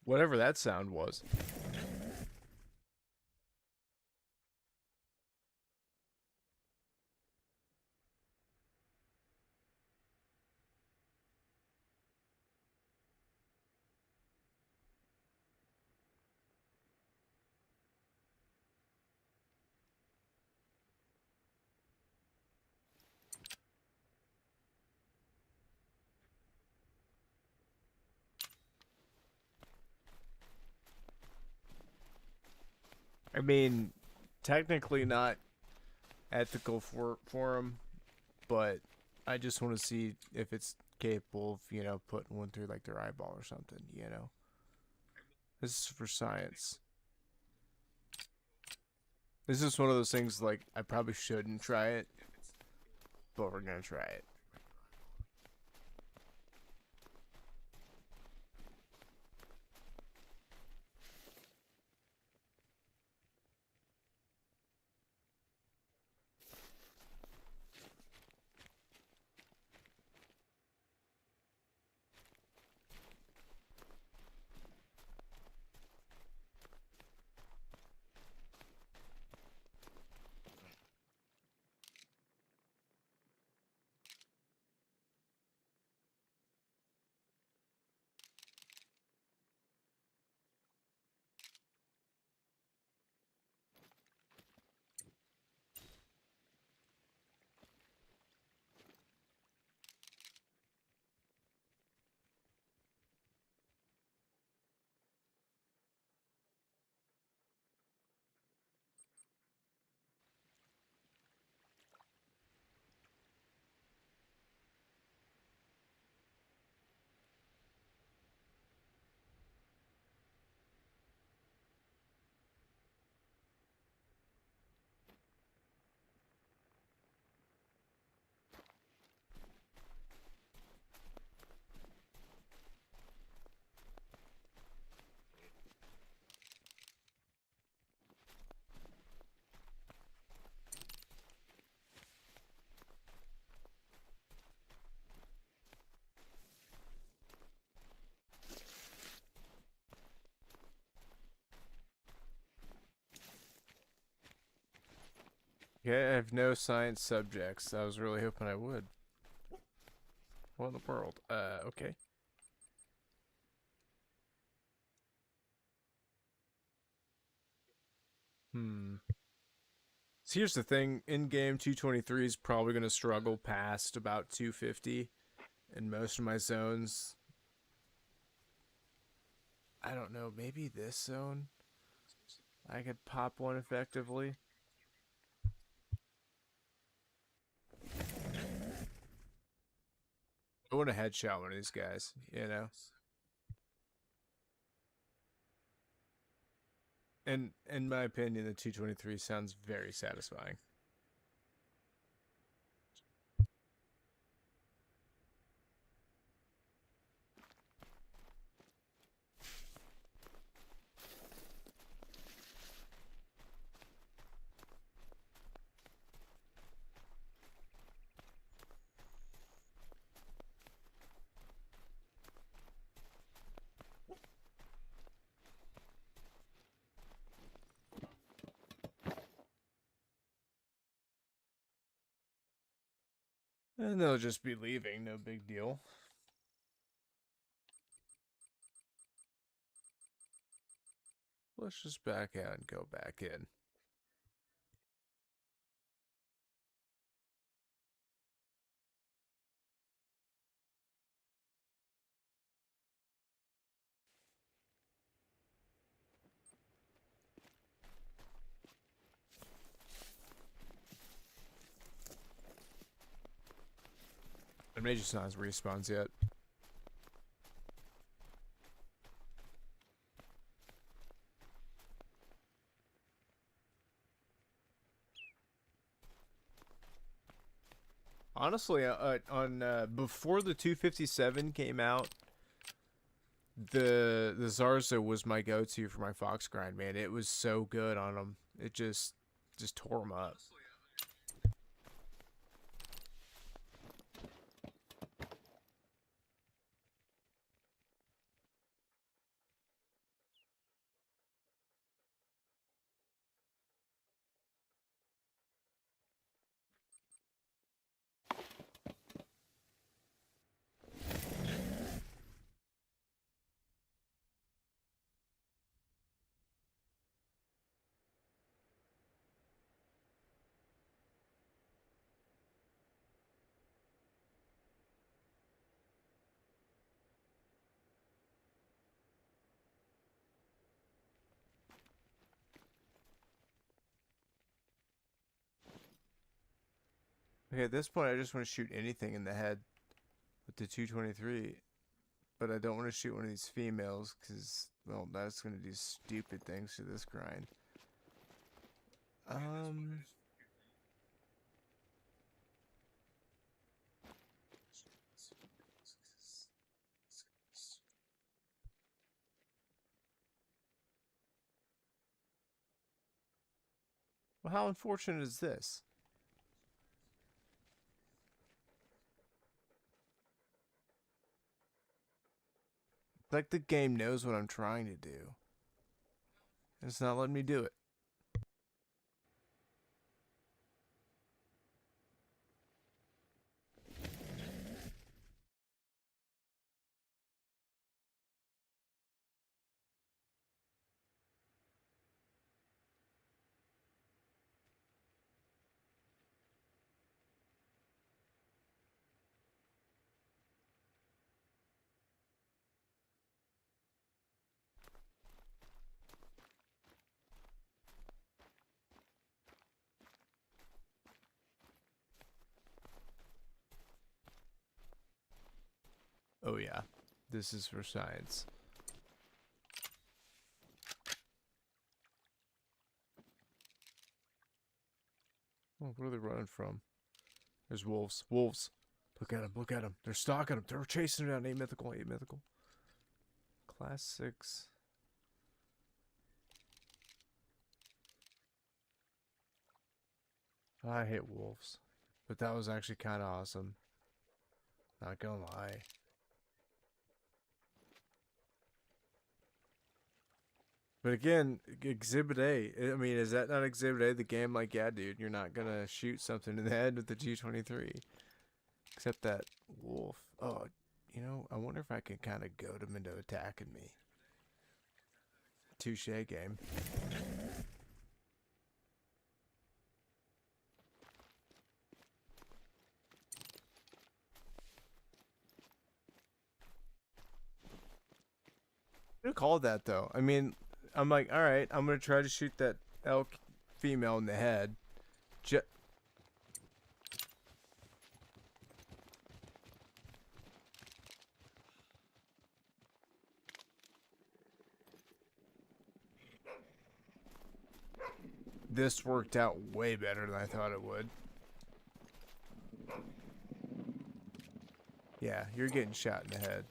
Whatever that sound was. I mean, technically not ethical for him, but I just want to see if it's capable of, putting one through like their eyeball or something. This is for science. This is one of those things like I probably shouldn't try it, but we're gonna try it. Okay, I have no science subjects. I was really hoping I would. What in the world? Okay. Hmm. So here's the thing: in-game 223 is probably gonna struggle past about 250 in most of my zones. I don't know. Maybe this zone I could pop one effectively. I want to headshot one of these guys. And in my opinion, the 223 sounds very satisfying. And they'll just be leaving, no big deal. Let's just back out and go back in. It may just not has respawns yet. Honestly, on before the 257 came out, the Zarza was my go-to for my fox grind, man. It was so good on them. It just tore them up. Okay, at this point, I just want to shoot anything in the head with the 223, but I don't want to shoot one of these females because, well, that's going to do stupid things to this grind. Well, how unfortunate is this? Like the game knows what I'm trying to do. It's not letting me do it. Oh yeah, this is for science. Oh, where are they running from? There's wolves. Wolves. Look at them. Look at them. They're stalking them. They're chasing them down. 8 mythical. 8 mythical. Class 6. I hate wolves. But that was actually kind of awesome. Not gonna lie. But again, Exhibit A. I mean, is that not Exhibit A? The game, like, yeah, dude, you're not gonna shoot something in the head with the G23. Except that wolf. Oh, you know, I wonder if I can kind of goad him into attacking me. Touche game. I call that though. I mean, I'm like, all right, I'm gonna try to shoot that elk female in the head. This worked out way better than I thought it would. Yeah, you're getting shot in the head.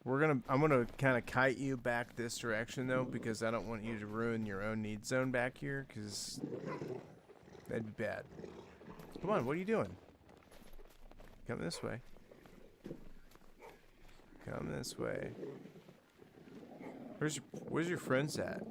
I'm gonna kind of kite you back this direction though, because I don't want you to ruin your own need zone back here, because that'd be bad. Come on, what are you doing? Come this way. Come this way. Where's your friends at?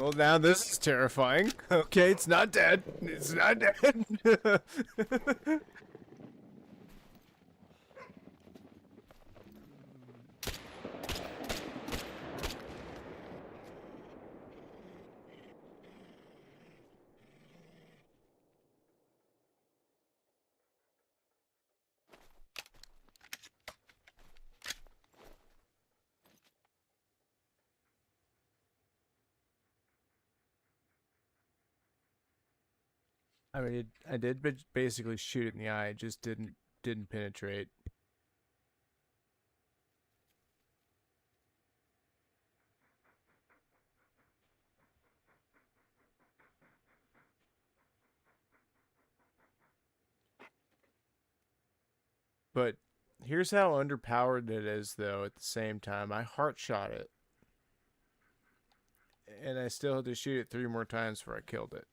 Well, now this is terrifying. Okay, it's not dead. It's not dead. I mean, I did basically shoot it in the eye. It just didn't penetrate. But here's how underpowered it is, though. At the same time, I heart shot it, and I still had to shoot it 3 more times before I killed it.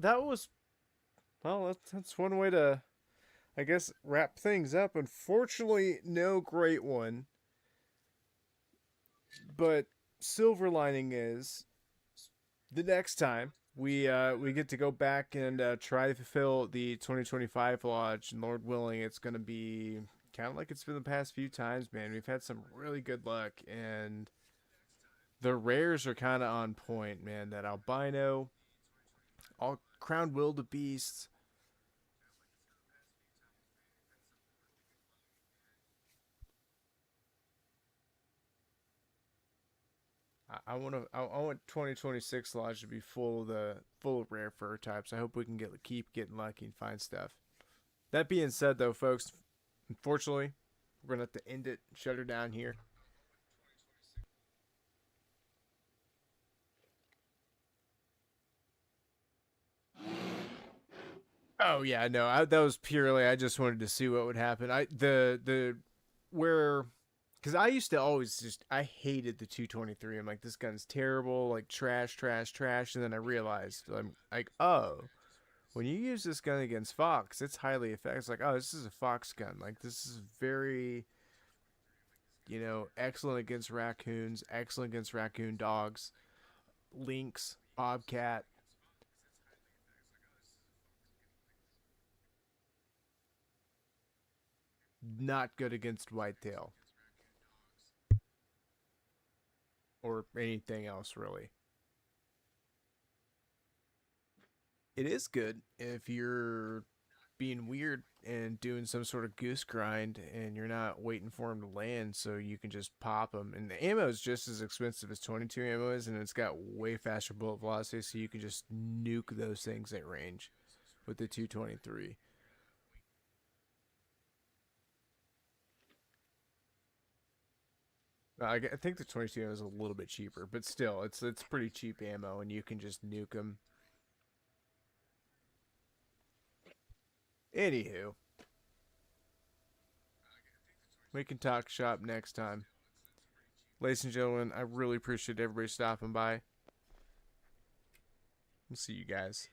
That was well. That's one way to, I guess, wrap things up. Unfortunately, no great one. But silver lining is the next time we get to go back and try to fulfill the 2025 lodge, and Lord willing, it's gonna be kind of like it's been the past few times, man. We've had some really good luck, and the rares are kind of on point, man. That albino, all crown wildebeest. I want to. I want 2026 lodge to be full of rare fur types. I hope we can keep getting lucky and find stuff. That being said, though, folks, unfortunately, we're gonna have to end it, shut her down here. Oh yeah, no, that was purely. I just wanted to see what would happen. The where, because I used to always I hated the 223. I'm like, this gun's terrible, like trash, trash, trash. And then I realized, I'm like, oh, when you use this gun against fox, it's highly effective. It's like, oh, this is a fox gun. Like this is very, excellent against raccoons, excellent against raccoon dogs, lynx, bobcat. Not good against whitetail or anything else really. It is good if you're being weird and doing some sort of goose grind and you're not waiting for them to land so you can just pop them. And the ammo is just as expensive as 22 ammo is, and it's got way faster bullet velocity, so you can just nuke those things at range with the 223. I think the 22 ammo is a little bit cheaper, but still, it's pretty cheap ammo, and you can just nuke them. Anywho, we can talk shop next time. Ladies and gentlemen, I really appreciate everybody stopping by. We'll see you guys.